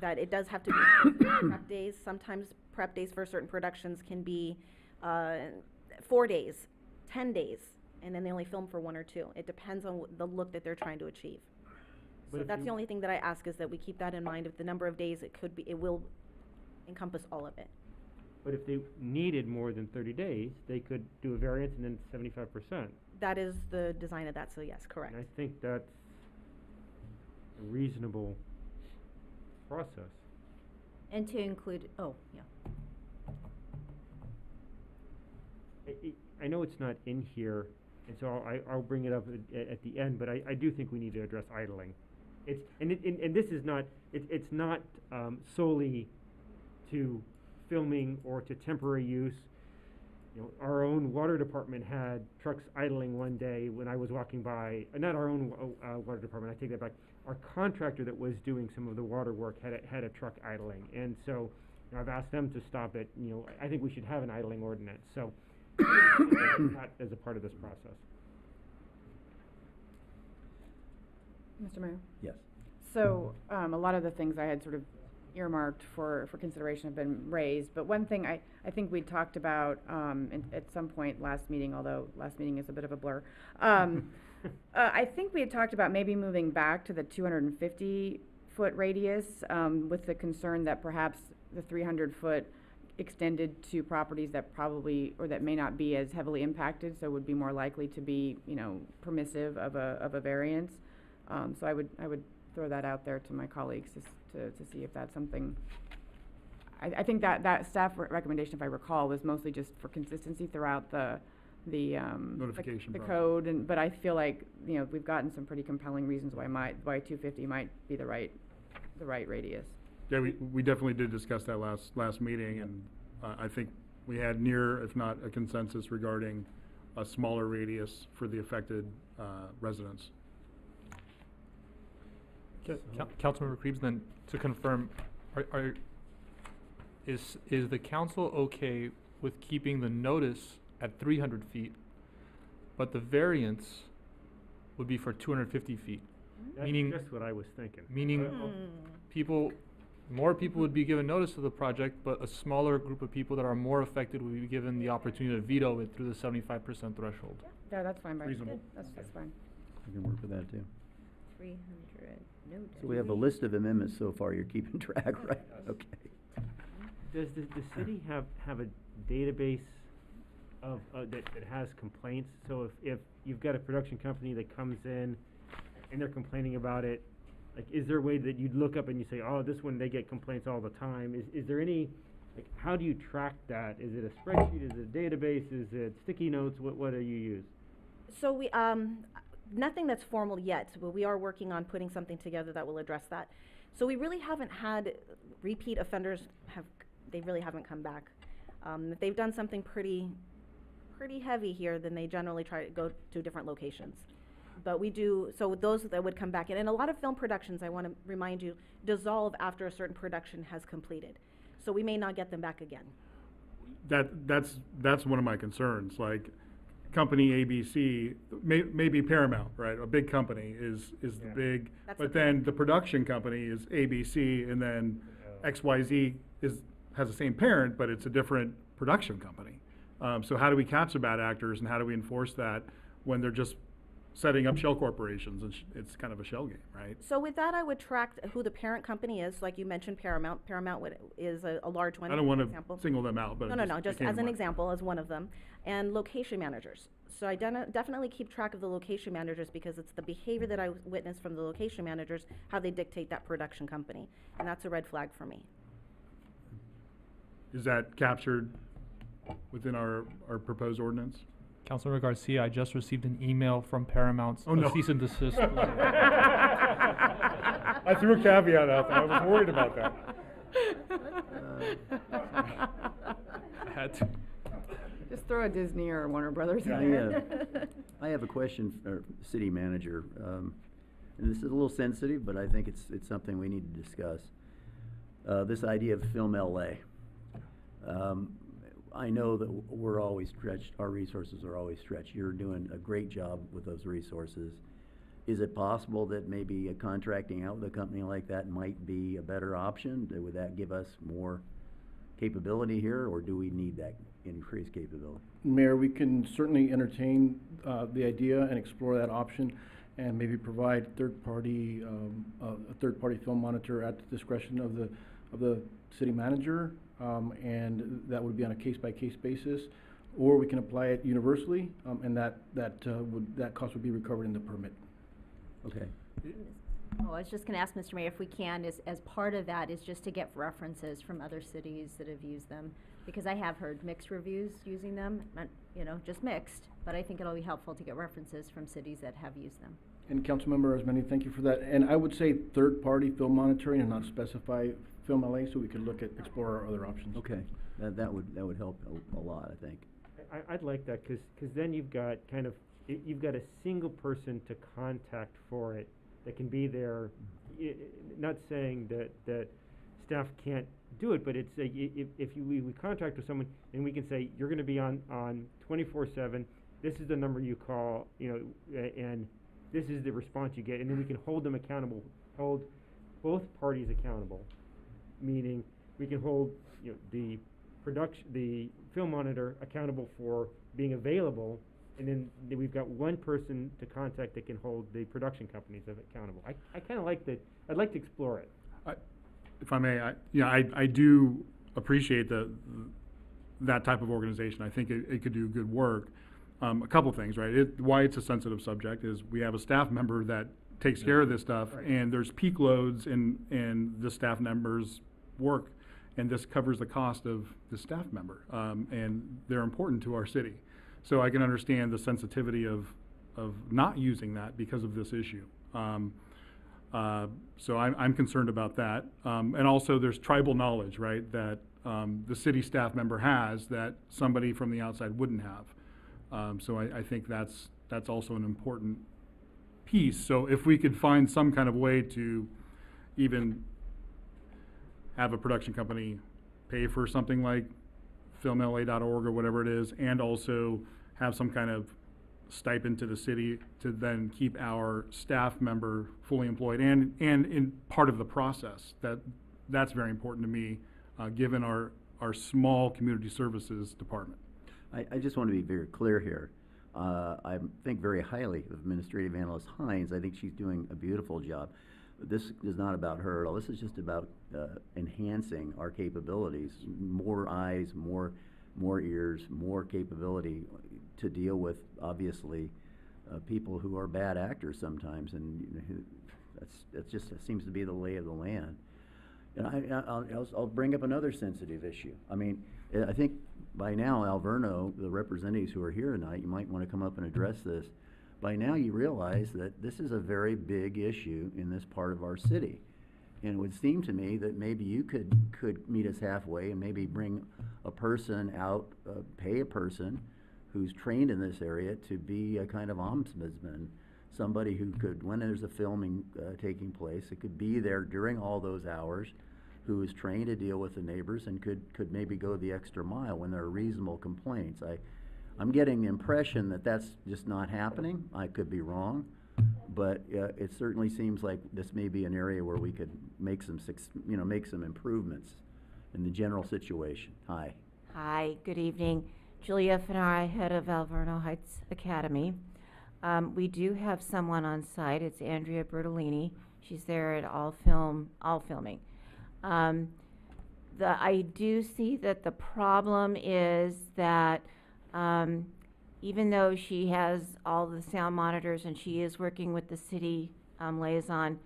[SPEAKER 19] that it does have to be prep days. Sometimes prep days for certain productions can be 4 days, 10 days, and then they only film for 1 or 2. It depends on the look that they're trying to achieve.
[SPEAKER 6] But
[SPEAKER 19] So
[SPEAKER 6] if
[SPEAKER 19] that's
[SPEAKER 6] you-
[SPEAKER 19] the only thing that I ask, is that we keep that in mind. If the number of days, it will encompass all of it.
[SPEAKER 6] But if they needed more than 30 days, they could do a variance and then 75%.
[SPEAKER 19] That is the design of that, so yes, correct.
[SPEAKER 6] And I think that's a reasonable process.
[SPEAKER 4] And to include, oh, yeah.
[SPEAKER 6] I know it's not in here, and so I'll bring it up at the end, but I do think we need to address idling. And this is not, it's not solely to filming or to temporary use. Our own water department had trucks idling one day when I was walking by, not our own water department, I take that back. Our contractor that was doing some of the water work had a truck idling, and so I've asked them to stop it. I think we should have an idling ordinance, so that as a part of this process.
[SPEAKER 5] Mr. Mayor?
[SPEAKER 1] Yes.
[SPEAKER 5] So, a lot of the things I had sort of earmarked for consideration have been raised, but one thing I think we talked about at some point last meeting, although last meeting is a bit of a blur. I think we had talked about maybe moving back to the 250-foot radius with the concern that perhaps the 300-foot extended to properties that probably, or that may not be as heavily impacted, so would be more likely to be, permissive of a variance. So I would throw that out there to my colleagues to see if that's something. I think that staff recommendation, if I recall, was mostly just for consistency throughout the
[SPEAKER 7] Notification
[SPEAKER 5] the
[SPEAKER 7] process.
[SPEAKER 5] code, but I feel like we've gotten some pretty compelling reasons why 250 might be the right radius.
[SPEAKER 7] Yeah, we definitely did discuss that last meeting, and I think we had near, if not a consensus regarding a smaller radius for the affected residents.
[SPEAKER 3] Councilmember Krebs, then to confirm, is the council okay with keeping the notice at 300 feet, but the variance would be for 250 feet?
[SPEAKER 6] That's
[SPEAKER 3] Meaning,
[SPEAKER 6] just what I was thinking.
[SPEAKER 3] meaning more people would be given notice of the project, but a smaller group of people that are more affected would be given the opportunity to veto it through the 75% threshold.
[SPEAKER 5] Yeah, that's fine by me.
[SPEAKER 7] Reasonable.
[SPEAKER 5] That's fine.
[SPEAKER 1] I can work with that too.
[SPEAKER 4] 300, no.
[SPEAKER 1] So we have a list of amendments so far, you're keeping track, right? Okay.
[SPEAKER 6] Does the city have a database of, that has complaints? So if you've got a production company that comes in and they're complaining about it, like, is there a way that you'd look up and you say, oh, this one, they get complaints all the time? Is there any, like, how do you track that? Is it a spreadsheet? Is it a database? Is it sticky notes? What do you use?
[SPEAKER 19] So we, nothing that's formal yet, but we are working on putting something together that will address that. So we really haven't had repeat offenders they really haven't come back. If they've done something pretty heavy here, then they generally try to go to different locations. But we do, so those that would come back in, and a lot of film productions, I want to remind you, dissolve after a certain production has completed. So we may not get them back again.
[SPEAKER 7] That's one of my concerns. Like, company ABC, maybe Paramount, right? A big company is the big, but then the production company is ABC, and then XYZ has the same parent, but it's a different production company. So how do we catch the bad actors, and how do we enforce that when they're just setting up shell corporations, and it's kind of a shell game, right?
[SPEAKER 19] So with that, I would track who the parent company is, like you mentioned Paramount. Paramount is a large one.
[SPEAKER 7] I don't want to single them out, but
[SPEAKER 19] No, just as an example, as one of them. And location managers. So I definitely keep track of the location managers, because it's the behavior that I witnessed from the location managers, how they dictate that production company. And that's a red flag for me.
[SPEAKER 7] Is that captured within our proposed ordinance?
[SPEAKER 3] Councilmember Garcia, I just received an email from Paramount, a cease and desist.
[SPEAKER 7] I threw a caveat out there. I was worried about that.
[SPEAKER 3] I had to.
[SPEAKER 5] Just throw a Disney or Warner Brothers in there.
[SPEAKER 1] I have a question for city manager, and this is a little sensitive, but I think it's something we need to discuss. This idea of Film LA. I know that we're always stretched, our resources are always stretched. You're doing a great job with those resources. Is it possible that maybe contracting out with a company like that might be a better option? Would that give us more capability here, or do we need that increased capability?
[SPEAKER 14] Mayor, we can certainly entertain the idea and explore that option, and maybe provide a third-party film monitor at the discretion of the city manager. And that would be on a case-by-case basis, or we can apply it universally, and that cost would be recovered in the permit.
[SPEAKER 1] Okay.
[SPEAKER 4] Oh, I was just going to ask Mr. Mayor if we can, as part of that, is just to get references from other cities that have used them, because I have heard mixed reviews using them, not, just mixed, but I think it'll be helpful to get references from cities that have used them.
[SPEAKER 14] And Councilmember Arizmendi, thank you for that. And I would say third-party film monitoring and not specify Film LA, so we could explore our other options.
[SPEAKER 1] Okay, that would help a lot, I think.
[SPEAKER 6] I'd like that, because then you've got you've got a single person to contact for it that can be there. Not saying that staff can't do it, but it's if we contract with someone and we can say, you're going to be on 24/7. This is the number you call, and this is the response you get, and then we can hold them accountable, hold both parties accountable. Meaning, we can hold the film monitor accountable for being available, and then we've got one person to contact that can hold the production companies accountable. I kind of like that. I'd like to explore it.
[SPEAKER 7] If I may, I do appreciate that type of organization. I think it could do good work. A couple things, right? Why it's a sensitive subject is we have a staff member that takes care of this stuff, and there's peak loads in the staff members' work, and this covers the cost of the staff member, and they're important to our city. So I can understand the sensitivity of not using that because of this issue. So I'm concerned about that. And also there's tribal knowledge, right, that the city staff member has that somebody from the outside wouldn't have. So I think that's also an important piece. So if we could find some kind of way to even have a production company pay for something like filmla.org or whatever it is, and also have some kind of stipend to the city to then keep our staff member fully employed and in part of the process, that's very important to me, given our small community services department.
[SPEAKER 1] I just want to be very clear here. I think very highly of Administrative Analyst Hines. I think she's doing a beautiful job. This is not about her at all. This is just about enhancing our capabilities. More eyes, more ears, more capability to deal with, obviously, people who are bad actors sometimes, and that's just that seems to be the lay of the land. And I'll bring up another sensitive issue. I mean, I think by now, Alverno, the representatives who are here tonight, you might want to come up and address this. By now, you realize that this is a very big issue in this part of our city. And it would seem to me that maybe you could meet us halfway and maybe bring a person out, pay a person who's trained in this area to be a kind of ombudsman, somebody who could, when there's a filming taking place, it could be there during all those hours, who is trained to deal with the neighbors and could maybe go the extra mile when there are reasonable complaints. I'm getting the impression that that's just not happening. I could be wrong, but it certainly seems like this may be an area where we could make some improvements in the general situation. Hi.
[SPEAKER 11] Hi, good evening. Julia Fenari, head of Alverno Heights Academy. We do have someone on site. It's Andrea Bertolini. She's there at all filming. I do see that the problem is that even though she has all the sound monitors and she is working with the city liaison,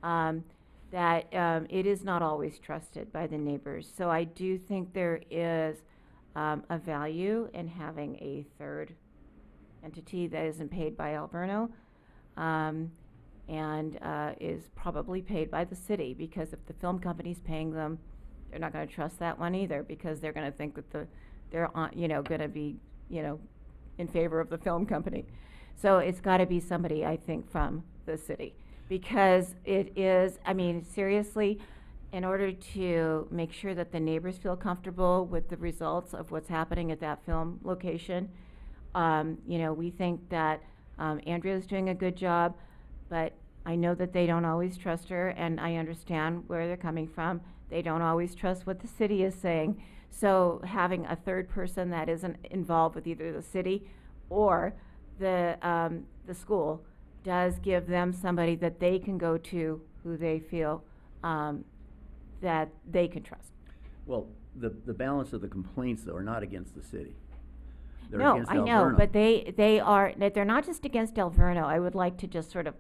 [SPEAKER 11] that it is not always trusted by the neighbors. So I do think there is a value in having a third entity that isn't paid by Alverno and is probably paid by the city, because if the film company's paying them, they're not going to trust that one either, because they're going to think that they're going to be in favor of the film company. So it's got to be somebody, I think, from the city, because it is, I mean, seriously, in order to make sure that the neighbors feel comfortable with the results of what's happening at that film location, we think that Andrea's doing a good job, but I know that they don't always trust her, and I understand where they're coming from. They don't always trust what the city is saying. So having a third person that isn't involved with either the city or the school does give them somebody that they can go to, who they feel that they can trust.
[SPEAKER 1] Well, the balance of the complaints, though, are not against the city. They're
[SPEAKER 11] no,
[SPEAKER 1] against
[SPEAKER 11] I know,
[SPEAKER 1] Alverno.
[SPEAKER 11] but they're not just against Alverno. I would like to just sort of,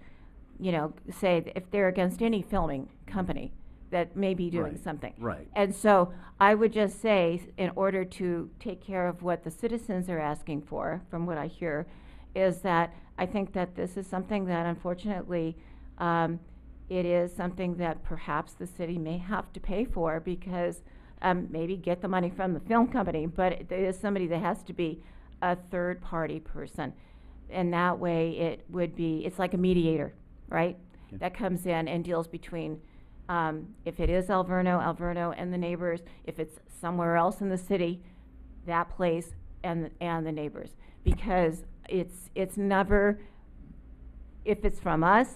[SPEAKER 11] say that if they're against any filming company that may be doing something.
[SPEAKER 1] Right.
[SPEAKER 11] And so I would just say, in order to take care of what the citizens are asking for, from what I hear, is that I think that this is something that, unfortunately, it is something that perhaps the city may have to pay for, because maybe get the money from the film company, but it is somebody that has to be a third-party person. And that way it would be, it's like a mediator, right?
[SPEAKER 1] Okay.
[SPEAKER 11] That comes in and deals between, if it is Alverno and the neighbors, if it's somewhere else in the city, that place and the neighbors. Because it's never, if it's from us,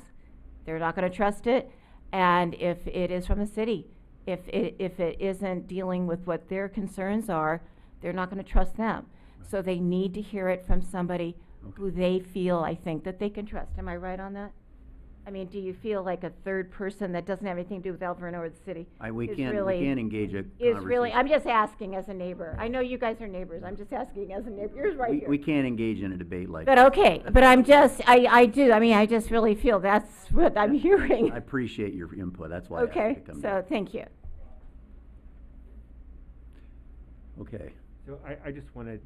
[SPEAKER 11] they're not going to trust it, and if it is from the city, if it isn't dealing with what their concerns are, they're not going to trust them. Right. So they need to hear it from somebody who they feel, I think, that they can trust. Am I right on that? I mean, do you feel like a third person that doesn't have anything to do with Alverno or the city?
[SPEAKER 1] We can't engage a
[SPEAKER 11] is really,
[SPEAKER 1] conversation.
[SPEAKER 11] I'm just asking as a neighbor. I know you guys are neighbors. I'm just asking as a neighbor. Yours right here.
[SPEAKER 1] We can't engage in a debate like
[SPEAKER 11] But
[SPEAKER 1] that.
[SPEAKER 11] okay, but I'm just, I do, I mean, I just really feel that's what I'm hearing.
[SPEAKER 1] I appreciate your input. That's why I
[SPEAKER 11] Okay,
[SPEAKER 1] asked you to come
[SPEAKER 11] so
[SPEAKER 1] down.
[SPEAKER 11] thank you.
[SPEAKER 1] Okay.
[SPEAKER 6] So I just want to,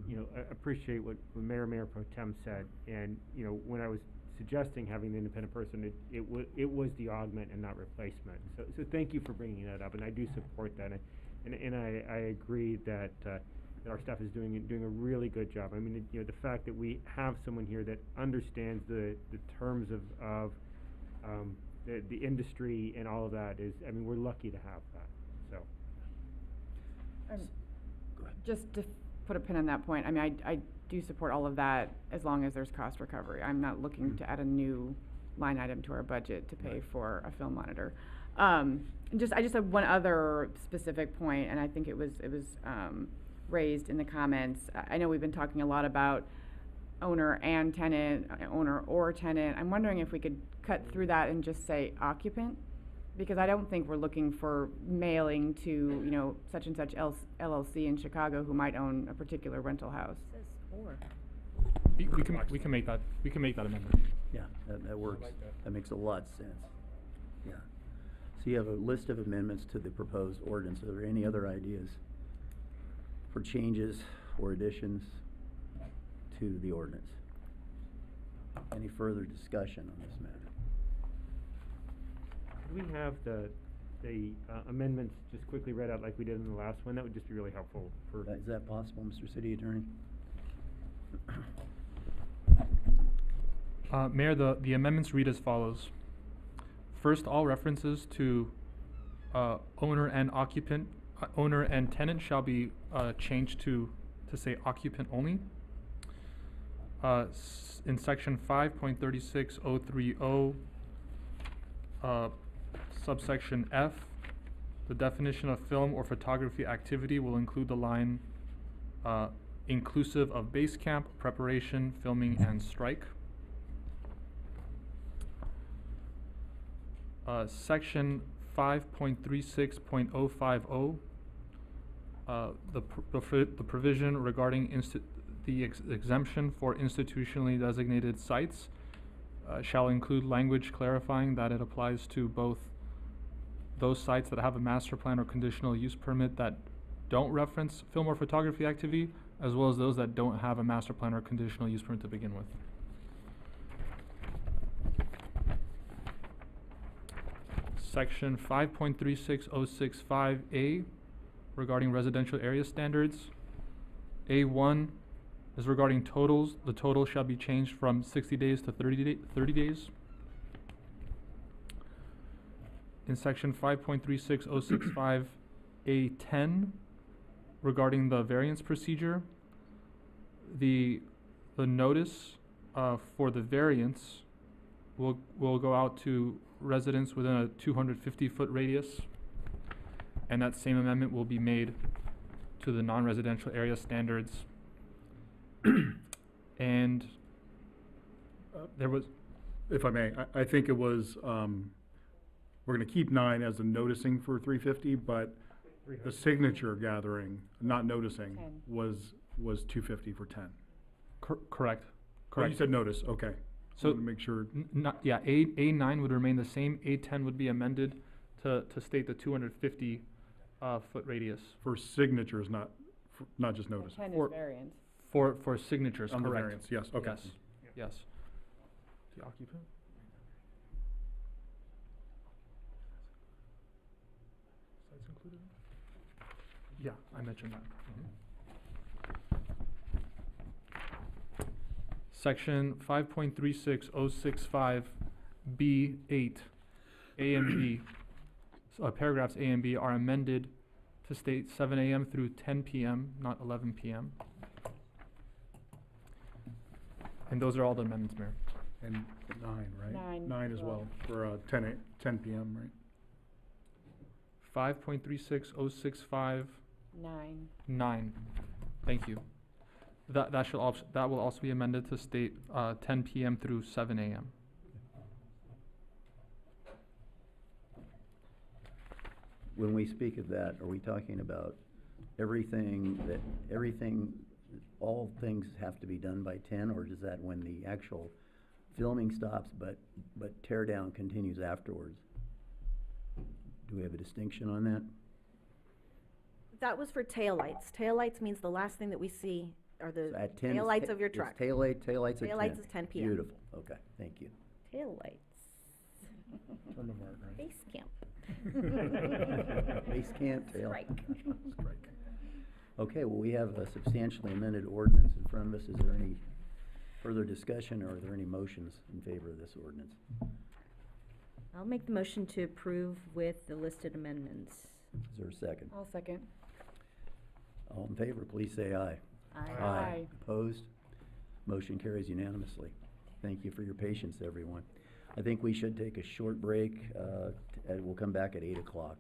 [SPEAKER 6] appreciate what Mayor Pro Tem said. And, when I was suggesting having the independent person, it was the augment and not replacement. So thank you for bringing that up, and I do support that. And I agree that our staff is doing a really good job. I mean, the fact that we have someone here that understands the terms of the industry and all of that is, I mean, we're lucky to have that. So.
[SPEAKER 1] Go ahead.
[SPEAKER 5] Just to put a pin on that point, I mean, I do support all of that as long as there's cost recovery. I'm not looking to add a new line item to our budget to pay for a film monitor. I just have one other specific point, and I think it was raised in the comments. I know we've been talking a lot about owner and tenant, owner or tenant. I'm wondering if we could cut through that and just say occupant, because I don't think we're looking for mailing to, such and such LLC in Chicago who might own a particular rental house.
[SPEAKER 3] We can make that amendment.
[SPEAKER 1] Yeah, that works. That makes a lot of sense. Yeah. So you have a list of amendments to the proposed ordinance. Are there any other ideas for changes or additions to the ordinance? Any further discussion on this matter?
[SPEAKER 6] Could we have the amendments just quickly read out like we did in the last one? That would just be really helpful for.
[SPEAKER 1] Is that possible, Mr. City Attorney?
[SPEAKER 3] Mayor, the amendments read as follows. First, all references to owner and occupant, owner and tenant shall be changed to say occupant only. In section 5.36030, subsection F, the definition of film or photography activity will include the line inclusive of base camp, preparation, filming, and strike. Section 5.36.050, the provision regarding the exemption for institutionally designated sites shall include language clarifying that it applies to both those sites that have a master plan or conditional use permit that don't reference film or photography activity, as well as those that don't have a master plan or conditional use permit to begin with. Section 5.36065A regarding residential area standards. A1 is regarding totals. The total shall be changed from 60 days to 30 days. In section 5.36065A10 regarding the variance procedure, the notice for the variance will go out to residents within a 250-foot radius, and that same amendment will be made to the non-residential area standards. And
[SPEAKER 7] there was, if I may, I think it was, we're going to keep 9 as a noticing for 350, but the signature gathering, not noticing,
[SPEAKER 5] 10.
[SPEAKER 7] was 250 for 10.
[SPEAKER 3] Correct.
[SPEAKER 7] Oh, you said notice, okay.
[SPEAKER 3] So
[SPEAKER 7] to make sure.
[SPEAKER 3] A9 would remain the same. A10 would be amended to state the 250 foot radius.
[SPEAKER 7] For signatures, not just notice.
[SPEAKER 5] 10 is variance.
[SPEAKER 3] For signatures,
[SPEAKER 7] On the
[SPEAKER 3] correct.
[SPEAKER 7] variance, yes, okay.
[SPEAKER 3] Yes, yes. The occupant? Sites included? Yeah, I mentioned that. Section 5.36065B8, A and B, paragraphs A and B are amended to state 7 a.m. through 10 p.m., not 11 p.m. And those are all the amendments, Mayor.
[SPEAKER 7] And 9, right?
[SPEAKER 5] 9
[SPEAKER 7] as well, for 10 p.m., right?
[SPEAKER 3] 5.36065
[SPEAKER 5] 9.
[SPEAKER 3] 9. Thank you. That will also be amended to state 10 p.m. through 7 a.m.
[SPEAKER 1] When we speak of that, are we talking about all things have to be done by 10, or is that when the actual filming stops, but tear down continues afterwards? Do we have a distinction on that?
[SPEAKER 19] That was for taillights. Taillights means the last thing that we see are the
[SPEAKER 1] So at 10 is
[SPEAKER 19] taillights
[SPEAKER 1] ta-
[SPEAKER 19] of your
[SPEAKER 1] it's
[SPEAKER 19] truck.
[SPEAKER 1] taillights at 10.
[SPEAKER 19] Taillights is 10 p.m.
[SPEAKER 1] Beautiful, okay, thank you.
[SPEAKER 4] Taillights.
[SPEAKER 7] Turn them on, right?
[SPEAKER 4] Base camp.
[SPEAKER 1] Base camp, tail.
[SPEAKER 4] Strike.
[SPEAKER 7] Strike.
[SPEAKER 1] Okay, well, we have a substantially amended ordinance in front of us. Is there any further discussion, or are there any motions in favor of this ordinance?
[SPEAKER 4] I'll make the motion to approve with the listed amendments.
[SPEAKER 1] Is there a second?
[SPEAKER 5] I'll second.
[SPEAKER 1] All in favor, please say aye.
[SPEAKER 4] Aye.
[SPEAKER 5] Aye.
[SPEAKER 1] Opposed? Motion carries unanimously. Thank you for your patience, everyone. I think we should take a short break, and we'll come back at 8 o'clock.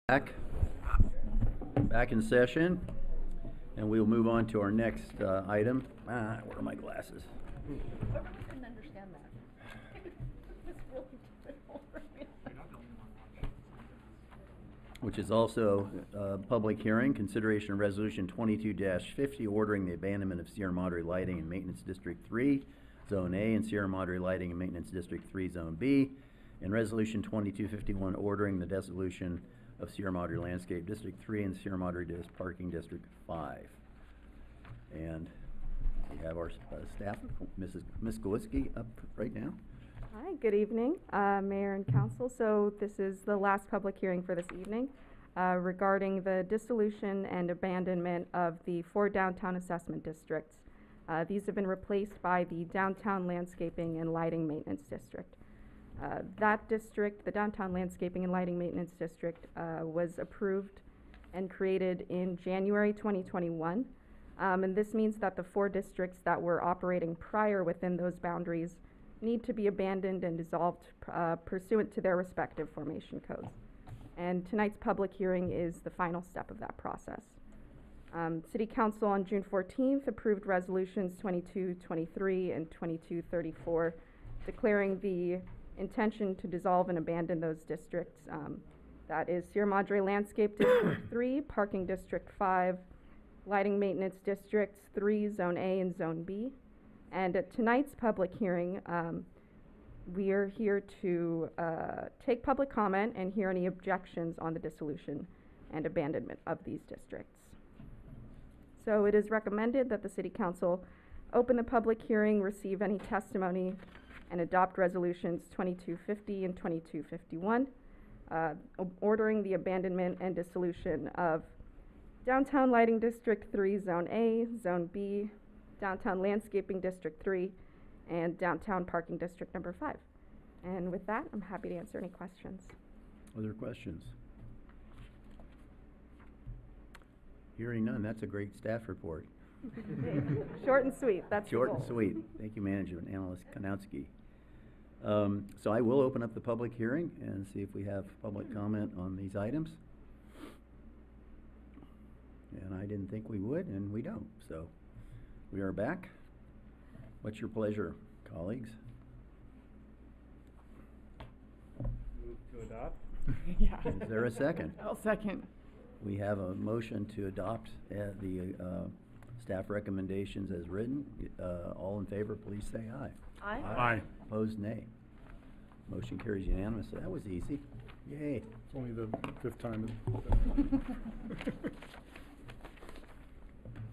[SPEAKER 1] Back in session, and we'll move on to our next item. Where are my glasses?
[SPEAKER 19] I really couldn't understand that. It's really difficult for me.
[SPEAKER 1] Which is also a public hearing, consideration of resolution 22-50, ordering the abandonment of Sierra Madre Lighting in Maintenance District 3, Zone A, and Sierra Madre Lighting in Maintenance District 3, Zone B, and resolution 2251, ordering the dissolution of Sierra Madre Landscape District 3 and Sierra Madre Parking District 5. And we have our staff, Ms. Galiski, up right now.
[SPEAKER 12] Hi, good evening, Mayor and Council. So this is the last public hearing for this evening regarding the dissolution and abandonment of the 4 downtown assessment districts. These have been replaced by the Downtown Landscaping and Lighting Maintenance District. That district, the Downtown Landscaping and Lighting Maintenance District, was approved and created in January 2021. And this means that the 4 districts that were operating prior within those boundaries need to be abandoned and dissolved pursuant to their respective formation codes. And tonight's public hearing is the final step of that process. City Council on June 14th approved resolutions 2223 and 2234, declaring the intention to dissolve and abandon those districts. That is Sierra Madre Landscape District 3, Parking District 5, Lighting Maintenance Districts 3, Zone A and Zone B. And at tonight's public hearing, we are here to take public comment and hear any objections on the dissolution and abandonment of these districts. So it is recommended that the City Council open the public hearing, receive any testimony, and adopt resolutions 2250 and 2251, ordering the abandonment and dissolution of Downtown Lighting District 3, Zone A, Zone B, Downtown Landscaping District 3, and Downtown Parking District Number 5. And with that, I'm happy to answer any questions.
[SPEAKER 1] Other questions? Hearing none, that's a great staff report.
[SPEAKER 12] Short and sweet, that's the
[SPEAKER 1] Short and
[SPEAKER 12] goal.
[SPEAKER 1] sweet. Thank you, Management Analyst Kanowski. So I will open up the public hearing and see if we have public comment on these items. And I didn't think we would, and we don't. So we are back. What's your pleasure, colleagues?
[SPEAKER 18] Move to adopt?
[SPEAKER 5] Yeah.
[SPEAKER 1] Is there a second?
[SPEAKER 5] I'll second.
[SPEAKER 1] We have a motion to adopt the staff recommendations as written. All in favor, please say aye.
[SPEAKER 4] Aye.
[SPEAKER 7] Aye.
[SPEAKER 1] Opposed, nay. Motion carries unanimously. That was easy. Yay.
[SPEAKER 7] It's only the 5th time.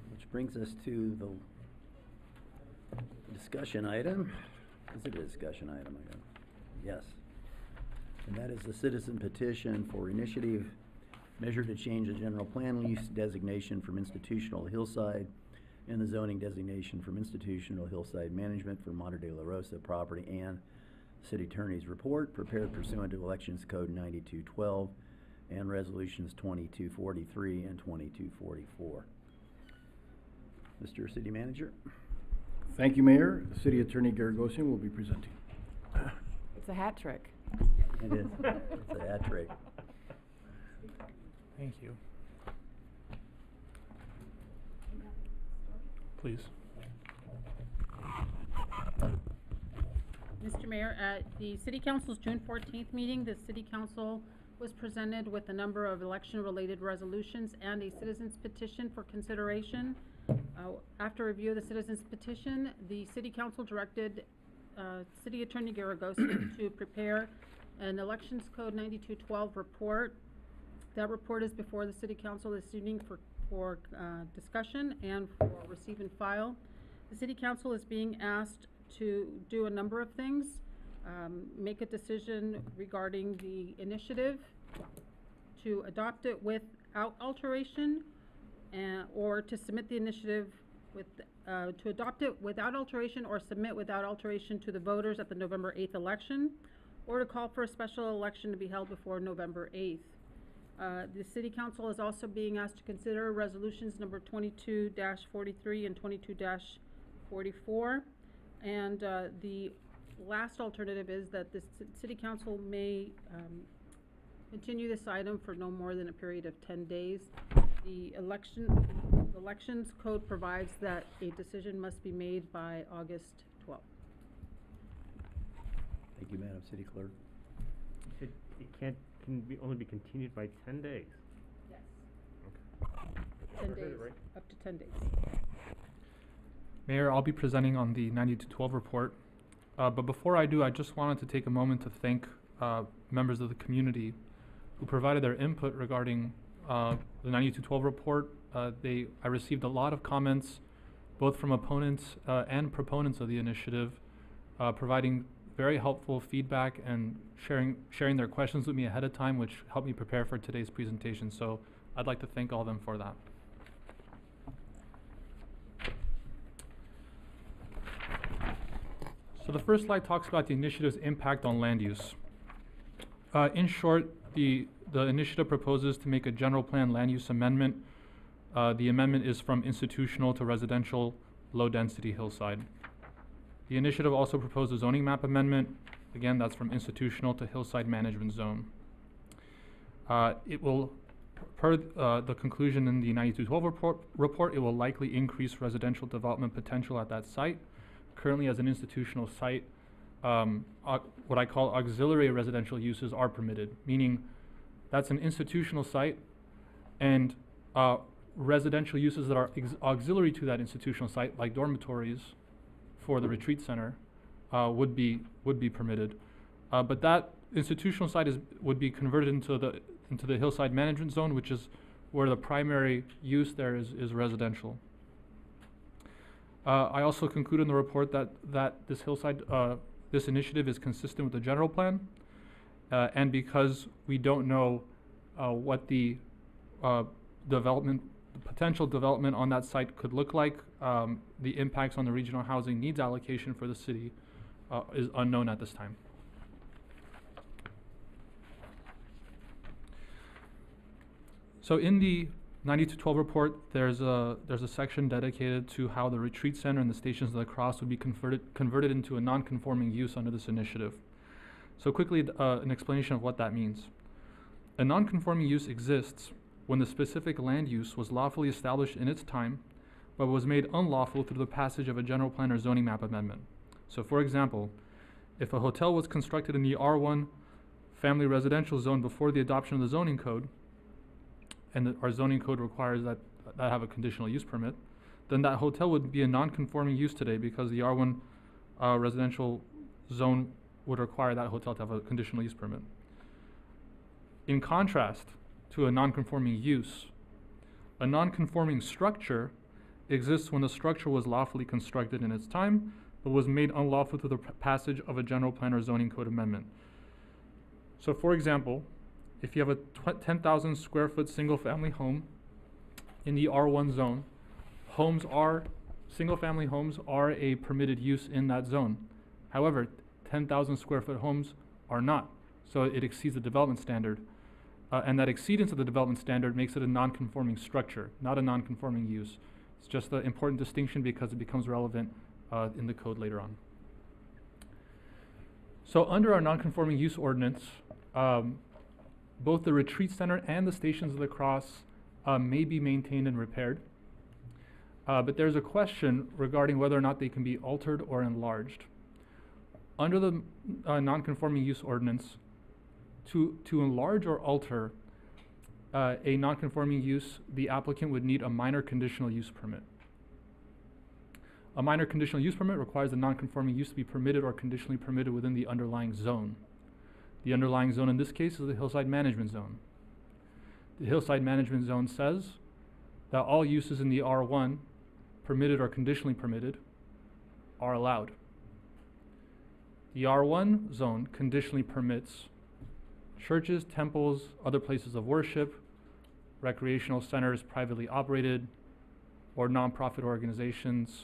[SPEAKER 1] Which brings us to the discussion item. Is it a discussion item? Yes. And that is the citizen petition for initiative measure to change the general plan use designation from institutional hillside and the zoning designation from institutional hillside management for Madre de la Rosa property, and city attorney's report prepared pursuant to Elections Code 9212 and resolutions 2243 and 2244. Mr. City Manager.
[SPEAKER 14] Thank you, Mayor. City Attorney Garagosian will be presenting.
[SPEAKER 5] It's a hat trick.
[SPEAKER 1] It is. It's a hat trick.
[SPEAKER 3] Thank you. Please.
[SPEAKER 2] Mr. Mayor, at the City Council's June 14th meeting, the City Council was presented with a number of election-related resolutions and a citizen's petition for consideration. After review of the citizen's petition, the City Council directed City Attorney Garagosian to prepare an Elections Code 9212 report. That report is before the City Council this evening for discussion and for receive and file. The City Council is being asked to do a number of things. Make a decision regarding the initiative, to adopt it without alteration, or to submit the initiative with, to adopt it without alteration or submit without alteration to the voters at the November 8th election, or to call for a special election to be held before November 8th. The City Council is also being asked to consider resolutions number 22-43 and 22-44. And the last alternative is that the City Council may continue this item for no more than a period of 10 days. The elections code provides that a decision must be made by August 12th.
[SPEAKER 1] Thank you, Madam City Clerk.
[SPEAKER 6] It can only be continued by 10 days.
[SPEAKER 2] Yes.
[SPEAKER 6] Okay.
[SPEAKER 2] 10
[SPEAKER 6] Heard it
[SPEAKER 2] days,
[SPEAKER 6] right.
[SPEAKER 2] up to 10 days.
[SPEAKER 3] Mayor, I'll be presenting on the 90-12 report. But before I do, I just wanted to take a moment to thank members of the community who provided their input regarding the 90-12 report. I received a lot of comments, both from opponents and proponents of the initiative, providing very helpful feedback and sharing their questions with me ahead of time, which helped me prepare for today's presentation. So I'd like to thank all of them for that. So the first slide talks about the initiative's impact on land use. In short, the initiative proposes to make a general plan land use amendment. The amendment is from institutional to residential, low-density hillside. The initiative also proposes a zoning map amendment. Again, that's from institutional to hillside management zone. It will, per the conclusion in the 9212 report, it will likely increase residential development potential at that site. Currently, as an institutional site, what I call auxiliary residential uses are permitted, meaning that's an institutional site, and residential uses that are auxiliary to that institutional site, like dormitories for the retreat center, would be permitted. But that institutional site would be converted into the hillside management zone, which is where the primary use there is residential. I also conclude in the report that this hillside, this initiative is consistent with the general plan, and because we don't know what the potential development on that site could look like, the impacts on the regional housing needs allocation for the city is unknown at this time. So in the 9212 report, there's a section dedicated to how the retreat center and the Stations of the Cross would be converted into a non-conforming use under this initiative. So quickly, an explanation of what that means. A non-conforming use exists when the specific land use was lawfully established in its time, but was made unlawful through the passage of a general plan or zoning map amendment. So for example, if a hotel was constructed in the R1 family residential zone before the adoption of the zoning code, and our zoning code requires that have a conditional use permit, then that hotel would be a non-conforming use today because the R1 residential zone would require that hotel to have a conditional use permit. In contrast to a non-conforming use, a non-conforming structure exists when the structure was lawfully constructed in its time, but was made unlawful through the passage of a general plan or zoning code amendment. So for example, if you have a 10,000 square foot single family home in the R1 zone, single family homes are a permitted use in that zone. However, 10,000 square foot homes are not, so it exceeds the development standard. And that exceedance of the development standard makes it a non-conforming structure, not a non-conforming use. It's just an important distinction because it becomes relevant in the code later on. So under our non-conforming use ordinance, both the retreat center and the Stations of the Cross may be maintained and repaired. But there's a question regarding whether or not they can be altered or enlarged. Under the non-conforming use ordinance, to enlarge or alter a non-conforming use, the applicant would need a minor conditional use permit. A minor conditional use permit requires the non-conforming use to be permitted or conditionally permitted within the underlying zone. The underlying zone in this case is the hillside management zone. The hillside management zone says that all uses in the R1, permitted or conditionally permitted, are allowed. The R1 zone conditionally permits churches, temples, other places of worship, recreational centers privately operated, or nonprofit organizations,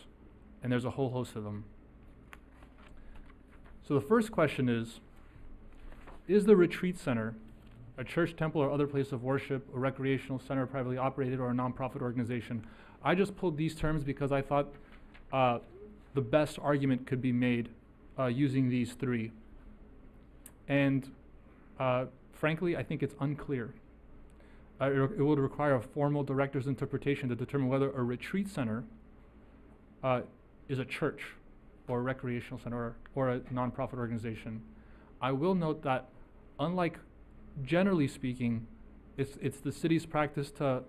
[SPEAKER 3] and there's a whole host of them. So the first question is the retreat center a church, temple, or other place of worship, a recreational center privately operated, or a nonprofit organization? I just pulled these terms because I thought the best argument could be made using these three. And frankly, I think it's unclear. It would require a formal director's interpretation to determine whether a retreat center is a church or a recreational center or a nonprofit organization. I will note that, unlike generally speaking, it's the city's practice to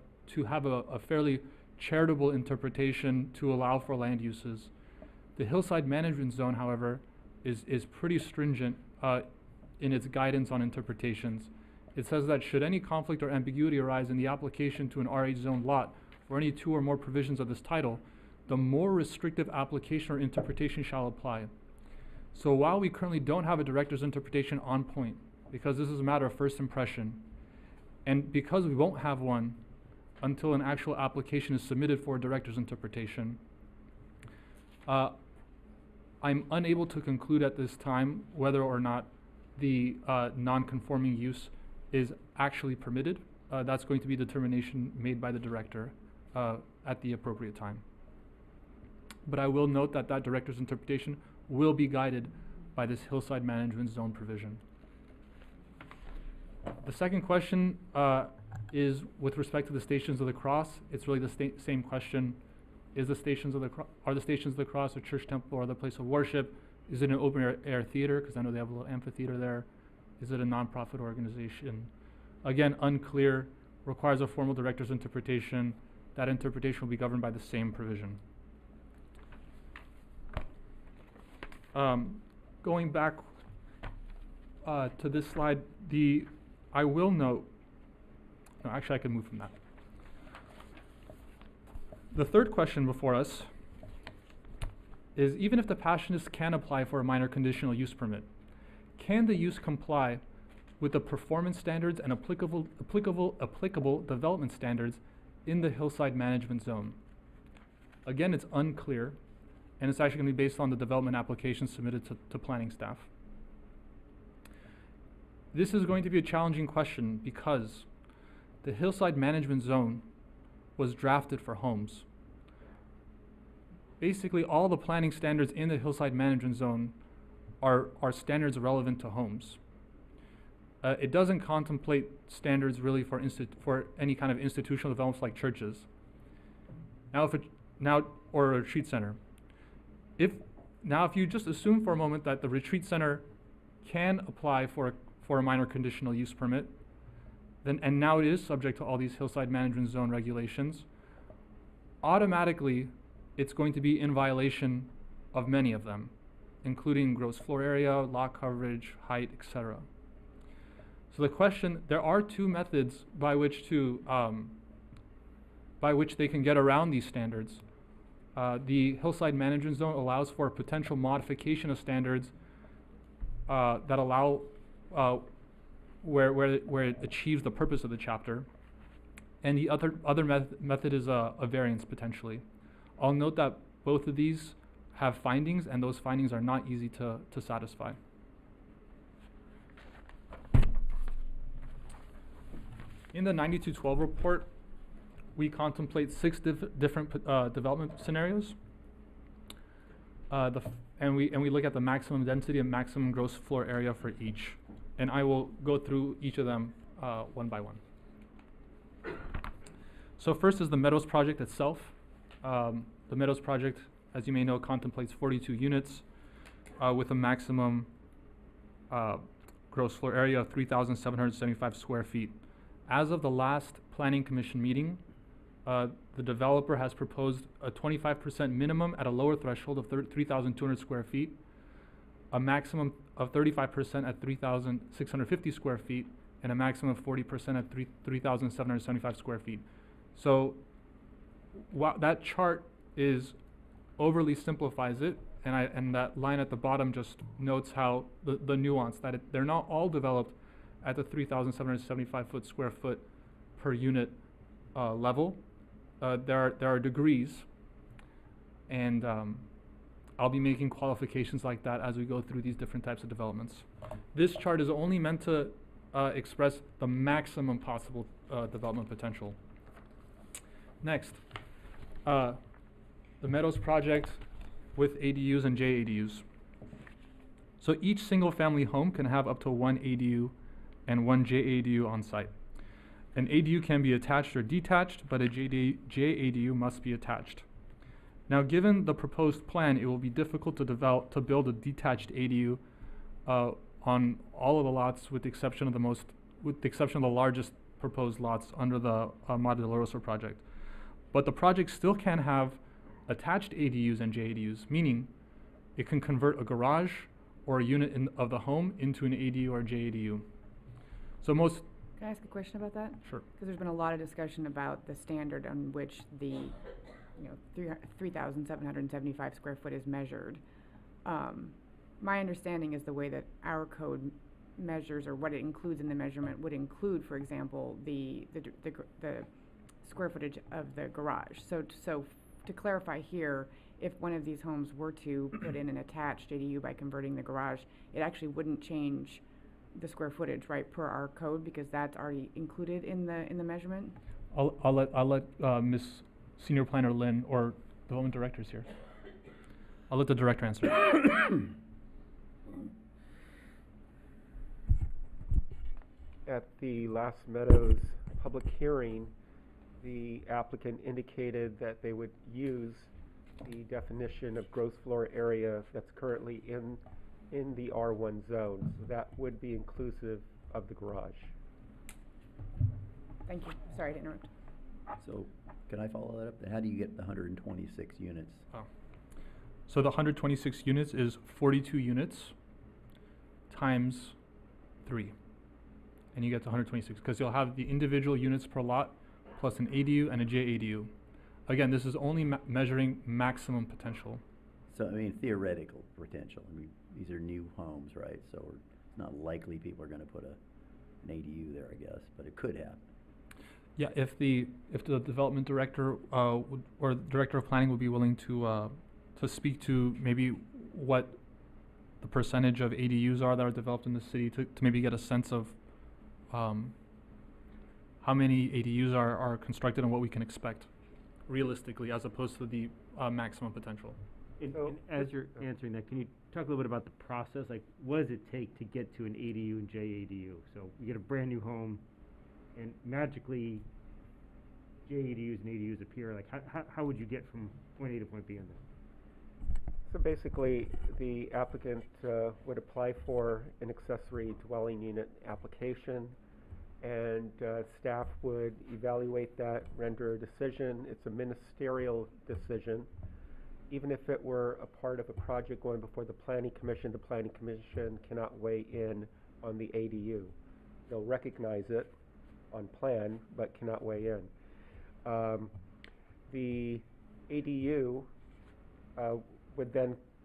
[SPEAKER 3] have a fairly charitable interpretation to allow for land uses. The hillside management zone, however, is pretty stringent in its guidance on interpretations. It says that should any conflict or ambiguity arise in the application to an RH zone lot or any two or more provisions of this title, the more restrictive application or interpretation shall apply. So while we currently don't have a director's interpretation on point, because this is a matter of first impression, and because we won't have one until an actual application is submitted for a director's interpretation, I'm unable to conclude at this time whether or not the non-conforming use is actually permitted. That's going to be a determination made by the director at the appropriate time. But I will note that that director's interpretation will be guided by this hillside management zone provision. The second question is with respect to the Stations of the Cross. It's really the same question. Are the Stations of the Cross a church, temple, or other place of worship? Is it an open air theater? Because I know they have a little amphitheater there. Is it a nonprofit organization? Again, unclear, requires a formal director's interpretation. That interpretation will be governed by the same provision. Going back to this slide, I will note, no, actually I can move from that. The third question before us is, even if the Passionists can apply for a minor conditional use permit, can the use comply with the performance standards and applicable development standards in the hillside management zone? Again, it's unclear, and it's actually going to be based on the development applications submitted to planning staff. This is going to be a challenging question because the hillside management zone was drafted for homes. Basically, all the planning standards in the hillside management zone are standards relevant to homes. It doesn't contemplate standards really for any kind of institutional developments like churches. Or a retreat center. If you just assume for a moment that the retreat center can apply for a minor conditional use permit, and now it is subject to all these hillside management zone regulations, automatically it's going to be in violation of many of them, including gross floor area, lot coverage, height, etc. So the question, there are two methods by which they can get around these standards. The hillside management zone allows for a potential modification of standards that allow where it achieves the purpose of the chapter, and the other method is a variance potentially. I'll note that both of these have findings, and those findings are not easy to satisfy. In the 9212 report, we contemplate 6 different development scenarios, and we look at the maximum density and maximum gross floor area for each. And I will go through each of them one by one. So first is the Meadows project itself. The Meadows project, as you may know, contemplates 42 units with a maximum gross floor area of 3,775 square feet. As of the last Planning Commission meeting, the developer has proposed a 25% minimum at a lower threshold of 3,200 square feet, a maximum of 35% at 3,650 square feet, and a maximum of 40% at 3,775 square feet. So that chart overly simplifies it, and that line at the bottom just notes how the nuance, that they're not all developed at the 3,775 square foot per unit level. There are degrees, and I'll be making qualifications like that as we go through these different types of developments. This chart is only meant to express the maximum possible development potential. Next, the Meadows project with ADUs and JADUs. So each single family home can have up to 1 ADU and 1 JADU on site. An ADU can be attached or detached, but a JADU must be attached. Now, given the proposed plan, it will be difficult to build a detached ADU on all of the lots, with the exception of the largest proposed lots under the Madre project. But the project still can have attached ADUs and JADUs, meaning it can convert a garage or a unit of the home into an ADU or JADU. So most.
[SPEAKER 5] Can I ask a question about that?
[SPEAKER 3] Sure.
[SPEAKER 5] Because there's been a lot of discussion about the standard on which the 3,775 square foot is measured. My understanding is the way that our code measures, or what it includes in the measurement, would include, for example, the square footage of the garage. So to clarify here, if one of these homes were to put in an attached ADU by converting the garage, it actually wouldn't change the square footage, right, per our code, because that's already included in the measurement?
[SPEAKER 3] I'll let Ms. Senior Planner Lynn or Development Directors here. I'll let the Director answer.
[SPEAKER 18] At the Last Meadows public hearing, the applicant indicated that they would use the definition of gross floor area that's currently in the R1 zone. So that would be inclusive of the garage.
[SPEAKER 5] Thank you. Sorry to interrupt.
[SPEAKER 1] So, can I follow that up? How do you get the 126 units?
[SPEAKER 3] Oh. So the 126 units is 42 units times 3. And you get to 126, because you'll have the individual units per lot plus an ADU and a JADU. Again, this is only measuring maximum potential.
[SPEAKER 1] So, I mean, theoretical potential. I mean, these are new homes, right? So it's not likely people are going to put an ADU there, I guess, but it could happen.
[SPEAKER 3] Yeah, if the development director or director of planning would be willing to speak to maybe what the percentage of ADUs are that are developed in the city, to maybe get a sense of how many ADUs are constructed and what we can expect realistically, as opposed to the maximum potential.
[SPEAKER 6] And as you're answering that, can you talk a little bit about the process? Like, what does it take to get to an ADU and JADU? So you get a brand new home, and magically JADUs and ADUs appear. Like, how would you get from point A to point B on this?
[SPEAKER 18] So basically, the applicant would apply for an accessory dwelling unit application, and staff would evaluate that, render a decision. It's a ministerial decision. Even if it were a part of a project going before the Planning Commission cannot weigh in on the ADU. They'll recognize it on plan, but cannot weigh in. The ADU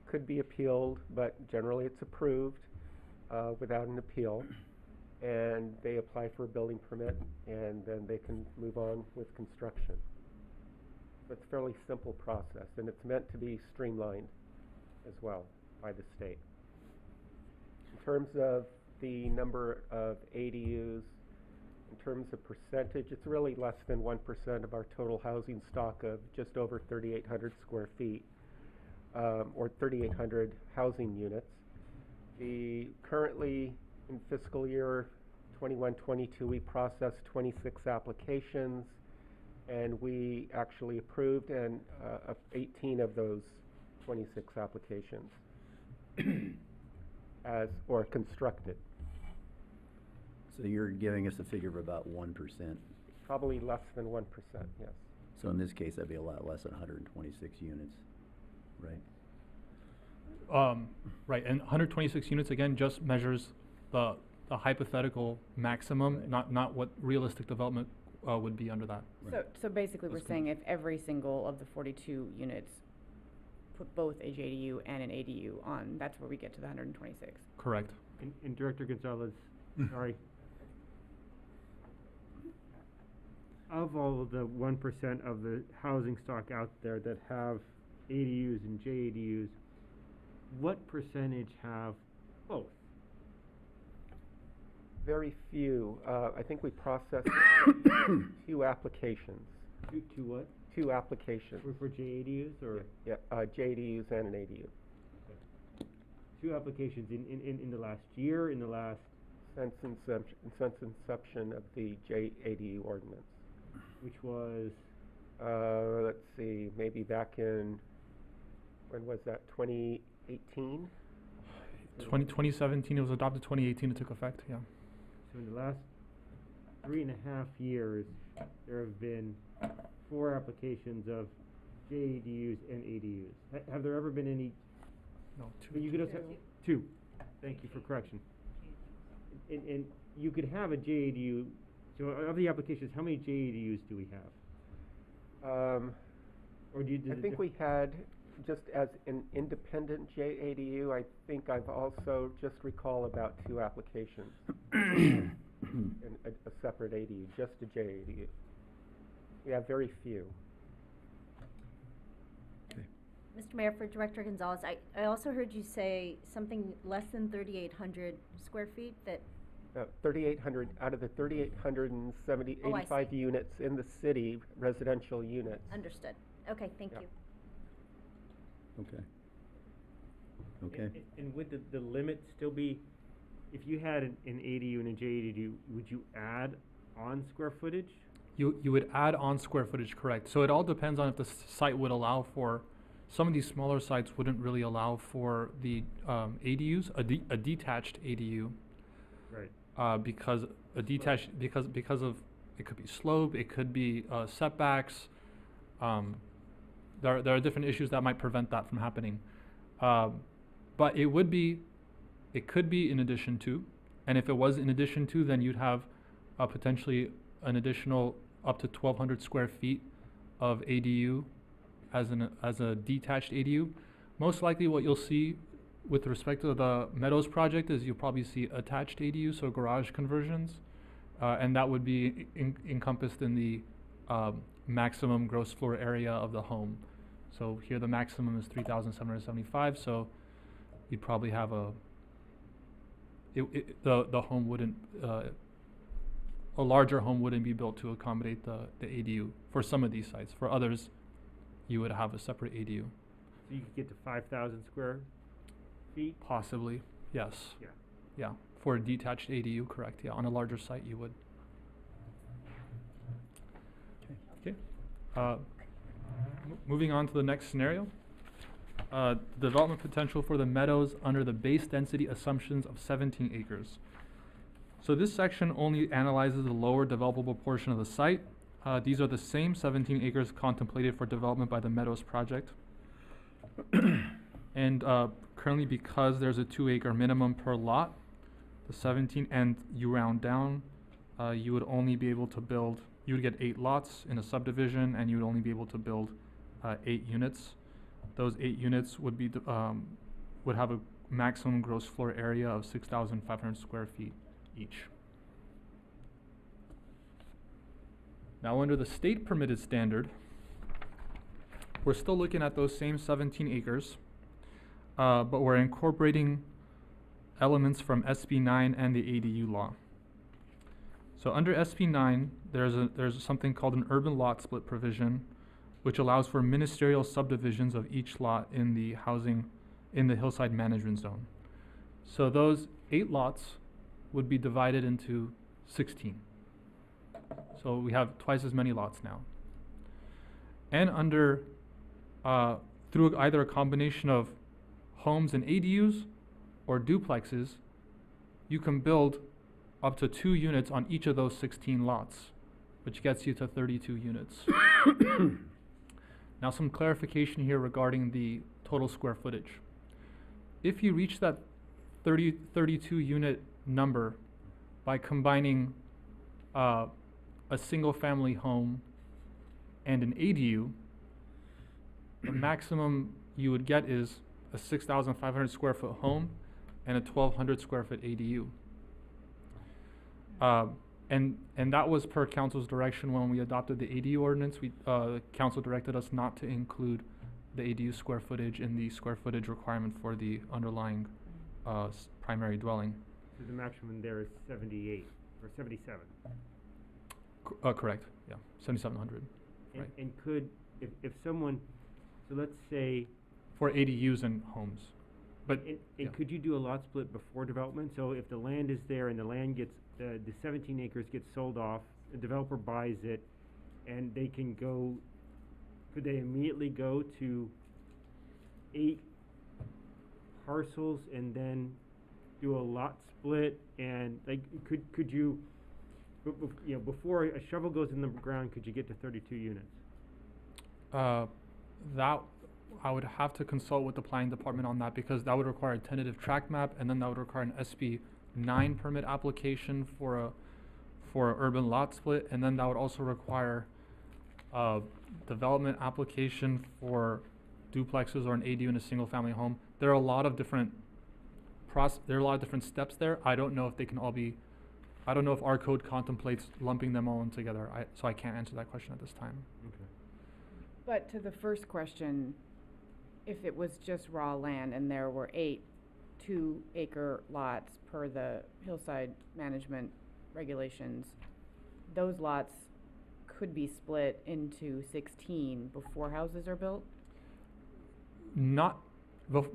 [SPEAKER 18] could be appealed, but generally it's approved without an appeal, and they apply for a building permit, and then they can move on with construction. So it's a fairly simple process, and it's meant to be streamlined as well by the state. In terms of the number of ADUs, in terms of percentage, it's really less than 1% of our total housing stock of just over 3,800 square feet, or 3,800 housing units. Currently, in fiscal year 21-22, we processed 26 applications, and we actually approved 18 of those 26 applications or constructed.
[SPEAKER 1] So you're giving us a figure of about 1%.
[SPEAKER 18] Probably less than 1%, yes.
[SPEAKER 1] So in this case, that'd be a lot less than 126 units, right?
[SPEAKER 3] Right, and 126 units, again, just measures the hypothetical maximum,
[SPEAKER 1] right.
[SPEAKER 3] not what realistic development would be under that.
[SPEAKER 1] Right.
[SPEAKER 5] So basically, we're saying if every single of the 42 units put both a JDU and an ADU on, that's where we get to the 126.
[SPEAKER 3] Correct.
[SPEAKER 6] And Director Gonzalez, sorry. Of all of the 1% of the housing stock out there that have ADUs and JADUs, what percentage have both?
[SPEAKER 18] Very few. I think we processed 2 applications.
[SPEAKER 6] Two what?
[SPEAKER 18] 2 applications.
[SPEAKER 6] For JADUs or?
[SPEAKER 18] Yeah, JADUs and an ADU.
[SPEAKER 6] Okay. 2 applications in the last year, in the last
[SPEAKER 18] since inception of the JADU ordinance.
[SPEAKER 6] Which was,
[SPEAKER 18] Let's see, maybe back in, when was that, 2018?
[SPEAKER 3] 2017, it was adopted, 2018 it took effect, yeah.
[SPEAKER 6] so in the last 3.5 years, there have been 4 applications of JADUs and ADUs. Have there ever been any?
[SPEAKER 3] No,
[SPEAKER 6] But you could also have 2. Thank you for correction. And you could have a JADU. So of the applications, how many JADUs do we have? Or do you?
[SPEAKER 18] I think we had, just as an independent JADU, I think I've also just recall about 2 applications. And a separate ADU, just a JADU. We have very few.
[SPEAKER 4] Mr. Mayor, for Director Gonzalez, I also heard you say something less than 3,800 square feet that.
[SPEAKER 18] 3,800, out of the 3,870,
[SPEAKER 4] Oh, I
[SPEAKER 18] 85
[SPEAKER 4] see.
[SPEAKER 18] units in the city, residential units.
[SPEAKER 4] Understood. Okay, thank
[SPEAKER 18] Yeah.
[SPEAKER 4] you.
[SPEAKER 1] Okay. Okay.
[SPEAKER 6] And would the limit still be, if you had an ADU and a JADU, would you add on square footage?
[SPEAKER 3] You would add on square footage, correct. So it all depends on if the site would allow for, some of these smaller sites wouldn't really allow for the ADUs, a detached ADU.
[SPEAKER 6] Right.
[SPEAKER 3] Because a detached, because of, it could be slope, it could be setbacks. There are different issues that might prevent that from happening. But it could be in addition to, and if it was in addition to, then you'd have potentially an additional up to 1,200 square feet of ADU as a detached ADU. Most likely what you'll see with respect to the Meadows project is you'll probably see attached ADU, so garage conversions, and that would be encompassed in the maximum gross floor area of the home. So here the maximum is 3,775, so you'd probably have the home wouldn't, a larger home wouldn't be built to accommodate the ADU for some of these sites. For others, you would have a separate ADU.
[SPEAKER 6] So you could get to 5,000 square feet?
[SPEAKER 3] Possibly, yes.
[SPEAKER 6] Yeah.
[SPEAKER 3] Yeah, for a detached ADU, correct, yeah, on a larger site you would. Okay. Moving on to the next scenario. Development potential for the Meadows under the base density assumptions of 17 acres. So this section only analyzes the lower developable portion of the site. These are the same 17 acres contemplated for development by the Meadows project. And currently, because there's a 2-acre minimum per lot, the 17, and you round down, you would only be able to build, you would get 8 lots in a subdivision, and you would only be able to build 8 units. Those 8 units would be would have a maximum gross floor area of 6,500 square feet each. Now, under the state permitted standard, we're still looking at those same 17 acres, but we're incorporating elements from SB 9 and the ADU law. So under SB 9, there's something called an urban lot split provision, which allows for ministerial subdivisions of each lot in the hillside management zone. So those 8 lots would be divided into 16. So we have twice as many lots now. And under, through either a combination of homes and ADUs or duplexes, you can build up to 2 units on each of those 16 lots, which gets you to 32 units. Now some clarification here regarding the total square footage. If you reach that 32 unit number by combining a single family home and an ADU, the maximum you would get is a 6,500 square foot home and a 1,200 square foot ADU. And that was per council's direction when we adopted the ADU ordinance. Council directed us not to include the ADU square footage in the square footage requirement for the underlying primary dwelling.
[SPEAKER 6] So the maximum there is 78 or 77.
[SPEAKER 3] Correct, yeah, 7,700. Right.
[SPEAKER 6] And could, if someone, so let's say.
[SPEAKER 3] For ADUs and homes. But,
[SPEAKER 6] And
[SPEAKER 3] yeah.
[SPEAKER 6] could you do a lot split before development? So if the land is there and the land gets, the 17 acres gets sold off, the developer buys it, and they can go, could they immediately go to 8 parcels and then do a lot split? And like, could you, you know, before a shovel goes in the ground, could you get to 32 units?
[SPEAKER 3] That, I would have to consult with the planning department on that, because that would require a tentative tract map, and then that would require an SB 9 permit application for a urban lot split, and then that would also require a development application for duplexes or an ADU in a single family home. There are a lot of different steps there. I don't know if they can all be, I don't know if our code contemplates lumping them all in together. So I can't answer that question at this time.
[SPEAKER 6] Okay.
[SPEAKER 5] But to the first question, if it was just raw land and there were 8 2-acre lots per the hillside management regulations, those lots could be split into 16 before houses are built?
[SPEAKER 3] Not,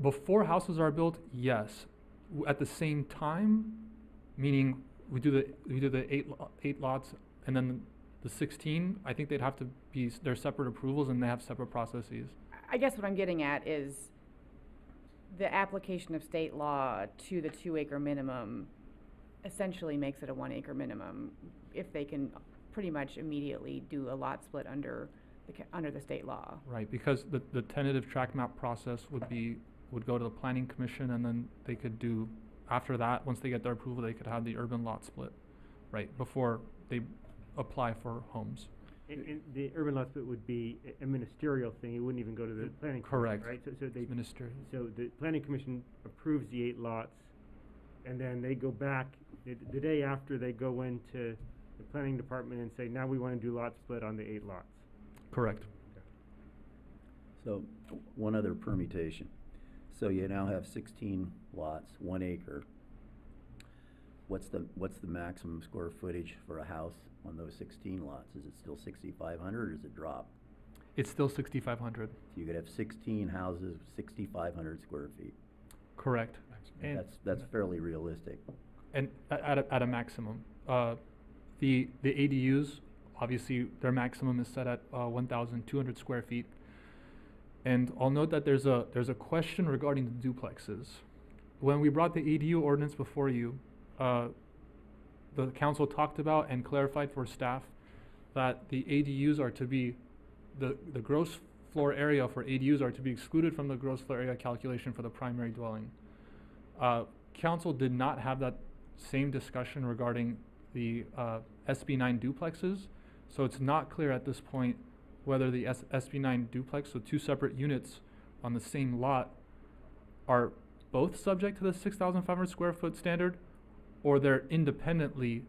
[SPEAKER 3] before houses are built, yes. At the same time, meaning we do the 8 lots and then the 16, I think they'd have to be, they're separate approvals and they have separate processes.
[SPEAKER 5] I guess what I'm getting at is the application of state law to the 2-acre minimum essentially makes it a 1-acre minimum if they can pretty much immediately do a lot split under the state law.
[SPEAKER 3] Right, because the tentative tract map process would go to the planning commission, and then they could do, after that, once they get their approval, they could have the urban lot split, right, before they apply for homes.
[SPEAKER 6] And the urban lot split would be a ministerial thing. It wouldn't even go to the planning commission,
[SPEAKER 3] Correct.
[SPEAKER 6] right? So they,
[SPEAKER 3] Ministerial.
[SPEAKER 6] so the planning commission approves the 8 lots, and then they go back, the day after they go into the planning department and say, now we want to do lot split on the 8 lots.
[SPEAKER 3] Correct.
[SPEAKER 1] So, one other permutation. So you now have 16 lots, 1 acre. What's the maximum square footage for a house on those 16 lots? Is it still 6,500 or does it drop?
[SPEAKER 3] It's still 6,500.
[SPEAKER 1] So you could have 16 houses, 6,500 square feet.
[SPEAKER 3] Correct. And
[SPEAKER 1] That's fairly realistic.
[SPEAKER 3] And at a maximum. The ADUs, obviously, their maximum is set at 1,200 square feet. And I'll note that there's a question regarding the duplexes. When we brought the ADU ordinance before you, the council talked about and clarified for staff that the ADUs are to be, the gross floor area for ADUs are to be excluded from the gross floor area calculation for the primary dwelling. Council did not have that same discussion regarding the SB 9 duplexes, so it's not clear at this point whether the SB 9 duplex, so 2 separate units on the same lot, are both subject to the 6,500 square foot standard, or they're independently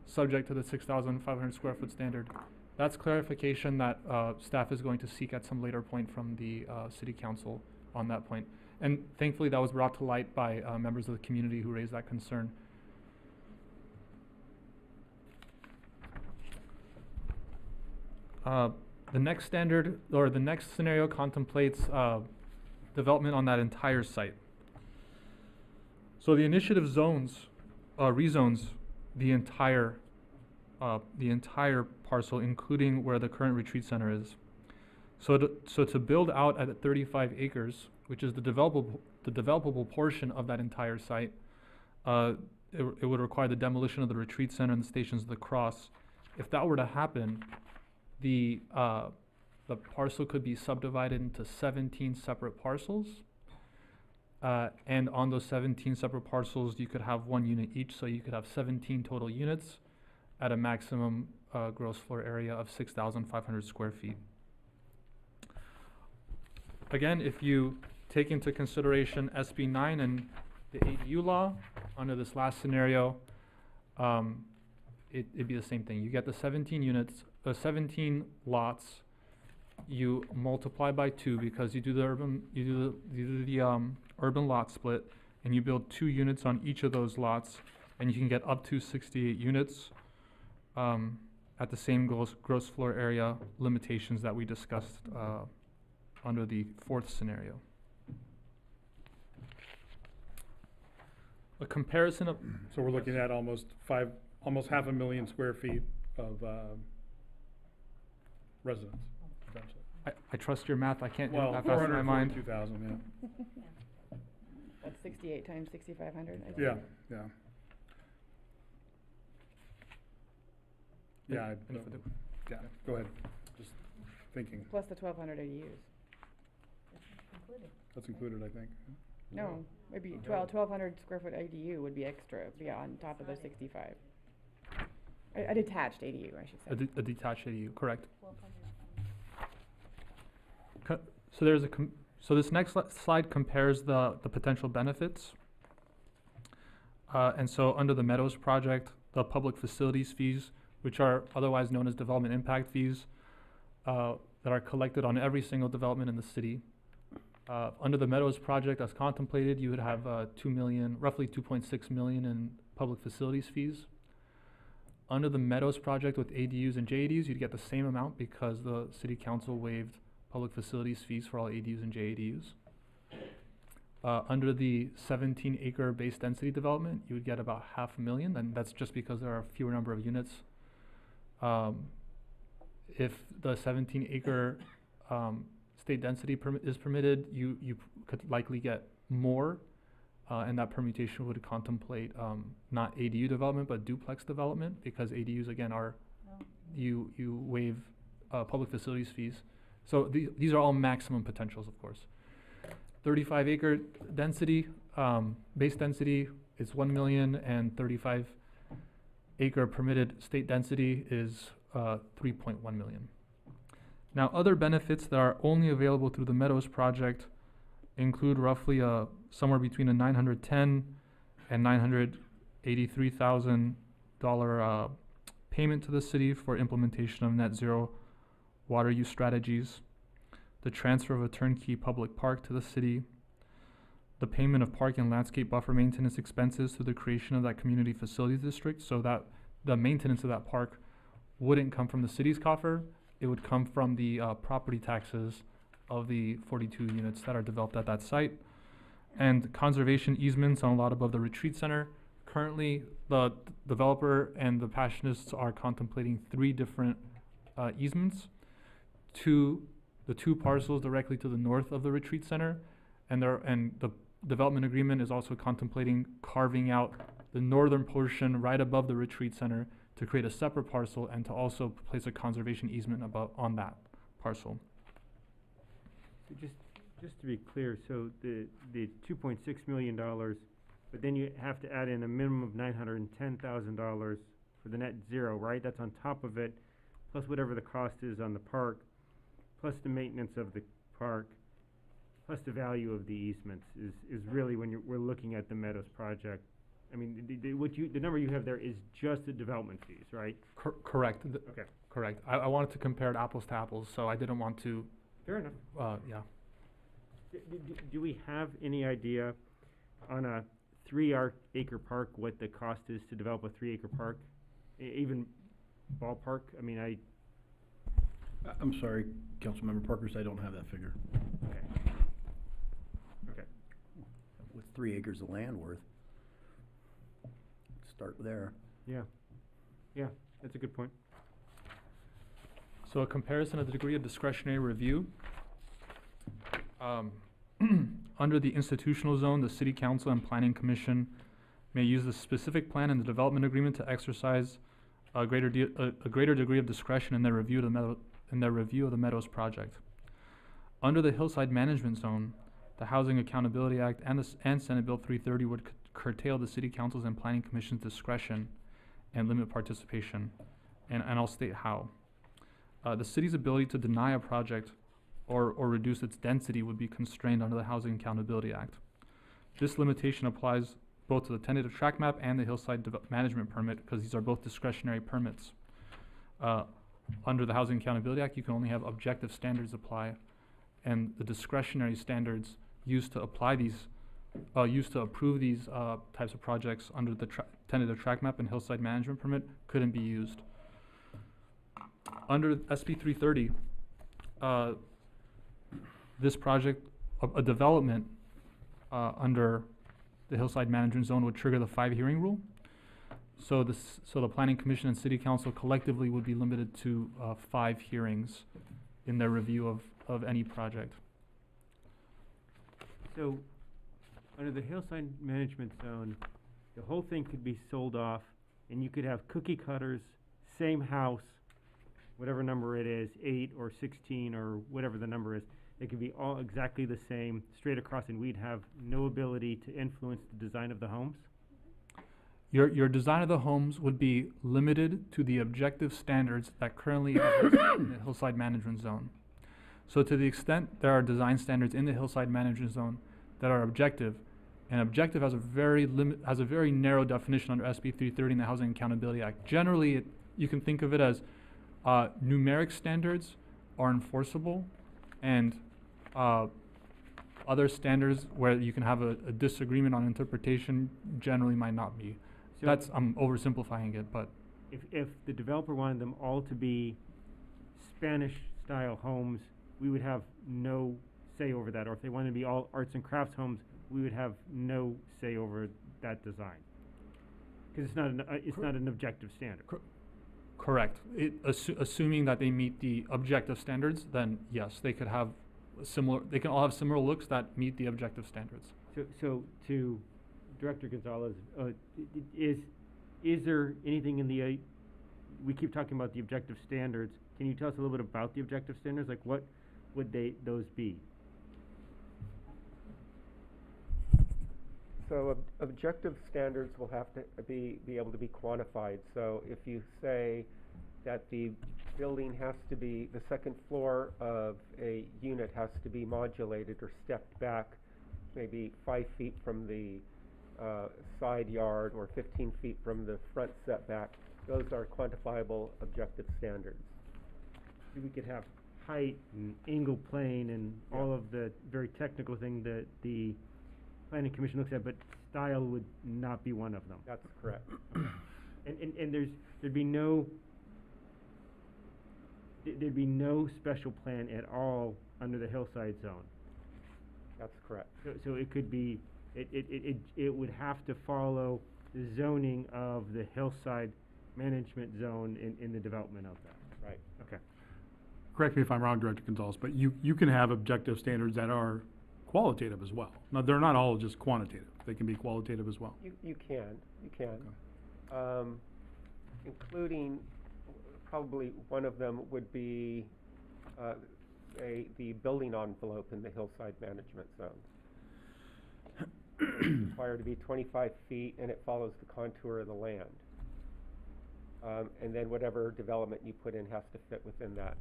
[SPEAKER 3] subject to the 6,500 square foot standard. That's clarification that staff is going to seek at some later point from the city council on that point. And thankfully that was brought to light by members of the community who raised that concern. The next standard, or the next scenario, contemplates development on that entire site. So the initiative rezones the entire parcel, including where the current retreat center is. So to build out at 35 acres, which is the developable portion of that entire site, it would require the demolition of the retreat center and the stations of the cross. If that were to happen, the parcel could be subdivided into 17 separate parcels. And on those 17 separate parcels, you could have 1 unit each, so you could have 17 total units at a maximum gross floor area of 6,500 square feet. Again, if you take into consideration SB 9 and the ADU law under this last scenario, it'd be the same thing. You get the 17 units, 17 lots. You multiply by 2 because you do the urban lot split, and you build 2 units on each of those lots, and you can get up to 68 units at the same gross floor area limitations that we discussed under the 4th scenario. A comparison of.
[SPEAKER 7] So we're looking at almost 500,000 square feet of, residence, essentially.
[SPEAKER 3] I trust your math, I can't do it
[SPEAKER 7] Well,
[SPEAKER 3] that fast in my mind.
[SPEAKER 7] 442,000, yeah.
[SPEAKER 5] That's 68 times 6,500. I think.
[SPEAKER 7] Yeah, yeah. Yeah,
[SPEAKER 3] Any further-
[SPEAKER 7] yeah, go ahead, just thinking.
[SPEAKER 5] Plus the 1,200 ADUs.
[SPEAKER 7] That's included, I think.
[SPEAKER 5] No, maybe 1,200 square foot ADU would be extra, yeah, on top of the 65. A detached ADU, I should say.
[SPEAKER 3] A detached ADU, correct. So there's so this next slide compares the potential benefits. And so under the Meadows project, the public facilities fees, which are otherwise known as development impact fees, that are collected on every single development in the city. Under the Meadows project as contemplated, you would have roughly 2.6 million in public facilities fees. Under the Meadows project with ADUs and JADUs, you'd get the same amount because the city council waived public facilities fees for all ADUs and JADUs. Under the 17-acre base density development, you would get about 500,000, and that's just because there are a fewer number of units. If the 17-acre state density is permitted, you could likely get more, and that permutation would contemplate not ADU development but duplex development, because ADUs again are you waive public facilities fees. So these are all maximum potentials, of course. 35-acre density, base density is 1 million, and 35-acre permitted state density is 3.1 million. Now, other benefits that are only available through the Meadows project include roughly somewhere between a $910,000 and $983,000 payment to the city for implementation of net zero water use strategies, the transfer of a turnkey public park to the city, the payment of park and landscape buffer maintenance expenses through the creation of that community facilities district, so that the maintenance of that park wouldn't come from the city's coffer, it would come from the property taxes of the 42 units that are developed at that site. And conservation easements on a lot above the retreat center. Currently, the developer and the Passionists are contemplating 3 different easements. The two parcels directly to the north of the retreat center, and the development agreement is also contemplating carving out the northern portion right above the retreat center to create a separate parcel and to also place a conservation easement on that parcel.
[SPEAKER 6] So just to be clear, so the $2.6 million, but then you have to add in a minimum of $910,000 for the net zero, right? That's on top of it, plus whatever the cost is on the park, plus the maintenance of the park, plus the value of the easements is really when we're looking at the Meadows project. I mean, the number you have there is just the development fees, right?
[SPEAKER 3] Correct.
[SPEAKER 6] Okay.
[SPEAKER 3] Correct. I wanted to compare it apples to apples, so I didn't want to.
[SPEAKER 6] Fair enough.
[SPEAKER 3] Yeah.
[SPEAKER 6] Do we have any idea on a 3-acre park what the cost is to develop a 3-acre park? Even ballpark? I mean,
[SPEAKER 14] I'm sorry, Councilmember Parkers, I don't have that figure.
[SPEAKER 6] Okay. Okay.
[SPEAKER 1] What's 3 acres of land worth? Start there.
[SPEAKER 6] Yeah. Yeah, that's a good point.
[SPEAKER 3] So a comparison of the degree of discretionary review. Under the institutional zone, the City Council and Planning Commission may use the specific plan in the development agreement to exercise a greater degree of discretion in their review of the Meadows project. Under the Hillside Management Zone, the Housing Accountability Act and Senate Bill 330 would curtail the City Council's and Planning Commission's discretion and limit participation, and I'll state how. The city's ability to deny a project or reduce its density would be constrained under the Housing Accountability Act. This limitation applies both to the tentative tract map and the Hillside Management Permit, because these are both discretionary permits. Under the Housing Accountability Act, you can only have objective standards apply, and the discretionary standards used to apply these, approve these types of projects under the tentative tract map and Hillside Management Permit couldn't be used. Under SB 330, this project, a development under the hillside management zone would trigger the 5 hearing rule. So the Planning Commission and City Council collectively would be limited to 5 hearings in their review of any project.
[SPEAKER 6] So, under the hillside management zone, the whole thing could be sold off, and you could have cookie cutters, same house, whatever number it is, 8 or 16 or whatever the number is. It could be all exactly the same, straight across, and we'd have no ability to influence the design of the homes?
[SPEAKER 3] Your design of the homes would be limited to the objective standards that currently exist in the hillside management zone. So to the extent there are design standards in the hillside management zone that are objective, and objective has a very narrow definition under SB 330 in the Housing Accountability Act. Generally, you can think of it as numeric standards are enforceable, and other standards where you can have a disagreement on interpretation generally might not be.
[SPEAKER 6] So
[SPEAKER 3] I'm oversimplifying it, but
[SPEAKER 6] if the developer wanted them all to be Spanish-style homes, we would have no say over that. Or if they wanted to be all arts and crafts homes, we would have no say over that design. Because it's not an objective standard.
[SPEAKER 3] correct. Assuming that they meet the objective standards, then yes, they could have they can all have similar looks that meet the objective standards.
[SPEAKER 6] So to Director Gonzalez, is there anything in the, we keep talking about the objective standards. Can you tell us a little bit about the objective standards? Like what would those be?
[SPEAKER 18] So objective standards will have to be able to be quantified. So if you say that the building has to be, the second floor of a unit has to be modulated or stepped back maybe 5 feet from the side yard or 15 feet from the front setback, those are quantifiable objective standards.
[SPEAKER 6] We could have height and angle plane and all of the very technical thing that the Planning Commission looks at, but style would not be one of them.
[SPEAKER 18] That's correct.
[SPEAKER 6] And there'd be no special plan at all under the hillside zone.
[SPEAKER 18] That's correct.
[SPEAKER 6] So it could be, it would have to follow the zoning of the hillside management zone in the development of that.
[SPEAKER 18] Right.
[SPEAKER 6] Okay.
[SPEAKER 7] Correct me if I'm wrong, Director Gonzalez, but you can have objective standards that are qualitative as well. Now, they're not all just quantitative. They can be qualitative as well.
[SPEAKER 18] You can. Including, probably one of them would be the building envelope in the hillside management zone. Required to be 25 feet, and it follows the contour of the land. And then whatever development you put in has to fit within that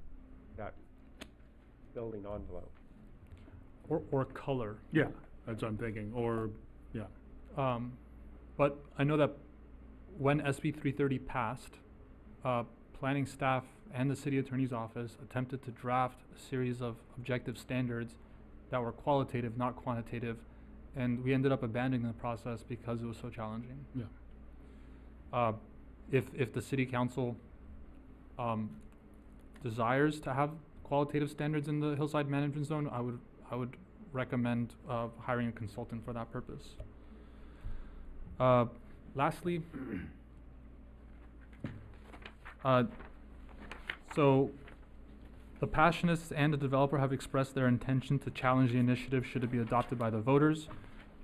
[SPEAKER 18] building envelope.
[SPEAKER 3] Or color.
[SPEAKER 7] Yeah, that's what I'm thinking, or, yeah.
[SPEAKER 3] But I know that when SB 330 passed, planning staff and the city attorney's office attempted to draft a series of objective standards that were qualitative, not quantitative, and we ended up abandoning the process because it was so challenging.
[SPEAKER 7] Yeah.
[SPEAKER 3] If the city council desires to have qualitative standards in the hillside management zone, I would recommend hiring a consultant for that purpose. Lastly, so the Passionists and the developer have expressed their intention to challenge the initiative should it be adopted by the voters.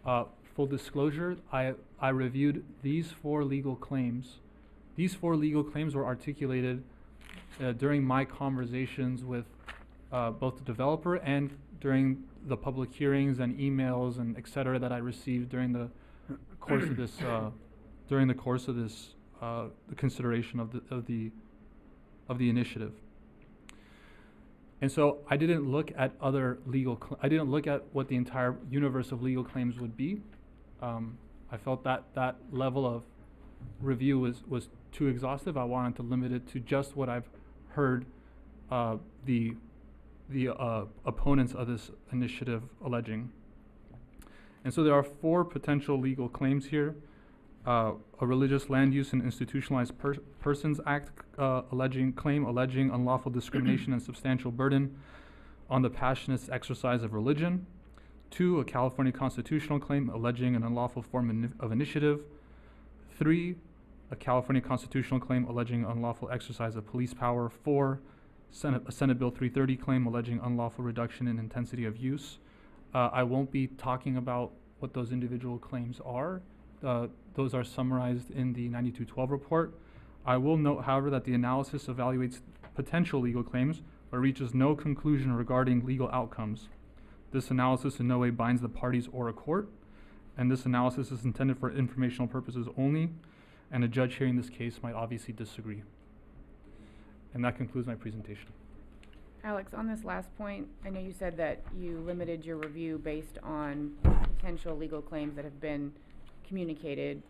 [SPEAKER 3] Full disclosure, I reviewed these 4 legal claims. These 4 legal claims were articulated during my conversations with both the developer and during the public hearings and emails and et cetera that I received during the course of this the consideration of the initiative. And so I didn't look at other I didn't look at what the entire universe of legal claims would be. I felt that level of review was too exhaustive. I wanted to limit it to just what I've heard the opponents of this initiative alleging. And so there are 4 potential legal claims here. A Religious Land Use and Institutionalized Persons Act alleging unlawful discrimination and substantial burden on the Passionists' exercise of religion. 2, a California constitutional claim alleging an unlawful form of initiative. 3, a California constitutional claim alleging unlawful exercise of police power. 4, a Senate Bill 330 claim alleging unlawful reduction in intensity of use. I won't be talking about what those individual claims are. Those are summarized in the 9212 report. I will note, however, that the analysis evaluates potential legal claims but reaches no conclusion regarding legal outcomes. This analysis in no way binds the parties or a court, and this analysis is intended for informational purposes only, and a judge hearing this case might obviously disagree. And that concludes my presentation.
[SPEAKER 5] Alex, on this last point, I know you said that you limited your review based on potential legal claims that have been communicated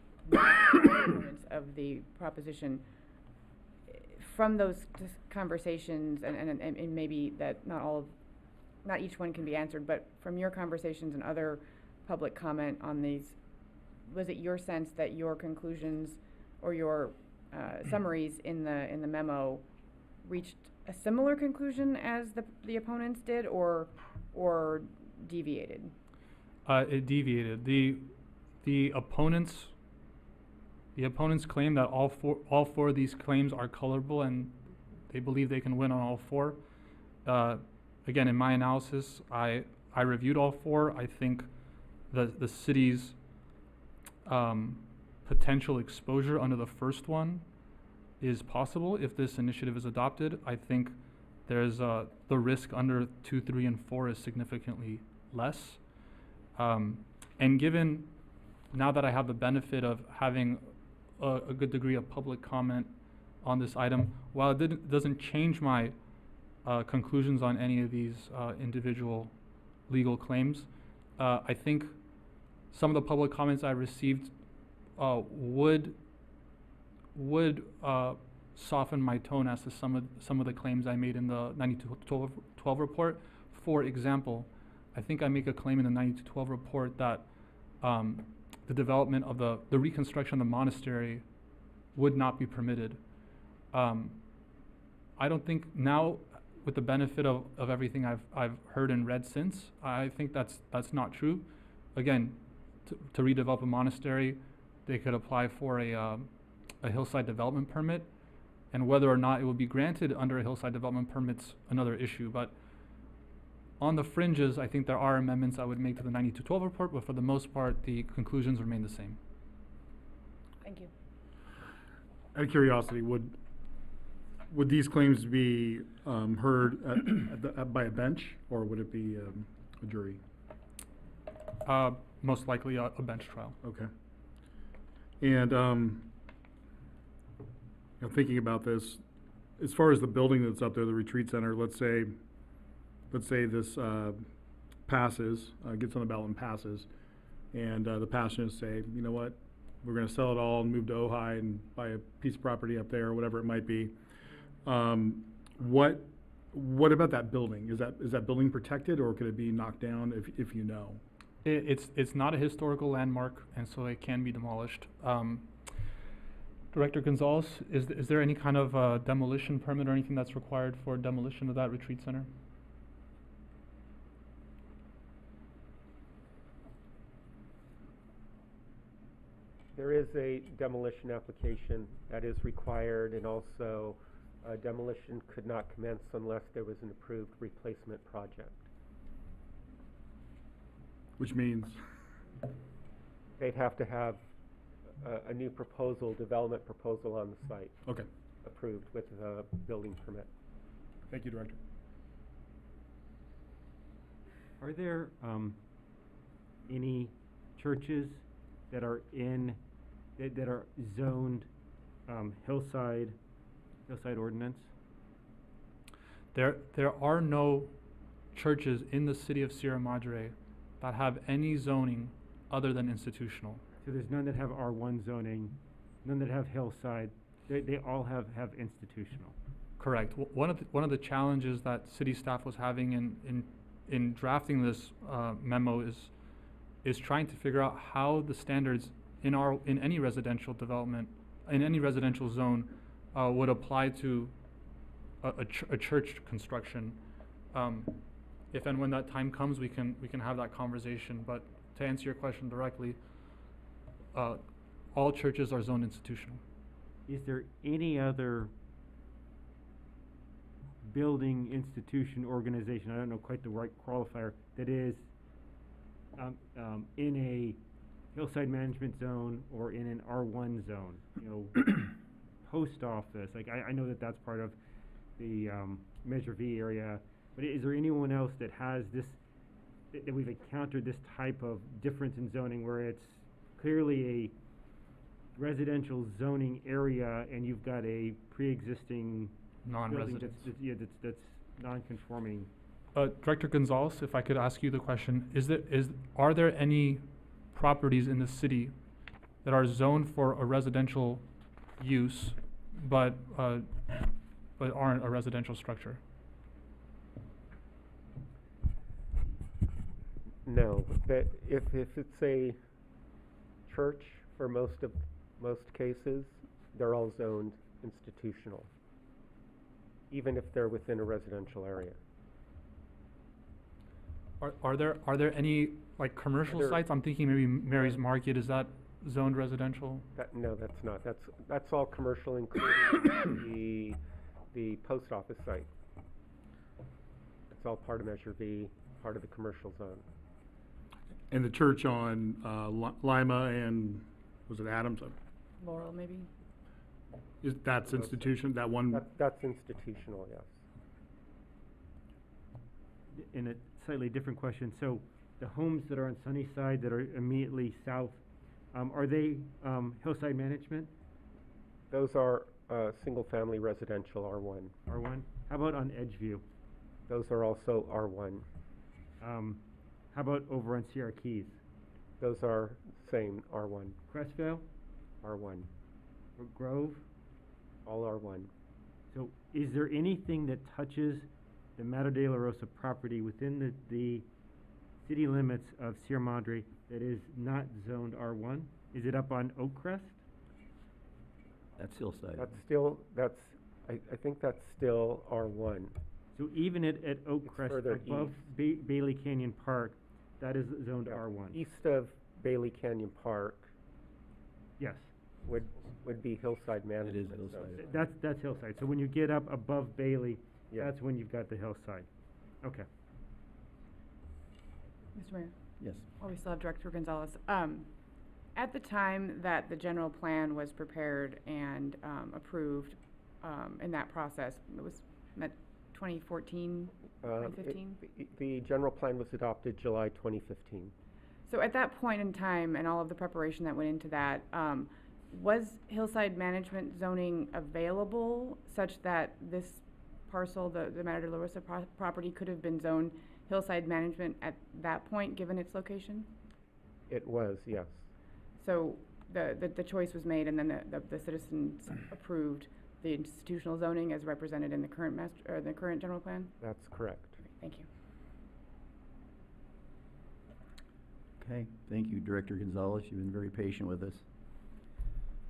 [SPEAKER 5] of the proposition. From those conversations, and maybe that not each one can be answered, but from your conversations and other public comment on these, was it your sense that your conclusions or your summaries in the memo reached a similar conclusion as the opponents did, or deviated?
[SPEAKER 3] It deviated. The opponents claim that all four of these claims are colorable, and they believe they can win on all four. Again, in my analysis, I reviewed all four. I think the city's potential exposure under the first one is possible if this initiative is adopted. I think there's the risk under 2, 3, and 4 is significantly less. And given now that I have the benefit of having a good degree of public comment on this item, while it doesn't change my conclusions on any of these individual legal claims, I think some of the public comments I received would soften my tone as to some of the claims I made in the 9212 report. For example, I think I make a claim in the 9212 report that the development of the reconstruction of the monastery would not be permitted. I don't think now, with the benefit of everything I've heard and read since, I think that's not true. Again, to redevelop a monastery, they could apply for a hillside development permit, and whether or not it will be granted under a hillside development permit's another issue. But on the fringes, I think there are amendments I would make to the 9212 report, but for the most part, the conclusions remain the same.
[SPEAKER 5] Thank you.
[SPEAKER 7] Out of curiosity, would these claims be heard by a bench, or would it be a jury?
[SPEAKER 3] Most likely a bench trial.
[SPEAKER 7] Okay. And thinking about this, as far as the building that's up there, the retreat center, let's say this passes, gets on the ballot and passes, and the passionists say, you know what, we're going to sell it all and move to Ojai and buy a piece of property up there, or whatever it might be. What about that building? Is that building protected, or could it be knocked down if you know?
[SPEAKER 3] It's not a historical landmark, and so it can be demolished. Director Gonzalez, is there any kind of demolition permit or anything that's required for demolition of that retreat center?
[SPEAKER 18] There is a demolition application that is required, and also demolition could not commence unless there was an approved replacement project.
[SPEAKER 7] Which means?
[SPEAKER 18] They'd have to have a new proposal, development proposal on the site.
[SPEAKER 7] Okay.
[SPEAKER 18] Approved with a building permit.
[SPEAKER 7] Thank you, Director.
[SPEAKER 6] Are there any churches that are that are zoned hillside ordinance?
[SPEAKER 3] There are no churches in the city of Sierra Madre that have any zoning other than institutional.
[SPEAKER 6] So there's none that have R1 zoning, none that have hillside. They all have institutional.
[SPEAKER 3] Correct. One of the challenges that city staff was having in drafting this memo is trying to figure out how the standards in any residential development, in any residential zone, would apply to a church construction. if and when that time comes, we can have that conversation. But to answer your question directly, all churches are zoned institutional.
[SPEAKER 6] Is there any other building, institution, organization, I don't know quite the right qualifier, that is in a hillside management zone or in an R1 zone? You know, post office, like I know that that's part of the Measure V area, but is there anyone else that has this, that we've encountered this type of difference in zoning where it's clearly a residential zoning area and you've got a pre-existing
[SPEAKER 3] Non-residence.
[SPEAKER 6] that's non-conforming?
[SPEAKER 3] Director Gonzalez, if I could ask you the question, are there any properties in the city that are zoned for a residential use, but aren't a residential structure?
[SPEAKER 18] No, that if it's a church, for most cases, they're all zoned institutional, even if they're within a residential area.
[SPEAKER 3] Are there any like commercial sites? I'm thinking maybe Mary's Market, is that zoned residential?
[SPEAKER 18] No, that's not. That's all commercial, including the post office site. It's all part of Measure V, part of the commercial zone.
[SPEAKER 7] And the church on Lima and, was it Adams?
[SPEAKER 5] Laurel, maybe?
[SPEAKER 7] That's institution, that one?
[SPEAKER 18] That's institutional, yes.
[SPEAKER 6] In a slightly different question, so the homes that are on Sunnyside that are immediately south, are they hillside management?
[SPEAKER 18] Those are single-family residential R1.
[SPEAKER 6] R1? How about on Edgeview?
[SPEAKER 18] Those are also R1.
[SPEAKER 6] How about over on Sierra Keys?
[SPEAKER 18] Those are same R1.
[SPEAKER 6] Crestvale?
[SPEAKER 18] R1.
[SPEAKER 6] Grove?
[SPEAKER 18] All R1.
[SPEAKER 6] So is there anything that touches the Madre de la Rosa property within the city limits of Sierra Madre that is not zoned R1? Is it up on Oak Crest?
[SPEAKER 1] That's hillside.
[SPEAKER 18] I think that's still R1.
[SPEAKER 6] So even at Oak Crest,
[SPEAKER 18] further
[SPEAKER 6] above Bailey Canyon Park, that is zoned R1?
[SPEAKER 18] East of Bailey Canyon Park.
[SPEAKER 6] Yes.
[SPEAKER 18] Would be hillside management.
[SPEAKER 1] It is hillside.
[SPEAKER 6] That's hillside. So when you get up above Bailey,
[SPEAKER 18] Yeah.
[SPEAKER 6] that's when you've got the hillside. Okay.
[SPEAKER 5] Mr. Mayor?
[SPEAKER 1] Yes.
[SPEAKER 5] We still have Director Gonzalez. At the time that the general plan was prepared and approved in that process, it was 2014, 2015?
[SPEAKER 18] The general plan was adopted July 2015.
[SPEAKER 5] So at that point in time and all of the preparation that went into that, was hillside management zoning available such that this parcel, the Madre de la Rosa property, could have been zoned hillside management at that point, given its location?
[SPEAKER 18] It was, yes.
[SPEAKER 5] So the choice was made, and then the citizens approved the institutional zoning as represented in the current the current general plan?
[SPEAKER 18] That's correct.
[SPEAKER 5] Thank you.
[SPEAKER 1] Okay, thank you, Director Gonzalez. You've been very patient with us.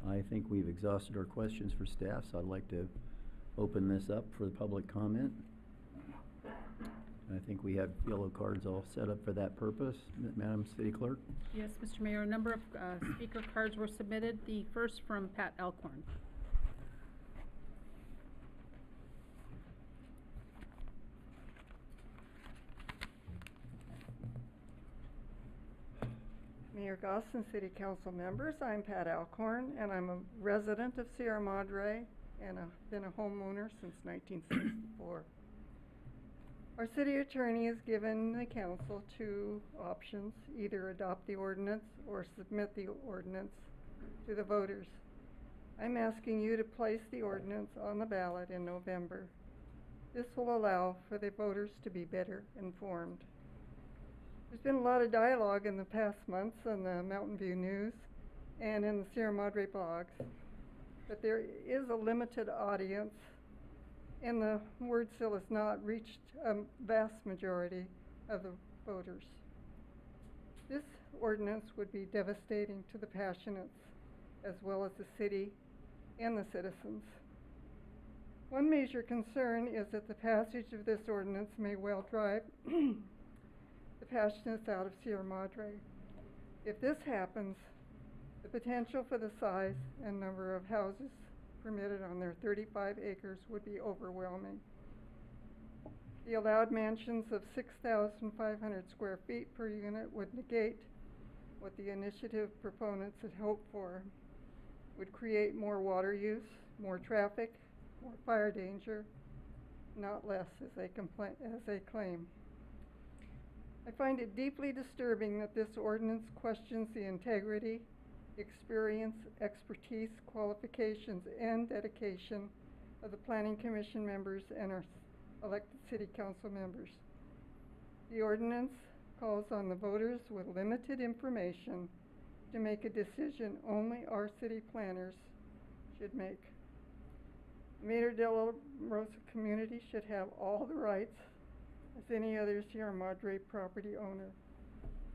[SPEAKER 1] I think we've exhausted our questions for staff, so I'd like to open this up for the public comment. I think we have yellow cards all set up for that purpose. Madam City Clerk?
[SPEAKER 2] Yes, Mr. Mayor, a number of speaker cards were submitted. The first from Pat Elkhorn.
[SPEAKER 8] Mayor Goss and City Council members, I'm Pat Alcorn, and I'm a resident of Sierra Madre and been a homeowner since 1964. Our city attorney has given the council two options: either adopt the ordinance or submit the ordinance to the voters. I'm asking you to place the ordinance on the ballot in November. This will allow for the voters to be better informed. There's been a lot of dialogue in the past months on the Mountain View News and in the Sierra Madre blogs, but there is a limited audience, and the word still has not reached a vast majority of the voters. This ordinance would be devastating to the Passionates, as well as the city and the citizens. One major concern is that the passage of this ordinance may well drive the Passionists out of Sierra Madre. If this happens, the potential for the size and number of houses permitted on their 35 acres would be overwhelming. The allowed mansions of 6,500 square feet per unit would negate what the initiative proponents had hoped for, would create more water use, more traffic, more fire danger, not less, as they claim. I find it deeply disturbing that this ordinance questions the integrity, experience, expertise, qualifications, and dedication of the Planning Commission members and our elected City Council members. The ordinance calls on the voters with limited information to make a decision only our city planners should make. The Madre de la Rosa community should have all the rights as any other Sierra Madre property owner.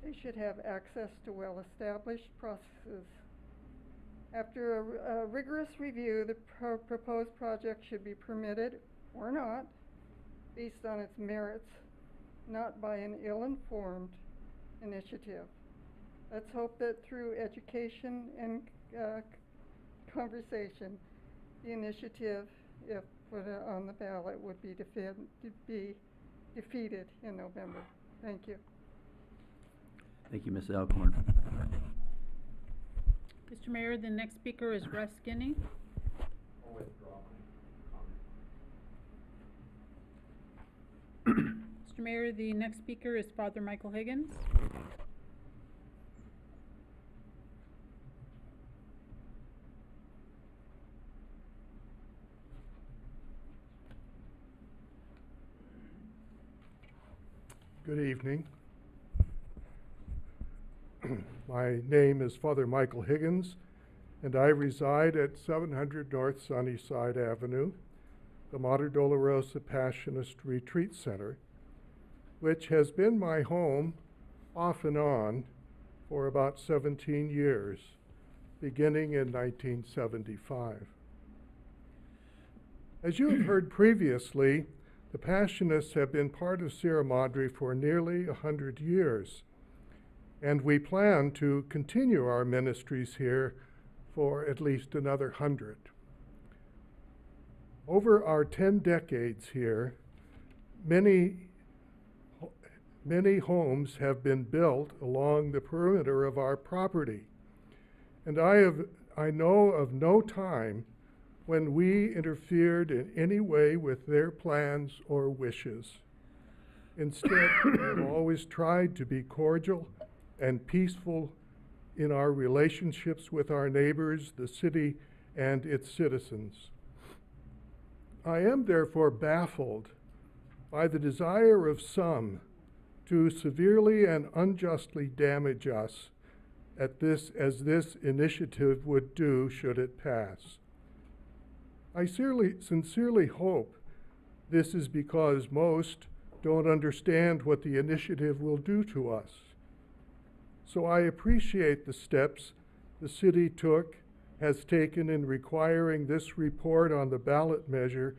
[SPEAKER 8] They should have access to well-established processes. After a rigorous review, the proposed project should be permitted or not based on its merits, not by an ill-informed initiative. Let's hope that through education and conversation, the initiative, if put on the ballot, would be defeated in November. Thank you.
[SPEAKER 1] Thank you, Ms. Alcorn.
[SPEAKER 2] Mr. Mayor, the next speaker is Russ Guinea.
[SPEAKER 21] I'll withdraw
[SPEAKER 2] Mr. Mayor, the next speaker is Father Michael Higgins.
[SPEAKER 17] Good evening. My name is Father Michael Higgins, and I reside at 700 North Sunnyside Avenue, the Madre de la Rosa Passionist Retreat Center, which has been my home off and on for about 17 years, beginning in 1975. As you have heard previously, the Passionists have been part of Sierra Madre for nearly 100 years, and we plan to continue our ministries here for at least another 100. Over our 10 decades here, many homes have been built along the perimeter of our property, and I know of no time when we interfered in any way with their plans or wishes. Instead, we have always tried to be cordial and peaceful in our relationships with our neighbors, the city, and its citizens. I am therefore baffled by the desire of some to severely and unjustly damage us as this initiative would do should it pass. I sincerely hope this is because most don't understand what the initiative will do to us. So I appreciate the steps the city has taken in requiring this report on the ballot measure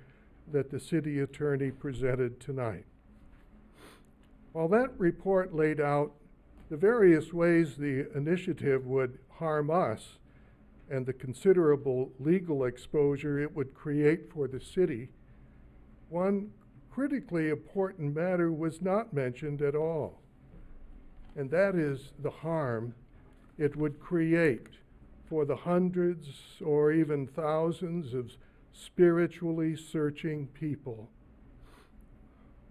[SPEAKER 17] that the city attorney presented tonight. While that report laid out the various ways the initiative would harm us and the considerable legal exposure it would create for the city, one critically important matter was not mentioned at all, and that is the harm it would create for the hundreds or even thousands of spiritually searching people.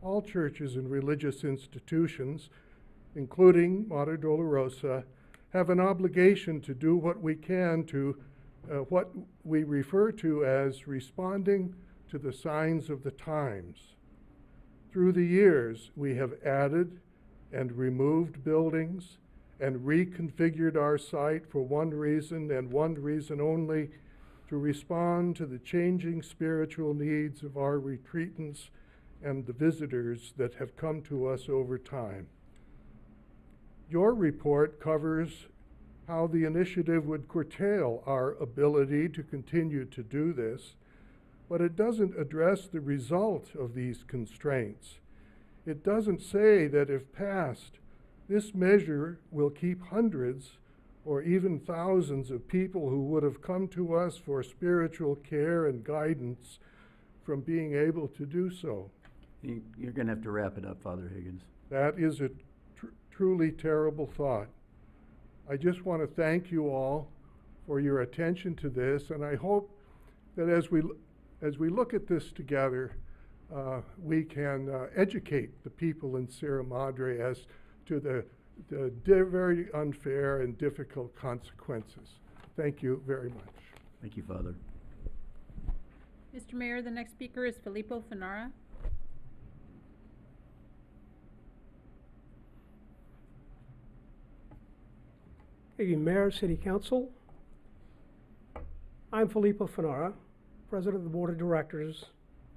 [SPEAKER 17] All churches and religious institutions, including Madre de la Rosa, have an obligation to do what we can to what we refer to as responding to the signs of the times. Through the years, we have added and removed buildings and reconfigured our site for one reason and one reason only, to respond to the changing spiritual needs of our retreatants and the visitors that have come to us over time. Your report covers how the initiative would curtail our ability to continue to do this, but it doesn't address the result of these constraints. It doesn't say that if passed, this measure will keep hundreds or even thousands of people who would have come to us for spiritual care and guidance from being able to do so.
[SPEAKER 1] You're going to have to wrap it up, Father Higgins.
[SPEAKER 17] That is a truly terrible thought. I just want to thank you all for your attention to this, and I hope that as we look at this together, we can educate the people in Sierra Madre as to the very unfair and difficult consequences. Thank you very much.
[SPEAKER 1] Thank you, Father.
[SPEAKER 2] Mr. Mayor, the next speaker is Filippo Fanara.
[SPEAKER 16] Thank you, Mayor, City Council. I'm Filippo Fanara, President of the Board of Directors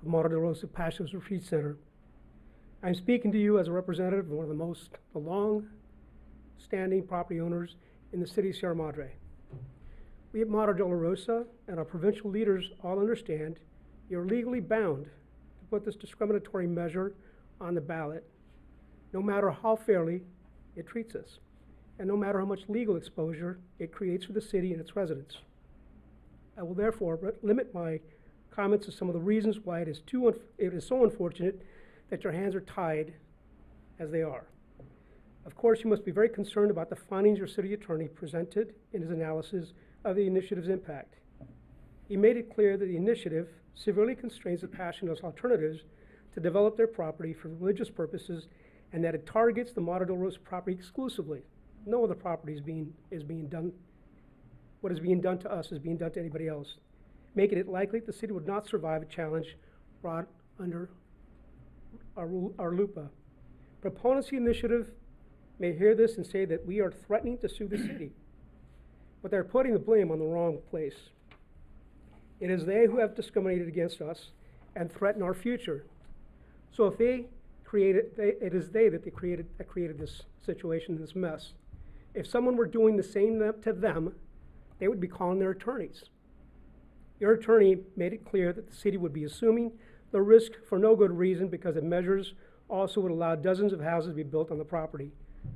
[SPEAKER 16] of Madre de Rosa Passions Retreat Center. I'm speaking to you as a representative of one of the long-standing property owners in the city of Sierra Madre. We at Madre de Rosa and our provincial leaders all understand you're legally bound to put this discriminatory measure on the ballot, no matter how fairly it treats us, and no matter how much legal exposure it creates for the city and its residents. I will therefore limit my comments to some of the reasons why it is so unfortunate that your hands are tied as they are. Of course, you must be very concerned about the findings your city attorney presented in his analysis of the initiative's impact. He made it clear that the initiative severely constrains the Passionless alternatives to develop their property for religious purposes, and that it targets the Madre de Rosa property exclusively. No other property is being done. What is being done to us is being done to anybody else, making it likely the city would not survive a challenge brought under our LUPA. Proponents of the initiative may hear this and say that we are threatening to sue the city, but they're putting the blame on the wrong place. It is they who have discriminated against us and threaten our future. So if it is they that created this situation, this mess. If someone were doing the same to them, they would be calling their attorneys. Your attorney made it clear that the city would be assuming the risk for no good reason because the measures also would allow dozens of houses to be built on the property.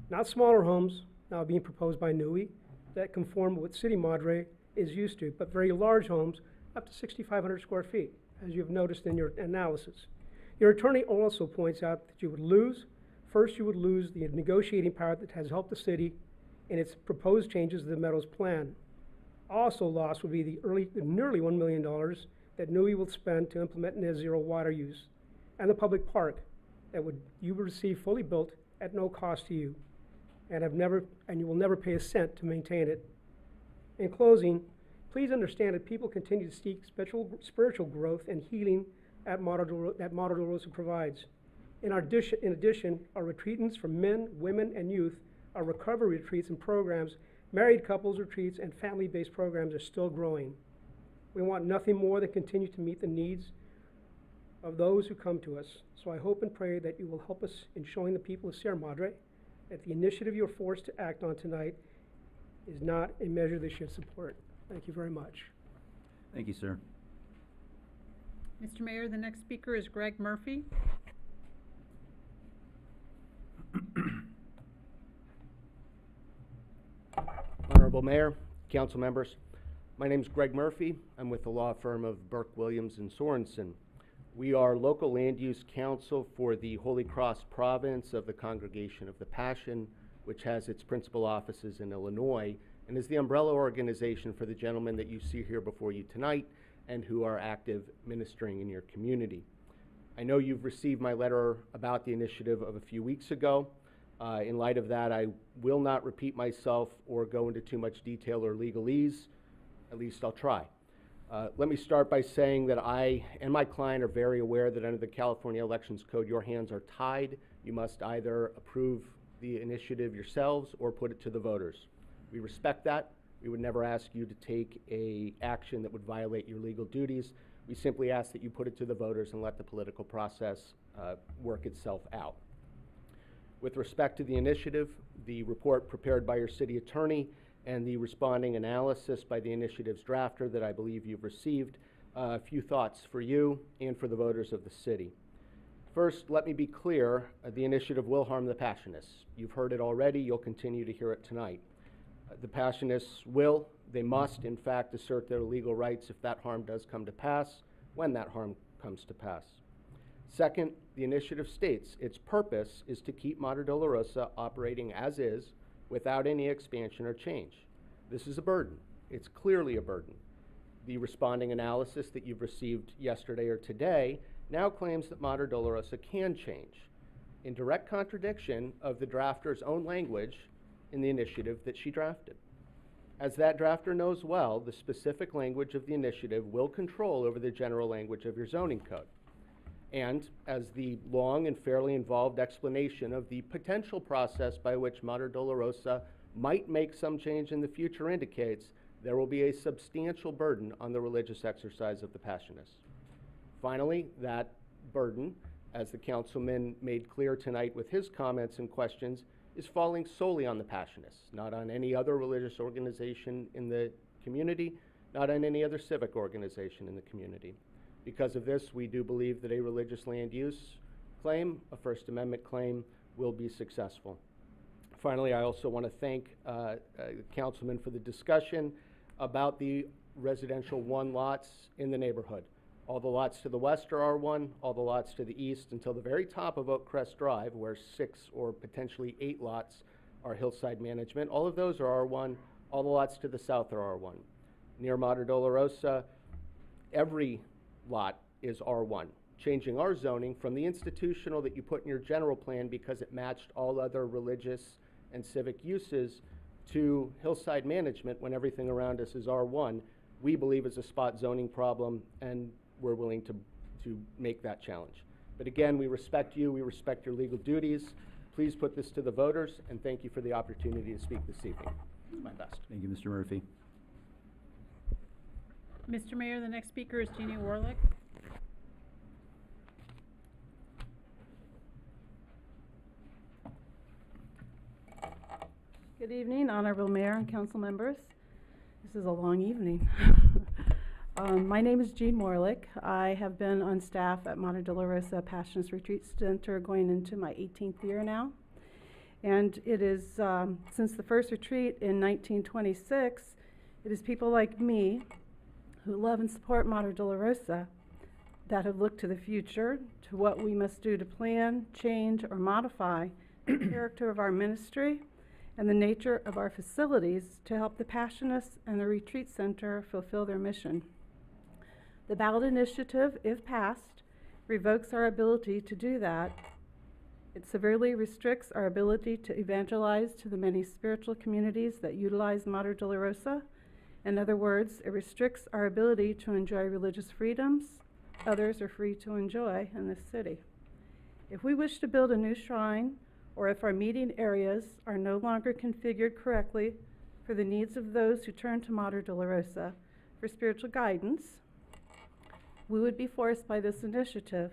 [SPEAKER 16] Not smaller homes now being proposed by NUI that conform with what City Madre is used to, but very large homes up to 6,500 square feet, as you've noticed in your analysis. Your attorney also points out that you would lose the negotiating power that has helped the city in its proposed changes to the Meadows plan. Also lost would be the nearly $1 million that NUI will spend to implement net zero water use, and the public park that you would receive fully built at no cost to you, and you will never pay a cent to maintain it. In closing, please understand that people continue to seek spiritual growth and healing that Madre de Rosa provides. In addition, our retreatants for men, women, and youth, our recovery retreats and programs, married couples retreats, and family-based programs are still growing. We want nothing more than continue to meet the needs of those who come to us. So I hope and pray that you will help us in showing the people of Sierra Madre that the initiative you're forced to act on tonight is not a measure they should support. Thank you very much.
[SPEAKER 1] Thank you, sir.
[SPEAKER 2] Mr. Mayor, the next speaker is Greg Murphy.
[SPEAKER 22] Honorable Mayor, council members, my name is Greg Murphy. I'm with the law firm of Burke, Williams, and Sorensen. We are local land use counsel for the Holy Cross province of the Congregation of the Passion, which has its principal offices in Illinois, and is the umbrella organization for the gentlemen that you see here before you tonight and who are active ministering in your community. I know you've received my letter about the initiative of a few weeks ago. In light of that, I will not repeat myself or go into too much detail or legalese. At least I'll try. Let me start by saying that I and my client are very aware that under the California Elections Code, your hands are tied. You must either approve the initiative yourselves or put it to the voters. We respect that. We would never ask you to take an action that would violate your legal duties. We simply ask that you put it to the voters and let the political process work itself out. With respect to the initiative, the report prepared by your city attorney and the responding analysis by the initiative's drafter that I believe you've received a few thoughts for you and for the voters of the city. First, let me be clear, the initiative will harm the Passionists. You've heard it already, you'll continue to hear it tonight. The Passionists will, they must, in fact, assert their legal rights if that harm does come to pass, when that harm comes to pass. Second, the initiative states its purpose is to keep Madre de la Rosa operating as is without any expansion or change. This is a burden. It's clearly a burden. The responding analysis that you've received yesterday or today now claims that Madre de la Rosa can change, in direct contradiction of the drafter's own language in the initiative that she drafted. As that drafter knows well, the specific language of the initiative will control over the general language of your zoning code. And as the long and fairly involved explanation of the potential process by which Madre de la Rosa might make some change in the future indicates, there will be a substantial burden on the religious exercise of the Passionists. Finally, that burden, as the councilman made clear tonight with his comments and questions, is falling solely on the Passionists, not on any other religious organization in the community, not on any other civic organization in the community. Because of this, we do believe that a religious land use claim, a First Amendment claim, will be successful. Finally, I also want to thank the councilman for the discussion about the residential 1 lots in the neighborhood. All the lots to the west are R1, all the lots to the east until the very top of Oak Crest Drive, where 6 or potentially 8 lots are hillside management. All of those are R1, all the lots to the south are R1. Near Madre de la Rosa, every lot is R1, changing our zoning from the institutional that you put in your general plan because it matched all other religious and civic uses to hillside management when everything around us is R1, we believe is a spot zoning problem, and we're willing to make that challenge. But again, we respect you, we respect your legal duties. Please put this to the voters, and thank you for the opportunity to speak this evening. It's my best.
[SPEAKER 1] Thank you, Mr. Murphy.
[SPEAKER 2] Mr. Mayor, the next speaker is Jeannie Warlick.
[SPEAKER 13] Good evening, Honorable Mayor and council members. This is a long evening. My name is Jean Morlick. I have been on staff at Madre de la Rosa Passionist Retreat Center going into my 18th year now. And it is, since the first retreat in 1926, it is people like me who love and support Madre de la Rosa that have looked to the future, to what we must do to plan, change, or modify the character of our ministry and the nature of our facilities to help the Passionists and the Retreat Center fulfill their mission. The ballot initiative, if passed, revokes our ability to do that. It severely restricts our ability to evangelize to the many spiritual communities that utilize Madre de la Rosa. In other words, it restricts our ability to enjoy religious freedoms others are free to enjoy in this city. If we wish to build a new shrine, or if our meeting areas are no longer configured correctly for the needs of those who turn to Madre de la Rosa for spiritual guidance, we would be forced by this initiative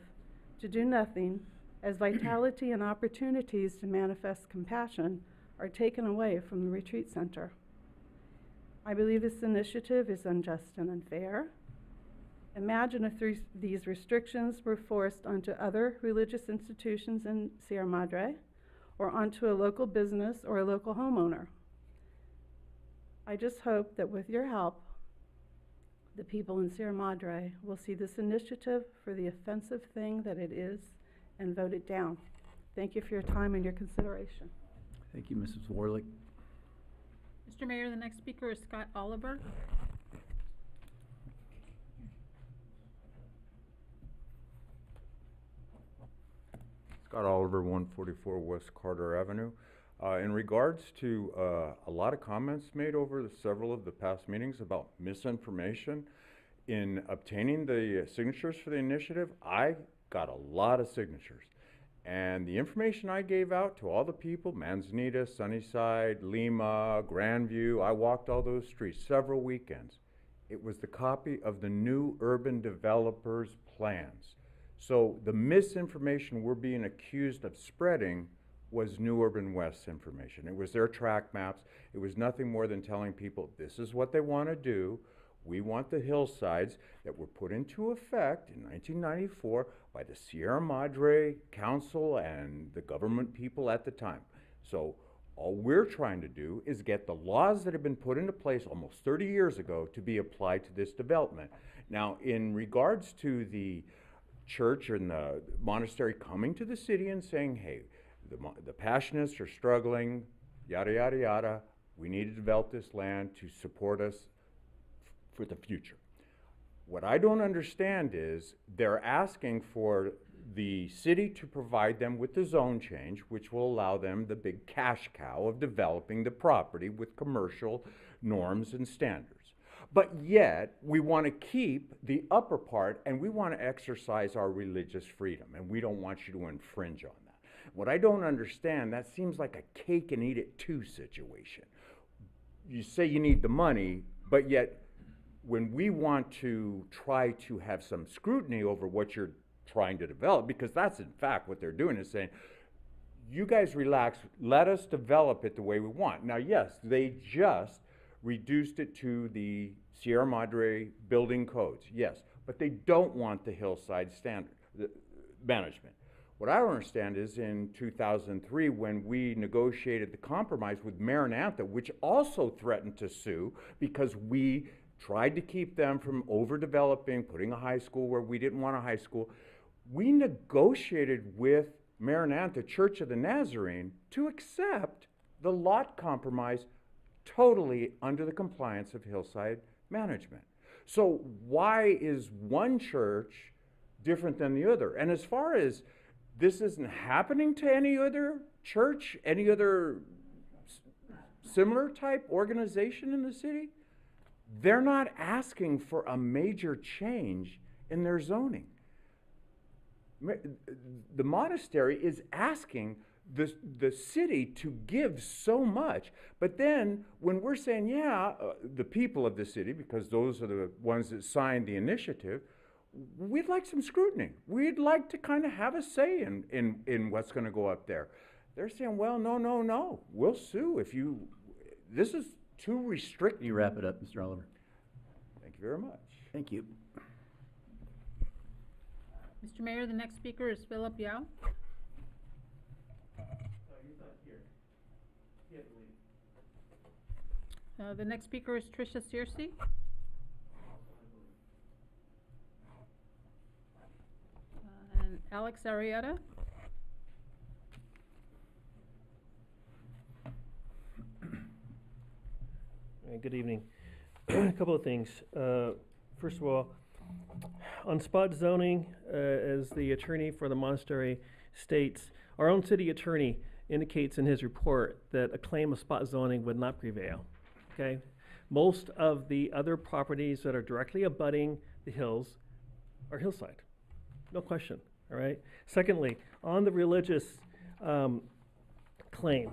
[SPEAKER 13] to do nothing as vitality and opportunities to manifest compassion are taken away from the retreat center. I believe this initiative is unjust and unfair. Imagine if these restrictions were forced onto other religious institutions in Sierra Madre or onto a local business or a local homeowner. I just hope that with your help, the people in Sierra Madre will see this initiative for the offensive thing that it is and vote it down. Thank you for your time and your consideration.
[SPEAKER 1] Thank you, Mrs. Warlick.
[SPEAKER 2] Mr. Mayor, the next speaker is Scott Oliver.
[SPEAKER 20] Scott Oliver, 144 West Carter Avenue. In regards to a lot of comments made over several of the past meetings about misinformation in obtaining the signatures for the initiative, I got a lot of signatures. And the information I gave out to all the people, Manzanita, Sunnyside, Lima, Grandview, I walked all those streets several weekends. It was the copy of the new urban developers' plans. So the misinformation we're being accused of spreading was New Urban West's information. It was their track maps. It was nothing more than telling people this is what they want to do. We want the hillsides that were put into effect in 1994 by the Sierra Madre Council and the government people at the time. So all we're trying to do is get the laws that have been put into place almost 30 years ago to be applied to this development. Now, in regards to the church and the monastery coming to the city and saying, hey, the Passionists are struggling, yada, yada, yada, we need to develop this land to support us for the future. What I don't understand is they're asking for the city to provide them with the zone change, which will allow them the big cash cow of developing the property with commercial norms and standards. But yet, we want to keep the upper part and we want to exercise our religious freedom, and we don't want you to infringe on that. What I don't understand, that seems like a cake and eat it too situation. You say you need the money, but yet when we want to try to have some scrutiny over what you're trying to develop, because that's in fact what they're doing, is saying, you guys relax, let us develop it the way we want. Now, yes, they just reduced it to the Sierra Madre building codes, yes, but they don't want the hillside standard management. What I don't understand is in 2003, when we negotiated the compromise with Maranatha, which also threatened to sue because we tried to keep them from overdeveloping, putting a high school where we didn't want a high school, we negotiated with Maranatha Church of the Nazarene to accept the lot compromise totally under the compliance of hillside management. So why is one church different than the other? And as far as this isn't happening to any other church, any other similar type organization in the city, they're not asking for a major change in their zoning. The monastery is asking the city to give so much, but then when we're saying, yeah, the people of the city, because those are the ones that signed the initiative, we'd like some scrutiny. We'd like to kind of have a say in what's going to go up there. They're saying, well, no, we'll sue if you, this is too restrictive.
[SPEAKER 1] You wrap it up, Mr. Oliver.
[SPEAKER 20] Thank you very much.
[SPEAKER 1] Thank you.
[SPEAKER 2] Mr. Mayor, the next speaker is Philip Yao. The next speaker is Tricia Searcy. And Alex Arrieta.
[SPEAKER 9] Good evening. A couple of things. First of all, on spot zoning, as the attorney for the monastery states, our own city attorney indicates in his report that a claim of spot zoning would not prevail. Okay? Most of the other properties that are directly abutting the hills are hillside. No question. All right? Secondly, on the religious claim,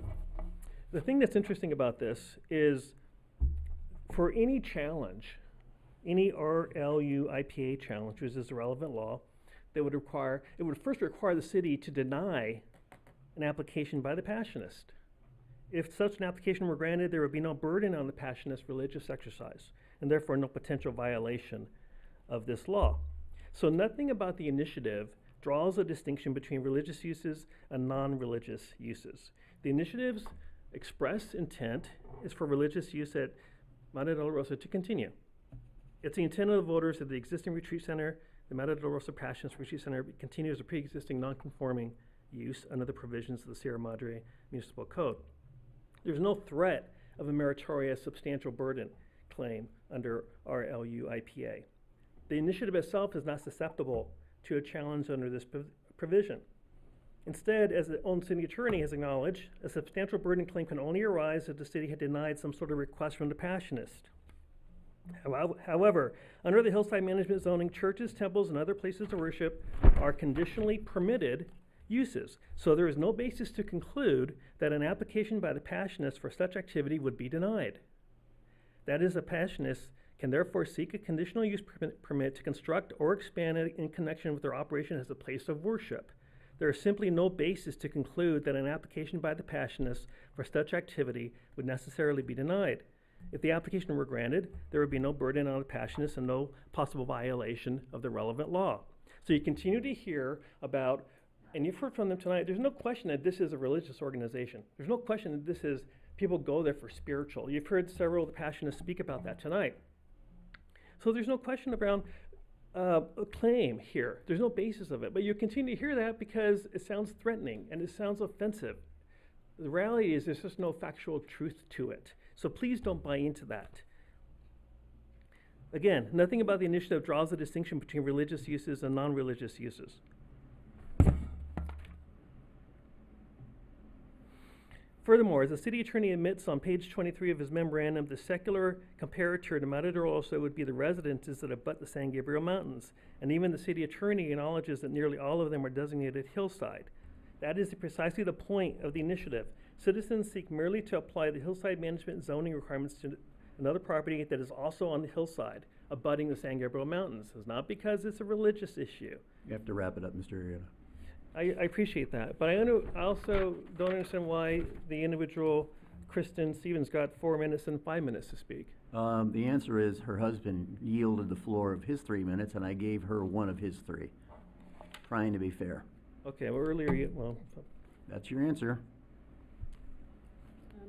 [SPEAKER 9] the thing that's interesting about this is for any challenge, any RLU IPA challenge, which is the relevant law, that would require, it would first require the city to deny an application by the Passionist. If such an application were granted, there would be no burden on the Passionist religious exercise, and therefore no potential violation of this law. So nothing about the initiative draws a distinction between religious uses and non-religious uses. The initiative's express intent is for religious use at Madre de la Rosa to continue. It's the intent of the voters that the existing retreat center, the Madre de la Rosa Passionist Retreat Center, continue as a pre-existing non-conforming use under the provisions of the Sierra Madre Municipal Code. There's no threat of a meritorious substantial burden claim under RLU IPA. The initiative itself is not susceptible to a challenge under this provision. Instead, as the own city attorney has acknowledged, a substantial burden claim can only arise if the city had denied some sort of request from the Passionist. However, under the hillside management zoning, churches, temples, and other places of worship are conditionally permitted uses. So there is no basis to conclude that an application by the Passionist for such activity would be denied. That is, a Passionist can therefore seek a conditional use permit to construct or expand it in connection with their operation as a place of worship. There is simply no basis to conclude that an application by the Passionists for such activity would necessarily be denied. If the application were granted, there would be no burden on the Passionists and no possible violation of the relevant law. So you continue to hear about, and you've heard from them tonight, there's no question that this is a religious organization. There's no question that this is, people go there for spiritual. You've heard several of the Passionists speak about that tonight. So there's no question around a claim here. There's no basis of it. But you continue to hear that because it sounds threatening and it sounds offensive. The reality is there's just no factual truth to it. So please don't buy into that. Again, nothing about the initiative draws a distinction between religious uses and non-religious uses. Furthermore, as the city attorney admits on page 23 of his memorandum, the secular comparator to Madre also would be the residences that abut the San Gabriel Mountains. And even the city attorney acknowledges that nearly all of them are designated hillside. That is precisely the point of the initiative. Citizens seek merely to apply the hillside management zoning requirements to another property that is also on the hillside, abutting the San Gabriel Mountains. It's not because it's a religious issue.
[SPEAKER 1] You have to wrap it up, Mr. Arrieta.
[SPEAKER 9] I appreciate that, but I also don't understand why the individual, Kristen Stevens, got 4 minutes and 5 minutes to speak.
[SPEAKER 1] The answer is her husband yielded the floor of his 3 minutes, and I gave her one of his 3. Trying to be fair.
[SPEAKER 9] Okay, well, earlier, well.
[SPEAKER 1] That's your answer.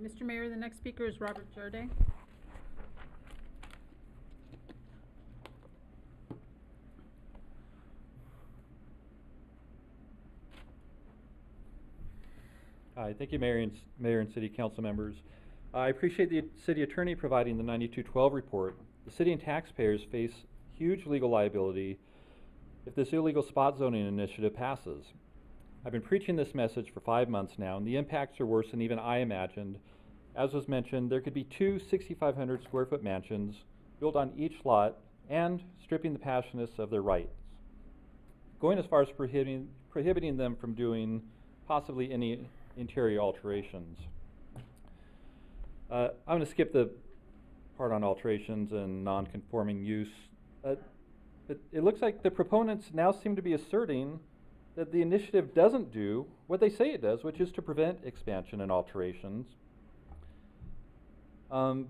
[SPEAKER 2] Mr. Mayor, the next speaker is Robert Jarday.
[SPEAKER 10] Hi, thank you, Mayor and City Council members. I appreciate the City Attorney providing the 9212 report. The city and taxpayers face huge legal liability if this illegal spot zoning initiative passes. I've been preaching this message for 5 months now, and the impacts are worse than even I imagined. As was mentioned, there could be 2 6,500 square foot mansions built on each lot and stripping the Passionists of their rights, going as far as prohibiting them from doing possibly any interior alterations. I'm going to skip the part on alterations and non-conforming use. But it looks like the proponents now seem to be asserting that the initiative doesn't do what they say it does, which is to prevent expansion and alterations. And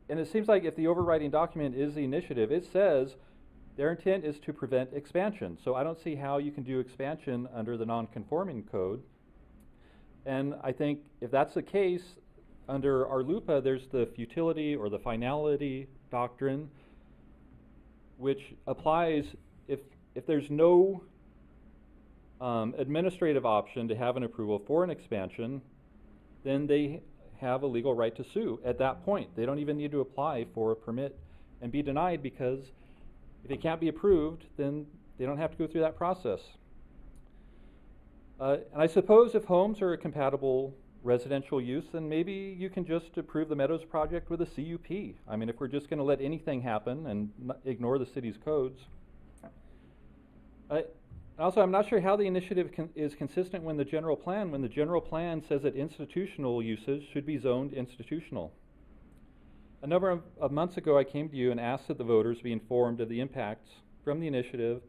[SPEAKER 10] it seems like if the overriding document is the initiative, it says their intent is to prevent expansion. So I don't see how you can do expansion under the non-conforming code. And I think if that's the case, under our LUPA, there's the futility or the finality doctrine, which applies if there's no administrative option to have an approval for an expansion, then they have a legal right to sue at that point. They don't even need to apply for a permit and be denied, because if it can't be approved, then they don't have to go through that process. And I suppose if homes are a compatible residential use, then maybe you can just approve the Meadows project with a CUP. I mean, if we're just going to let anything happen and ignore the city's codes. Also, I'm not sure how the initiative is consistent when the general plan says that institutional uses should be zoned institutional. A number of months ago, I came to you and asked that the voters be informed of the impacts from the initiative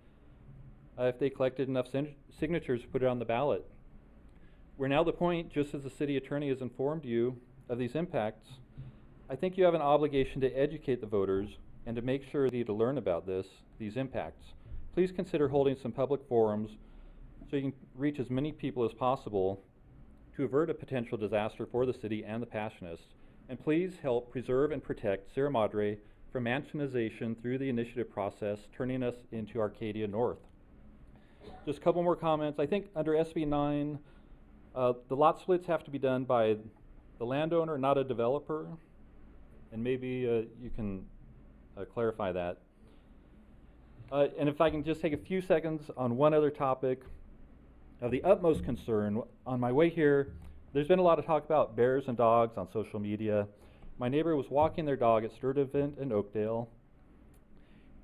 [SPEAKER 10] if they collected enough signatures to put it on the ballot. We're now at the point, just as the city attorney has informed you of these impacts, I think you have an obligation to educate the voters and to make sure they need to learn about these impacts. Please consider holding some public forums so you can reach as many people as possible to avert a potential disaster for the city and the Passionists. And please help preserve and protect Sierra Madre from mansionization through the initiative process, turning us into Arcadia North. Just a couple more comments. I think under SB 9, the lot splits have to be done by the landowner, not a developer. And maybe you can clarify that. And if I can just take a few seconds on one other topic of the utmost concern. On my way here, there's been a lot of talk about bears and dogs on social media. My neighbor was walking their dog at Sturdivant in Oakdale.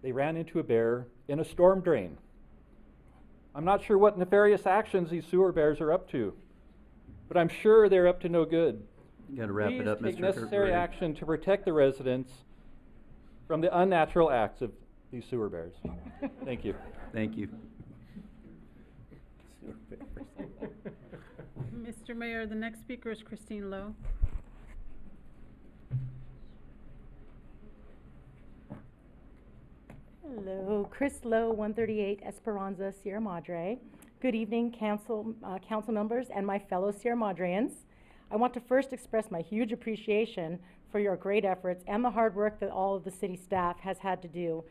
[SPEAKER 10] They ran into a bear in a storm drain. I'm not sure what nefarious actions these sewer bears are up to, but I'm sure they're up to no good.
[SPEAKER 1] You gotta wrap it up, Mr.
[SPEAKER 10] Please take necessary action to protect the residents from the unnatural acts of these sewer bears. Thank you.
[SPEAKER 1] Thank you.
[SPEAKER 2] Mr. Mayor, the next speaker is Christine Lowe.
[SPEAKER 11] Hello, Chris Lowe, 138 Esperanza, Sierra Madre. Good evening, council members and my fellow Sierra Madreans. I want to first express my huge appreciation for your great efforts and the hard work that all of the city staff has had to do.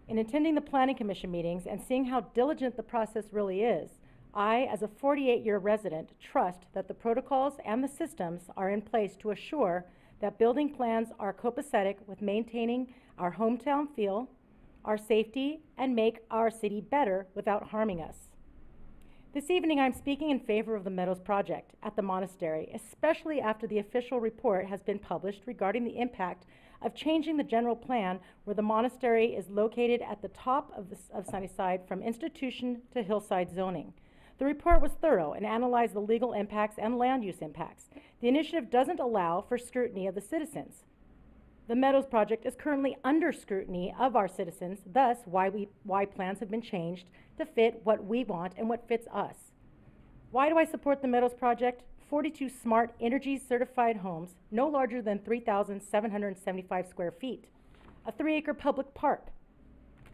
[SPEAKER 11] In attending the Planning Commission meetings and seeing how diligent the process really is, I, as a 48-year resident, trust that the protocols and the systems are in place to assure that building plans are copacetic with maintaining our hometown feel, our safety, and make our city better without harming us. This evening, I'm speaking in favor of the Meadows project at the monastery, especially after the official report has been published regarding the impact of changing the general plan where the monastery is located at the top of Sunnyside from institution to hillside zoning. The report was thorough and analyzed the legal impacts and land use impacts. The initiative doesn't allow for scrutiny of the citizens. The Meadows project is currently under scrutiny of our citizens, thus why plans have been changed to fit what we want and what fits us. Why do I support the Meadows project? 42 smart energy certified homes, no larger than 3,775 square feet, a 3-acre public park,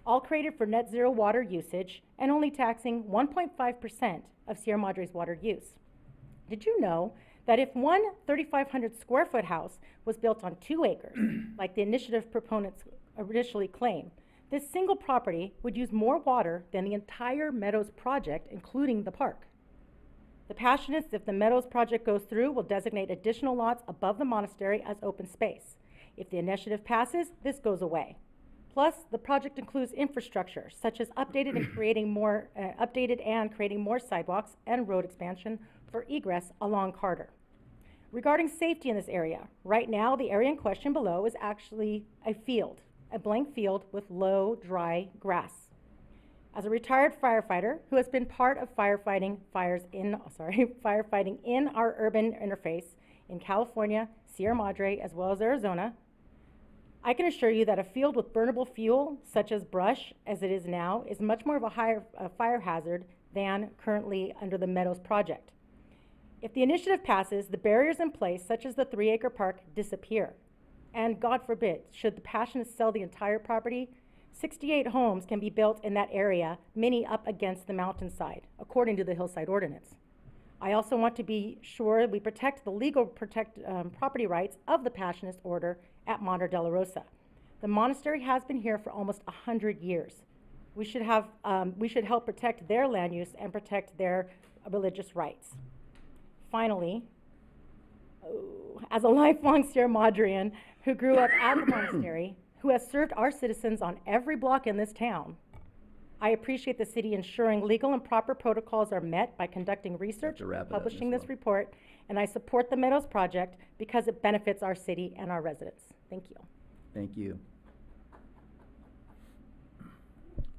[SPEAKER 11] all created for net zero water usage and only taxing 1.5% of Sierra Madre's water use. Did you know that if one 3,500 square foot house was built on 2 acres, like the initiative proponents initially claim, this single property would use more water than the entire Meadows project, including the park? The Passionists, if the Meadows project goes through, will designate additional lots above the monastery as open space. If the initiative passes, this goes away. Plus, the project includes infrastructure, such as updated and creating more sidewalks and road expansion for egress along Carter. Regarding safety in this area, right now the area in question below is actually a field, a blank field with low, dry grass. As a retired firefighter who has been part of firefighting in our urban interface in California, Sierra Madre, as well as Arizona, I can assure you that a field with burnable fuel, such as brush, as it is now, is much more of a fire hazard than currently under the Meadows project. If the initiative passes, the barriers in place, such as the 3-acre park, disappear. And God forbid, should the Passionists sell the entire property, 68 homes can be built in that area, many up against the mountainside, according to the Hillside Ordinance. I also want to be sure we protect the legal property rights of the Passionist order at Madre de la Rosa. The monastery has been here for almost 100 years. We should help protect their land use and protect their religious rights. Finally, as a lifelong Sierra Madrean who grew up at the monastery, who has served our citizens on every block in this town, I appreciate the city ensuring legal and proper protocols are met by conducting research, publishing this report, and I support the Meadows project because it benefits our city and our residents. Thank you.
[SPEAKER 1] Thank you.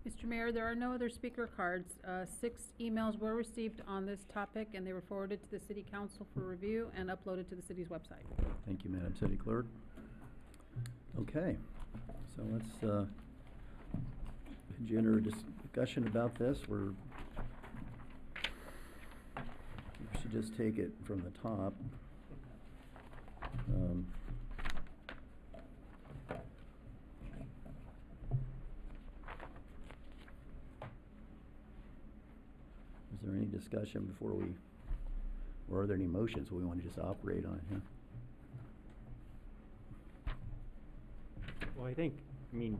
[SPEAKER 2] Mr. Mayor, there are no other speaker cards. 6 emails were received on this topic, and they were forwarded to the City Council for review and uploaded to the city's website.
[SPEAKER 1] Thank you, Madam City Clerk. Okay, so let's enter a discussion about this. We should just take it from the top. Is there any discussion before or are there any motions we want to just operate on here?
[SPEAKER 6] Well, I mean,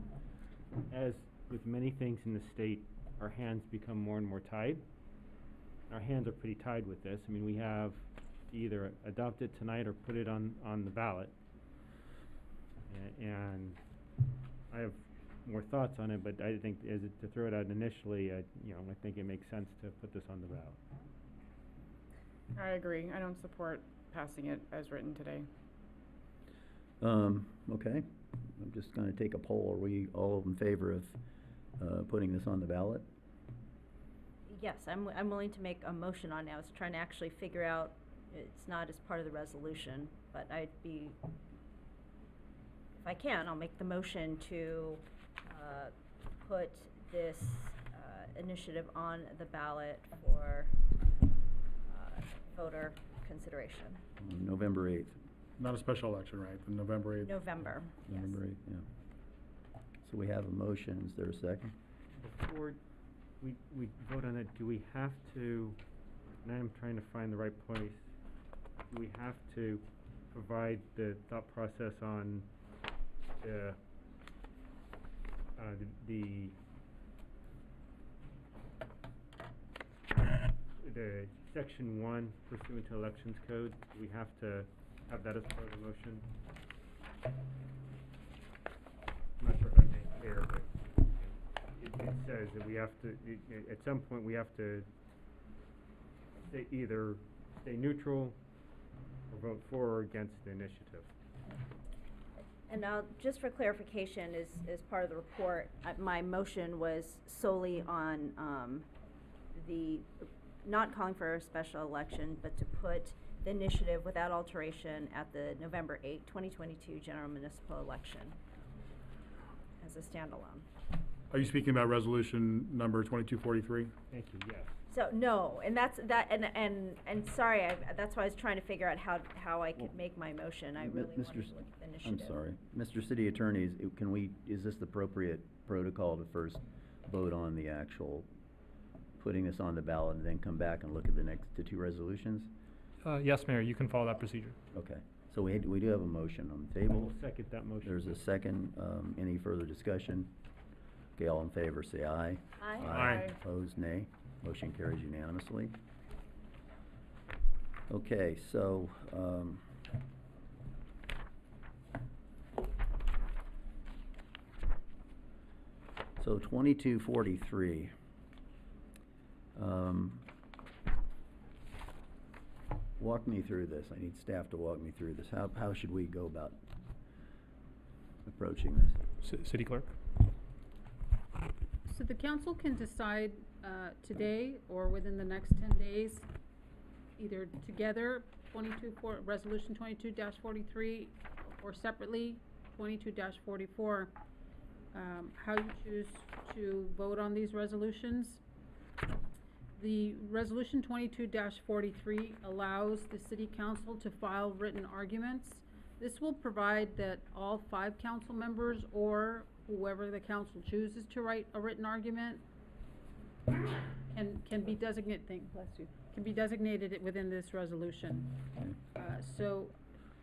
[SPEAKER 6] as with many things in the state, our hands become more and more tied. Our hands are pretty tied with this. I mean, we have to either adopt it tonight or put it on the ballot. And I have more thoughts on it, but I think to throw it out initially, I think it makes sense to put this on the ballot.
[SPEAKER 5] I agree. I don't support passing it as written today.
[SPEAKER 1] Okay. I'm just going to take a poll. Are we all in favor of putting this on the ballot?
[SPEAKER 4] Yes, I'm willing to make a motion on it. I was trying to actually figure out, it's not as part of the resolution, but if I can, I'll make the motion to put this initiative on the ballot for voter consideration.
[SPEAKER 1] November 8th.
[SPEAKER 7] Not a special election, right? The November 8th.
[SPEAKER 4] November, yes.
[SPEAKER 1] November 8th, yeah. So we have a motion, is there a second?
[SPEAKER 6] Before we vote on it, do we have to, and I'm trying to find the right place, do we have to provide the thought process on the section 1 pursuant to elections code? Do we have to have that as part of the motion? I'm not sure if I made it clear, but it says that we have to, at some point, we have to either stay neutral or vote for or against the initiative.
[SPEAKER 4] And now, just for clarification, as part of the report, my motion was solely on the, not calling for a special election, but to put the initiative without alteration at the November 8, 2022 general municipal election as a standalone.
[SPEAKER 7] Are you speaking about resolution number 2243?
[SPEAKER 6] Thank you, yes.
[SPEAKER 4] So, no, and that's, and sorry, that's why I was trying to figure out how I could make my motion. I really wanted to look at the initiative.
[SPEAKER 1] I'm sorry. Mr. City Attorney, is this the appropriate protocol to first vote on the actual, putting this on the ballot and then come back and look at the two resolutions?
[SPEAKER 3] Yes, Mayor, you can follow that procedure.
[SPEAKER 1] Okay. So we do have a motion on the table.
[SPEAKER 6] I'll second that motion.
[SPEAKER 1] There's a second. Any further discussion? Okay, all in favor, say aye.
[SPEAKER 4] Aye.
[SPEAKER 7] Aye.
[SPEAKER 1] Opposed, nay. Motion carries unanimously. Okay, so, so 2243. Walk me through this. I need staff to walk me through this. How should we go about approaching this?
[SPEAKER 3] City Clerk?
[SPEAKER 2] So the council can decide today or within the next 10 days, either together, Resolution 22-43, or separately, 22-44, how you choose to vote on these resolutions. The Resolution 22-43 allows the City Council to file written arguments. This will provide that all 5 council members or whoever the council chooses to write a written argument can be designated, can be designated within this resolution. So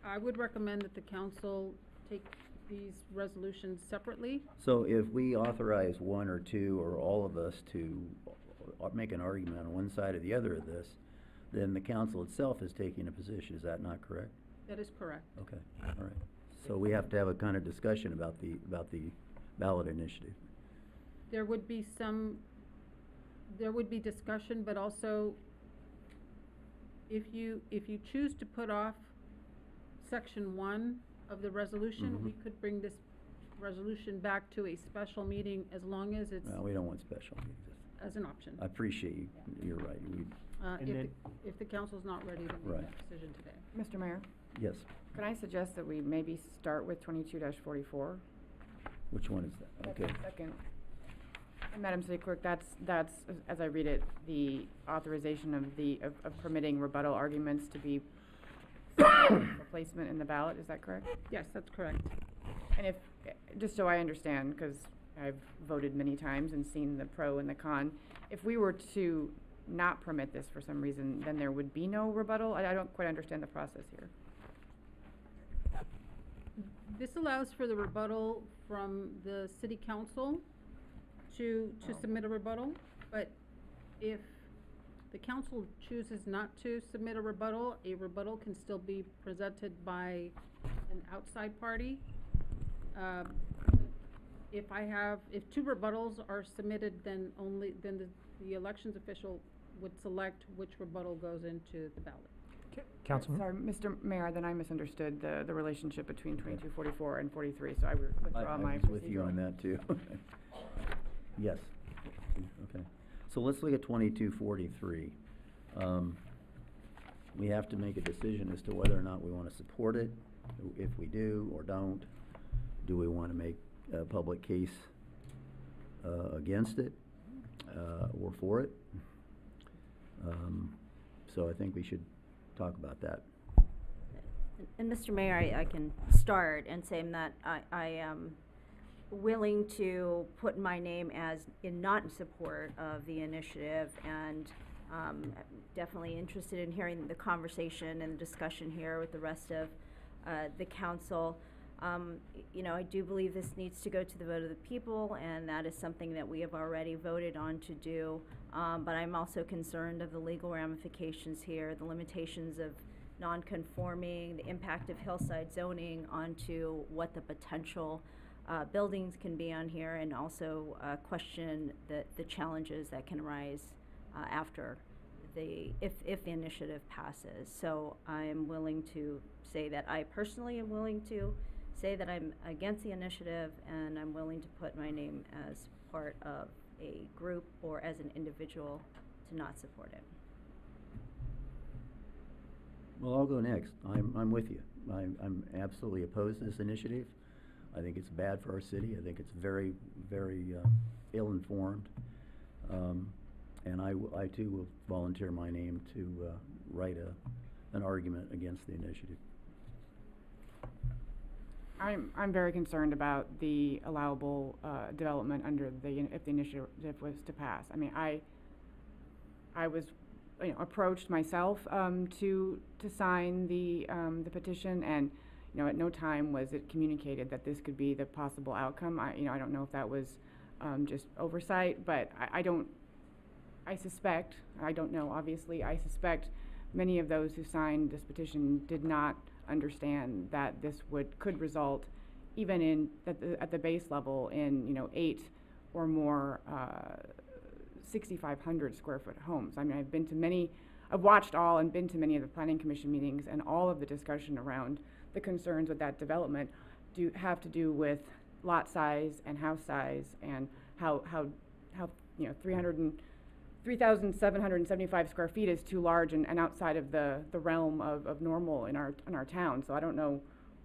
[SPEAKER 2] I would recommend that the council take these resolutions separately.
[SPEAKER 1] So if we authorize one or two or all of us to make an argument on one side or the other of this, then the council itself is taking a position. Is that not correct?
[SPEAKER 2] That is correct.
[SPEAKER 1] Okay, all right. So we have to have a kind of discussion about the ballot initiative.
[SPEAKER 2] There would be discussion, but also if you choose to put off section 1 of the resolution, we could bring this resolution back to a special meeting as long as it's
[SPEAKER 1] Well, we don't want special meetings.
[SPEAKER 2] as an option.
[SPEAKER 1] I appreciate you. You're right.
[SPEAKER 2] If the council's not ready to make that decision today.
[SPEAKER 5] Mr. Mayor,
[SPEAKER 1] Yes.
[SPEAKER 5] can I suggest that we maybe start with 22-44?
[SPEAKER 1] Which one is that? Okay.
[SPEAKER 5] Second. Madam City Clerk, that's, as I read it, the authorization of permitting rebuttal arguments to be for placement in the ballot, is that correct?
[SPEAKER 2] Yes, that's correct.
[SPEAKER 5] And if, just so I understand, because I've voted many times and seen the pro and the con, if we were to not permit this for some reason, then there would be no rebuttal? I don't quite understand the process here.
[SPEAKER 2] This allows for the rebuttal from the city council to submit a rebuttal, but if the council chooses not to submit a rebuttal can still be presented by an outside party. If 2 rebuttals are submitted, then the elections official would select which rebuttal goes into the ballot.
[SPEAKER 3] Councilman?
[SPEAKER 5] Sorry, Mr. Mayor, then I misunderstood the relationship between 2244 and 43, so I would withdraw my
[SPEAKER 1] I was with you on that too. Yes. Okay. So let's look at 2243. We have to make a decision as to whether or not we want to support it. If we do or don't, do we want to make a public case against it or for it? So I think we should talk about that.
[SPEAKER 4] And Mr. Mayor, I can start and say that willing to put my name as in not in support of the initiative, and definitely interested in hearing the conversation and discussion here with the rest of the council. You know, I do believe this needs to go to the vote of the people, and that is something that we have already voted on to do. But I'm also concerned of the legal ramifications here, the limitations of non-conforming, the impact of hillside zoning onto what the potential buildings can be on here, and also question the challenges that can arise after if the initiative passes. So I'm willing to say that I personally am willing to say that I'm against the initiative, and I'm willing to put my name as part of a group or as an individual to not support it.
[SPEAKER 1] Well, I'll go next. I'm with you. I'm absolutely opposed to this initiative. I think it's bad for our city. I think it's very, very ill-informed. And I too will volunteer my name to write an argument against the initiative.
[SPEAKER 5] I'm very concerned about the allowable development under if the initiative was to pass. I mean, I was, you know, approached myself to sign the petition, and you know, at no time was it communicated that this could be the possible outcome. I don't know if that was just oversight, but I suspect, I don't know, obviously, I suspect many of those who signed this petition did not understand that this could result, even in at the base level, in, you know, 8 or more 6,500 square foot homes. I mean, I've watched all and been to many of the planning commission meetings, and all of the discussion around the concerns with that development have to do with lot size and house size, and how you know, 3,775 square feet is too large and outside of the realm of normal in our town. So I don't know,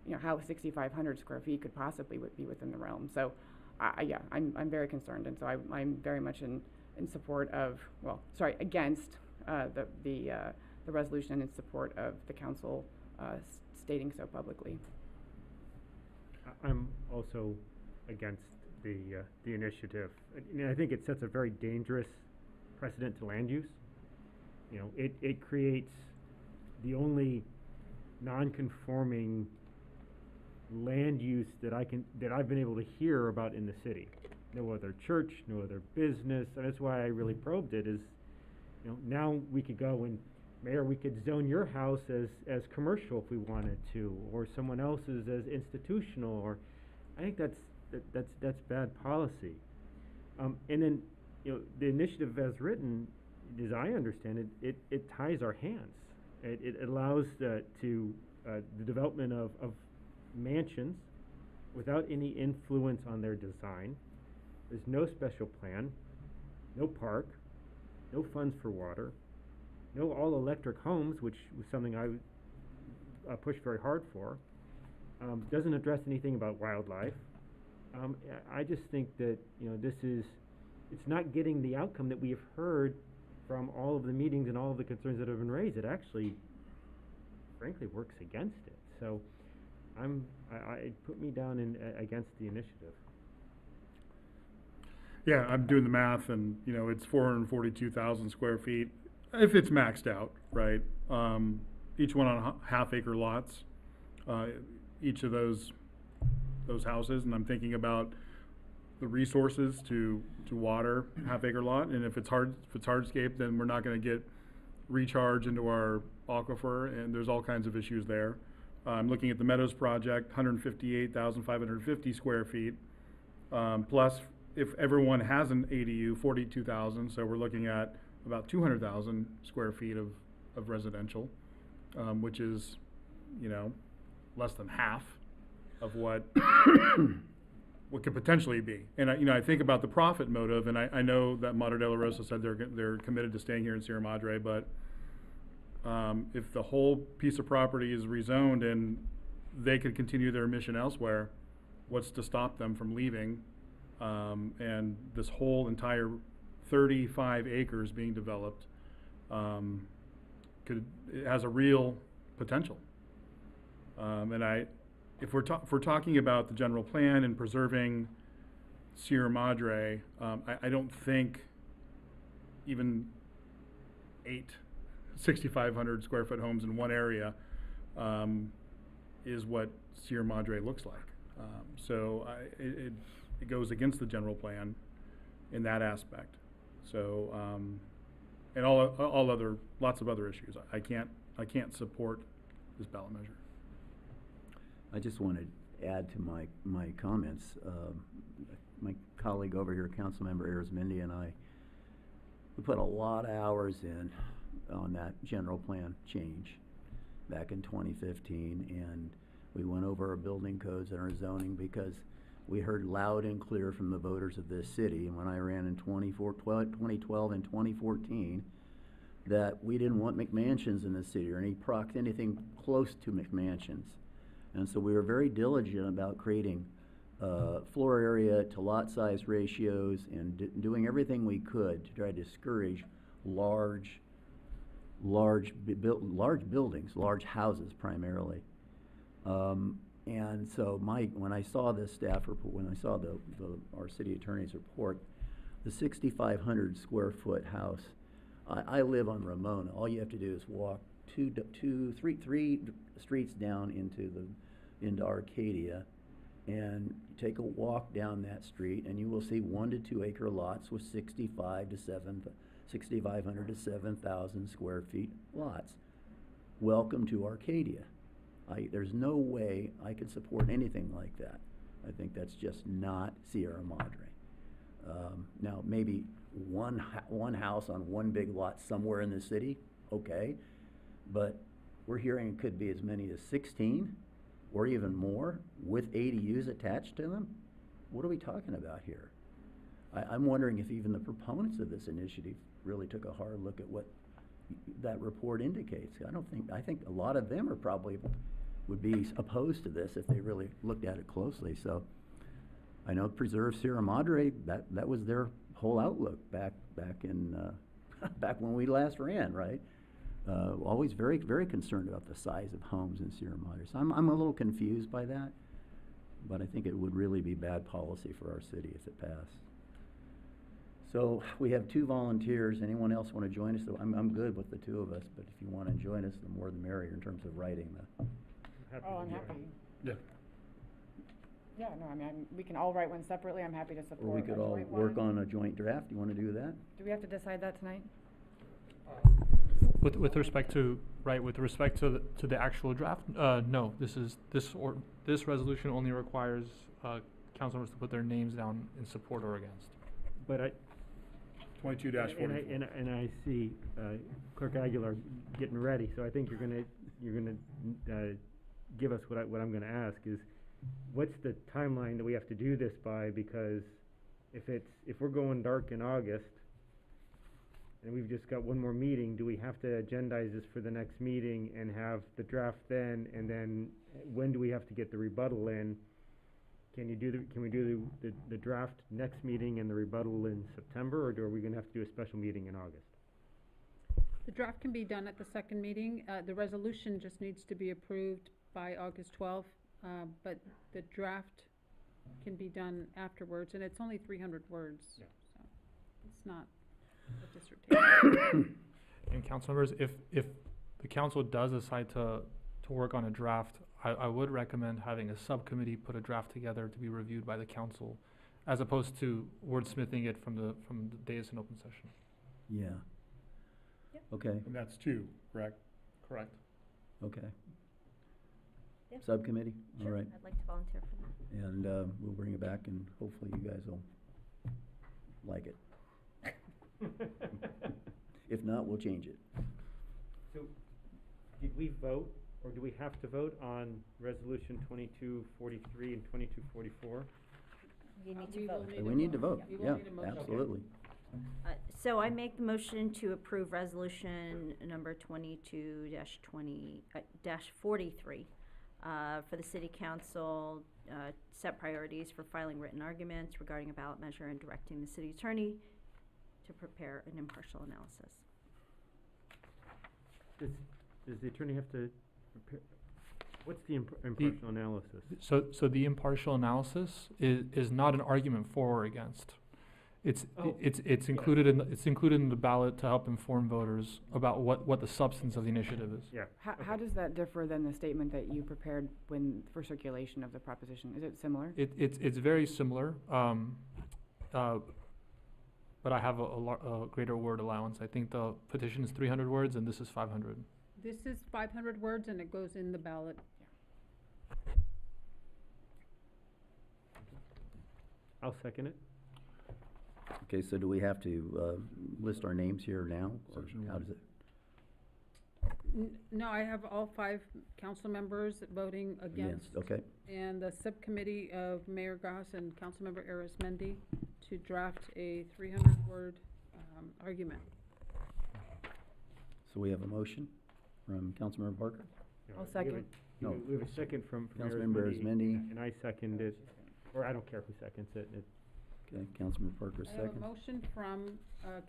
[SPEAKER 5] you know, how 6,500 square feet could possibly be within the realm. So yeah, I'm very concerned, and so I'm very much in support of, against the resolution, and in support of the council stating so publicly.
[SPEAKER 6] I'm also against the initiative. I think it sets a very dangerous precedent to land use. You know, it creates the only non-conforming land use that I've been able to hear about in the city. No other church, no other business. And that's why I really probed it. Is, you know, now we could go and, Mayor, we could zone your house as commercial if we wanted to, or someone else's as institutional. Or I think that's bad policy. And then, you know, the initiative as written, as I understand it, it ties our hands. It allows the development of mansions without any influence on their design. There's no special plan, no park, no funds for water, no all-electric homes, which was something I pushed very hard for. Doesn't address anything about wildlife. I just think that, you know, it's not getting the outcome that we have heard from all of the meetings and all of the concerns that have been raised. It actually, frankly, works against it. So it put me down against the initiative.
[SPEAKER 7] Yeah, I'm doing the math, and, you know, it's 442,000 square feet, if it's maxed out, right? Each one on half-acre lots, each of those houses, and I'm thinking about the resources to water half-acre lot, and if it's hardscape, then we're not going to get recharge into our aquifer, and there's all kinds of issues there. I'm looking at the Meadows project, 158,550 square feet, plus if everyone has an ADU, 42,000, so we're looking at about 200,000 square feet of residential, which is, you know, less than half of what what could potentially be. And I think about the profit motive, and I know that Madre de la Rosa said they're committed to staying here in Sierra Madre, but if the whole piece of property is rezoned and they could continue their mission elsewhere, what's to stop them from leaving? And this whole entire 35 acres being developed it has a real potential. And if we're talking about the general plan and preserving Sierra Madre, I don't think even 6,500 square foot homes in one area is what Sierra Madre looks like. So it goes against the general plan in that aspect. So, and lots of other issues. I can't support this ballot measure.
[SPEAKER 1] I just want to add to my comments. My colleague over here, Councilmember Arizmendi, and I, we put a lot of hours in on that general plan change back in 2015, and we went over our building codes and our zoning because we heard loud and clear from the voters of this city, and when I ran in 2012 and 2014, that we didn't want McMansions in the city or anything close to McMansions. And so we were very diligent about creating floor area to lot size ratios and doing everything we could to try to discourage large buildings, large houses primarily. And so when I saw this staff report, when I saw our city attorney's report, the 6,500 square foot house, I live on Ramona. All you have to do is walk three streets down into Arcadia, and take a walk down that street, and you will see 1 to 2 acre lots with 6,500 to 7,000 square feet lots. Welcome to Arcadia. There's no way I could support anything like that. I think that's just not Sierra Madre. Now, maybe one house on one big lot somewhere in the city, okay, but we're hearing it could be as many as 16 or even more with ADUs attached to them. What are we talking about here? I'm wondering if even the proponents of this initiative really took a hard look at what that report indicates. I think a lot of them are probably would be opposed to this if they really looked at it closely. So I know Preserve Sierra Madre, that was their whole outlook back in back when we last ran, right? Always very, very concerned about the size of homes in Sierra Madre. So I'm a little confused by that, but I think it would really be bad policy for our city if it passed. So we have 2 volunteers. Anyone else want to join us? So I'm good with the 2 of us, but if you want to join us, the more the merrier in terms of writing the.
[SPEAKER 5] I'm happy.
[SPEAKER 7] Yeah.
[SPEAKER 5] Yeah, no, I mean, we can all write one separately. I'm happy to support.
[SPEAKER 1] Or we could all work on a joint draft. You want to do that?
[SPEAKER 5] Do we have to decide that tonight?
[SPEAKER 3] With respect to the actual draft, no. This resolution only requires council members to put their names down in support or against.
[SPEAKER 6] But
[SPEAKER 7] 22-44.
[SPEAKER 6] And I see Clerk Aguilar getting ready, so I think you're gonna give us what I'm gonna ask is, what's the timeline that we have to do this by? Because if we're going dark in August and we've just got one more meeting, do we have to agendize this for the next meeting and have the draft then? And then when do we have to get the rebuttal in? Can we do the draft next meeting and the rebuttal in September, or are we gonna have to do a special meeting in August?
[SPEAKER 2] The draft can be done at the second meeting. The resolution just needs to be approved by August 12th, but the draft can be done afterwards, and it's only 300 words,
[SPEAKER 6] Yeah.
[SPEAKER 2] so it's not a dissertation.
[SPEAKER 3] And council members, if the council does decide to work on a draft, I would recommend having a subcommittee put a draft together to be reviewed by the council, as opposed to wordsmithing it from the dais in open session.
[SPEAKER 1] Yeah.
[SPEAKER 2] Yep.
[SPEAKER 1] Okay.
[SPEAKER 7] And that's 2, correct?
[SPEAKER 3] Correct.
[SPEAKER 1] Okay.
[SPEAKER 4] Yeah.
[SPEAKER 1] Subcommittee?
[SPEAKER 4] Sure,
[SPEAKER 1] All right.
[SPEAKER 4] I'd like to volunteer for that.
[SPEAKER 1] And we'll bring it back, and hopefully you guys will like it. If not, we'll change it.
[SPEAKER 6] So, did we vote, or do we have to vote on Resolution 2243 and 2244?
[SPEAKER 4] You need
[SPEAKER 2] We
[SPEAKER 4] to
[SPEAKER 2] will
[SPEAKER 4] vote.
[SPEAKER 2] need a
[SPEAKER 1] We need to vote.
[SPEAKER 2] We will
[SPEAKER 1] Yeah,
[SPEAKER 2] need a motion.
[SPEAKER 1] absolutely.
[SPEAKER 4] So I make the motion to approve resolution number 22-43 for the city council, set priorities for filing written arguments regarding a ballot measure and directing the city attorney to prepare an impartial analysis.
[SPEAKER 6] Does the attorney have to prepare? What's the impartial analysis?
[SPEAKER 3] So the impartial analysis is not an argument for or against. It's included in the ballot to help inform voters about what the substance of the initiative is.
[SPEAKER 6] Yeah.
[SPEAKER 5] How does that differ than the statement that you prepared for circulation of the proposition? Is it similar?
[SPEAKER 3] It's very similar, but I have a greater word allowance. I think the petition is 300 words and this is 500.
[SPEAKER 2] This is 500 words and it goes in the ballot.
[SPEAKER 6] I'll second it.
[SPEAKER 1] Okay, so do we have to list our names here now, or how does it?
[SPEAKER 2] No, I have all 5 council members voting against.
[SPEAKER 1] Okay.
[SPEAKER 2] And the subcommittee of Mayor Goss and Councilmember Arizmendi to draft a 300-word argument.
[SPEAKER 1] So we have a motion from Councilmember Parker?
[SPEAKER 5] I'll second.
[SPEAKER 1] No.
[SPEAKER 6] We have a second from
[SPEAKER 1] Councilmember Arizmendi.
[SPEAKER 6] And I second it, or I don't care who seconds it.
[SPEAKER 1] Okay, Councilmember Parker
[SPEAKER 2] I have a
[SPEAKER 1] second.
[SPEAKER 2] motion from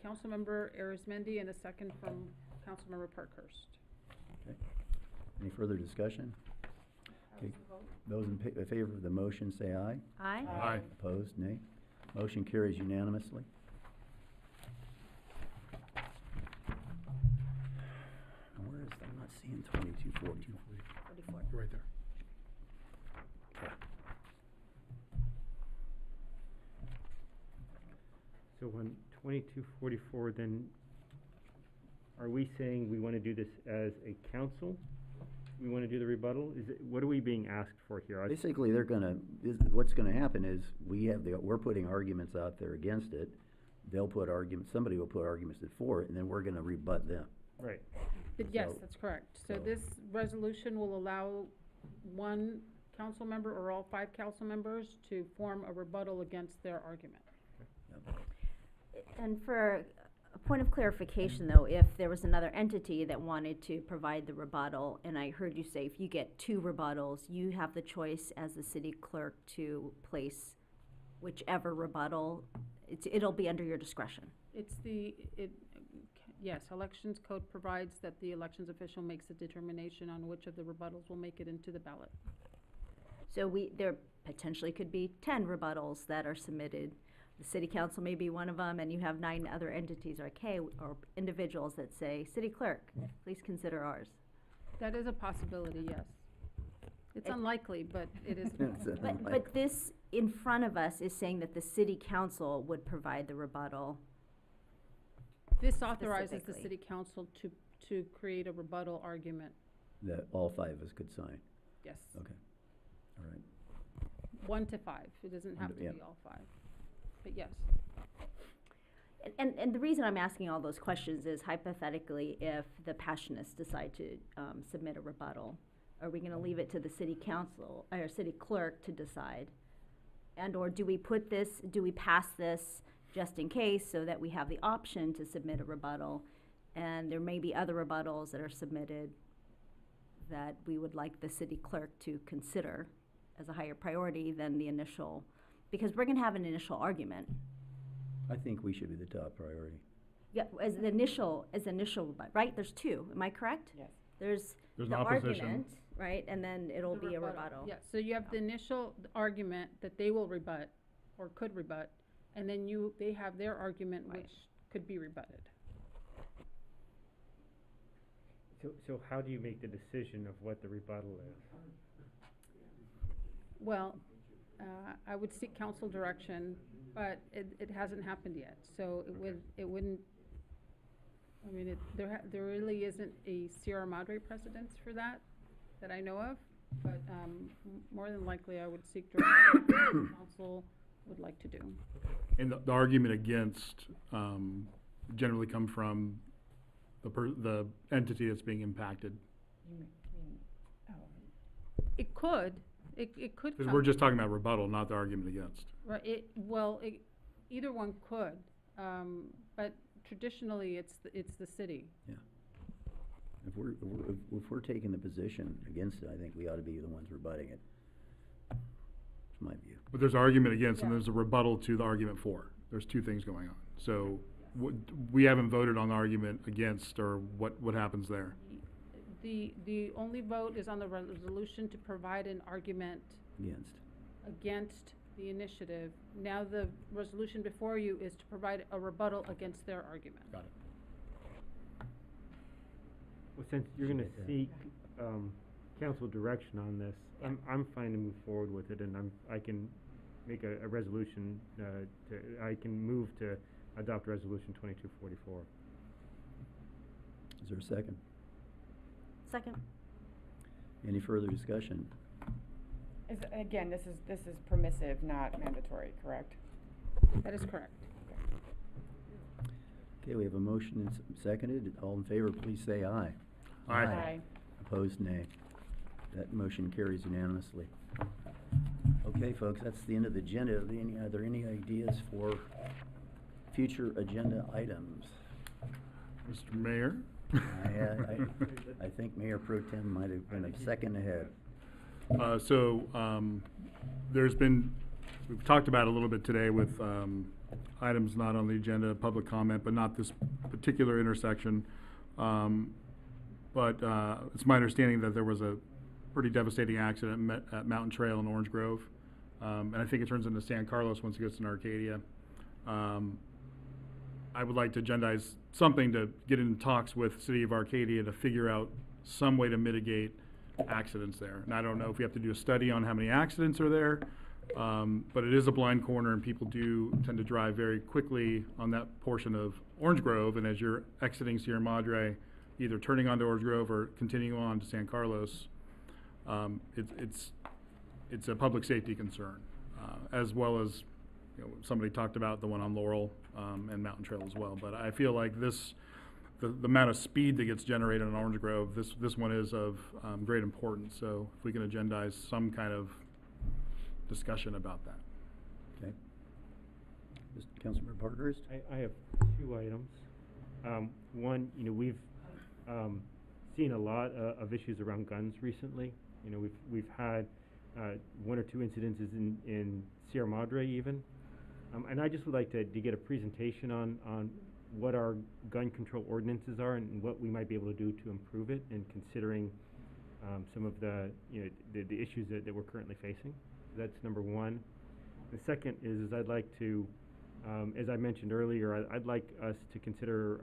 [SPEAKER 2] Councilmember Arizmendi and a second from Councilmember Parkhurst.
[SPEAKER 1] Okay. Any further discussion? Okay. Those in favor of the motion say aye.
[SPEAKER 4] Aye.
[SPEAKER 7] Aye.
[SPEAKER 1] Opposed, nay. Motion carries unanimously. Where is, I'm not seeing 2240.
[SPEAKER 4] 44.
[SPEAKER 7] You're right there.
[SPEAKER 6] So on 2244, then, are we saying we want to do this as a council? We want to do the rebuttal? What are we being asked for here?
[SPEAKER 1] Basically, what's gonna happen is, we're putting arguments out there against it. They'll put arguments, somebody will put arguments for it, and then we're gonna rebut them.
[SPEAKER 6] Right.
[SPEAKER 2] Yes,
[SPEAKER 1] So-
[SPEAKER 2] that's correct. So
[SPEAKER 1] so-
[SPEAKER 2] this resolution will allow one council member or all 5 council members to form a rebuttal against their argument.
[SPEAKER 4] And for a point of clarification, though, if there was another entity that wanted to provide the rebuttal, and I heard you say if you get 2 rebuttals, you have the choice as the city clerk to place whichever rebuttal, it'll be under your discretion.
[SPEAKER 2] Yes, elections code provides that the elections official makes a determination on which of the rebuttals will make it into the ballot.
[SPEAKER 4] So there potentially could be 10 rebuttals that are submitted. The city council may be one of them, and you have 9 other entities or individuals that say, city clerk, please consider ours.
[SPEAKER 2] That is a possibility, yes. It's unlikely, but it is.
[SPEAKER 4] But this in front of us is saying that the city council would provide the rebuttal.
[SPEAKER 2] This authorizes the
[SPEAKER 4] Specifically.
[SPEAKER 2] city council to create a rebuttal argument,
[SPEAKER 1] That all 5 of us could sign.
[SPEAKER 2] yes.
[SPEAKER 1] Okay. All right.
[SPEAKER 2] 1 to 5, it doesn't have to
[SPEAKER 1] Yeah.
[SPEAKER 2] be all 5, but yes.
[SPEAKER 4] And the reason I'm asking all those questions is hypothetically, if the Passionists decide to submit a rebuttal, are we gonna leave it to the city council, or city clerk to decide? And/or do we pass this just in case so that we have the option to submit a rebuttal? And there may be other rebuttals that are submitted that we would like the city clerk to consider as a higher priority than the initial, because we're gonna have an initial argument.
[SPEAKER 1] I think we should be the top priority.
[SPEAKER 4] Yeah, as the initial, right? There's 2, am I correct?
[SPEAKER 5] Yes.
[SPEAKER 4] There's
[SPEAKER 7] There's
[SPEAKER 4] the
[SPEAKER 7] an opposition.
[SPEAKER 4] argument, right, and then it'll
[SPEAKER 2] The
[SPEAKER 4] be a rebuttal.
[SPEAKER 2] Yeah, so you have the initial argument that they will rebut, or could rebut, and then they have their argument
[SPEAKER 4] Right.
[SPEAKER 2] which could be rebutted.
[SPEAKER 6] So how do you make the decision of what the rebuttal is?
[SPEAKER 2] Well, I would seek council direction, but it hasn't happened yet, so it wouldn't, I mean, there really isn't a Sierra Madre precedence for that I know of, but, more than likely I would seek direction what the council would like to do.
[SPEAKER 7] And the argument against generally come from the entity that's being impacted.
[SPEAKER 2] It could
[SPEAKER 7] Because
[SPEAKER 2] come.
[SPEAKER 7] we're just talking about rebuttal, not the argument against.
[SPEAKER 2] Right, either one could, but traditionally, it's the city.
[SPEAKER 1] Yeah. If we're taking the position against it, I think we ought to be the ones rebutting it. That's my view.
[SPEAKER 7] But there's argument against and
[SPEAKER 2] Yeah.
[SPEAKER 7] there's a rebuttal to the argument for. There's 2 things going on. So we haven't voted on the argument against, or what happens there?
[SPEAKER 2] The only vote is on the resolution to provide an argument against the initiative. Now the resolution before you is to provide a rebuttal against their argument.
[SPEAKER 7] Got it.
[SPEAKER 6] Well, since you're gonna seek, council direction on this, I'm fine to move forward with it, and I can make a resolution, I can move to adopt resolution 2244.
[SPEAKER 1] Is there a second?
[SPEAKER 4] Second.
[SPEAKER 1] Any further discussion?
[SPEAKER 5] Again, this is permissive, not mandatory, correct?
[SPEAKER 2] That is correct.
[SPEAKER 1] Okay, we have a motion and seconded. All in favor, please say aye.
[SPEAKER 7] Aye.
[SPEAKER 5] Aye.
[SPEAKER 1] Opposed, nay. That motion carries unanimously. Okay, folks, that's the end of the agenda. Are there any ideas for future agenda items?
[SPEAKER 7] Mr. Mayor?
[SPEAKER 1] I think Mayor Pro Tem might have been a second ahead.
[SPEAKER 7] We've talked about it a little bit today with items not on the agenda, public comment, but not this particular intersection. But it's my understanding that there was a pretty devastating accident at Mountain Trail in Orange Grove. And I think it turns into San Carlos once it gets in Arcadia. I would like to agendize something to get in talks with City of Arcadia to figure out some way to mitigate accidents there. And I don't know if we have to do a study on how many accidents are there, but it is a blind corner and people do tend to drive very quickly on that portion of Orange Grove. And as you're exiting Sierra Madre, either turning onto Orange Grove or continuing on to San Carlos, it's a public safety concern, as well as, you know, somebody talked about the one on Laurel and Mountain Trail as well. But I feel like the amount of speed that gets generated on Orange Grove, this one is of great importance. So if we can agendize some kind of discussion about that.
[SPEAKER 1] Okay. Councilmember Parkhurst?
[SPEAKER 6] I have two items. One, you know, we've seen a lot of issues around guns recently. You know, we've had one or two incidences in Sierra Madre even. And I just would like to get a presentation on what our gun control ordinances are and what we might be able to do to improve it, and considering some of the, you know, the issues that we're currently facing. That's number one. The second is I'd like to, as I mentioned earlier, I'd like us to consider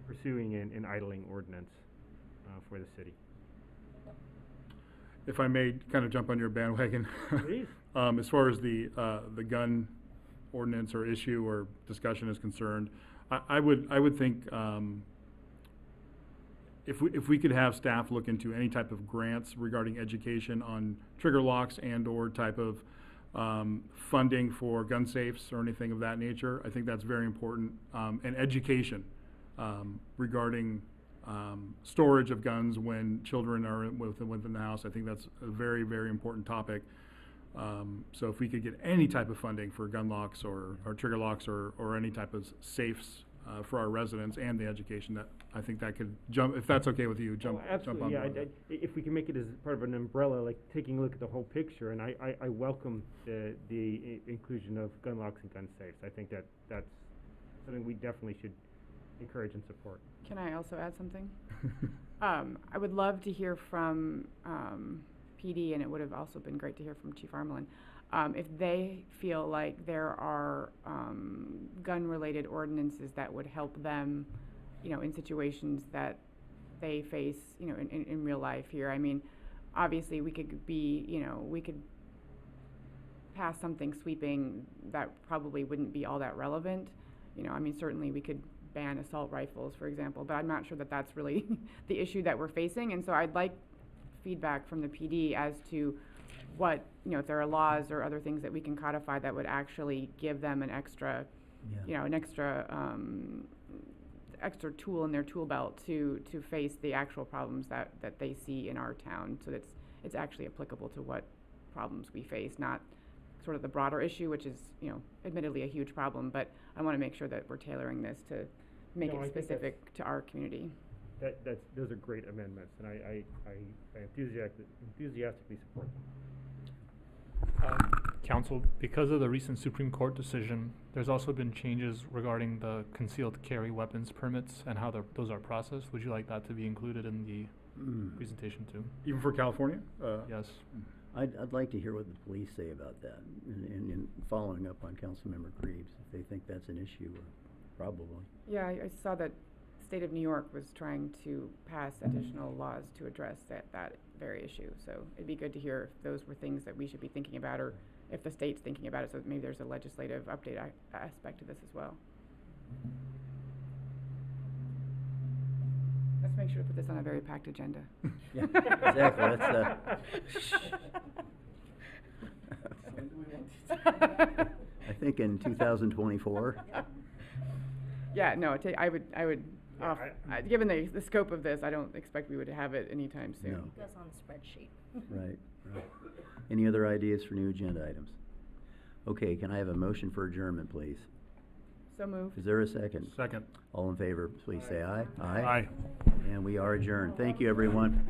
[SPEAKER 6] pursuing an idling ordinance for the city.
[SPEAKER 7] If I may kind of jump on your bandwagon.
[SPEAKER 6] Please.
[SPEAKER 7] As far as the gun ordinance or issue or discussion is concerned, I would think if we could have staff look into any type of grants regarding education on trigger locks and or type of funding for gun safes or anything of that nature, I think that's very important. And education regarding storage of guns when children are within the house. I think that's a very, very important topic. So if we could get any type of funding for gun locks or trigger locks or any type of safes for our residents and the education, that I think that could jump, if that's okay with you, jump on board.
[SPEAKER 6] Yeah, if we can make it as part of an umbrella, like taking a look at the whole picture, and I welcome the inclusion of gun locks and gun safes. I think that's something we definitely should encourage and support.
[SPEAKER 5] Can I also add something? I would love to hear from PD, and it would have also been great to hear from Chief Armelin, if they feel like there are gun-related ordinances that would help them, you know, in situations that they face, you know, in real life here. I mean, obviously we could be, you know, we could pass something sweeping that probably wouldn't be all that relevant. You know, I mean, certainly we could ban assault rifles, for example, but I'm not sure that that's really the issue that we're facing. And so I'd like feedback from the PD as to what, you know, if there are laws or other things that we can codify that would actually give them an extra, you know, an extra tool in their tool belt to face the actual problems that they see in our town, so that it's actually applicable to what problems we face, not sort of the broader issue, which is, you know, admittedly a huge problem, but I want to make sure that we're tailoring this to make it specific to our community.
[SPEAKER 6] Those are great amendments, and I enthusiastically support them.
[SPEAKER 3] Council, because of the recent Supreme Court decision, there's also been changes regarding the concealed carry weapons permits and how those are processed. Would you like that to be included in the presentation too.
[SPEAKER 7] Even for California?
[SPEAKER 3] Yes.
[SPEAKER 1] I'd like to hear what the police say about that, and following up on Councilmember Creeves, if they think that's an issue, or probably.
[SPEAKER 5] Yeah, I saw that state of New York was trying to pass additional laws to address that very issue. So it'd be good to hear if those were things that we should be thinking about, or if the state's thinking about it, so maybe there's a legislative update aspect to this as well. Let's make sure to put this on a very packed agenda.
[SPEAKER 1] Yeah, exactly, I think in 2024.
[SPEAKER 5] Yeah, no, I would, given the scope of this, I don't expect we would have it anytime soon.
[SPEAKER 1] No.
[SPEAKER 4] It goes on the spreadsheet.
[SPEAKER 1] Right. Any other ideas for new agenda items? Okay, can I have a motion for adjournment, please?
[SPEAKER 5] So moved.
[SPEAKER 1] Is there a second?
[SPEAKER 7] Second.
[SPEAKER 1] All in favor, please say aye.
[SPEAKER 7] Aye.
[SPEAKER 1] And we are adjourned. Thank you, everyone.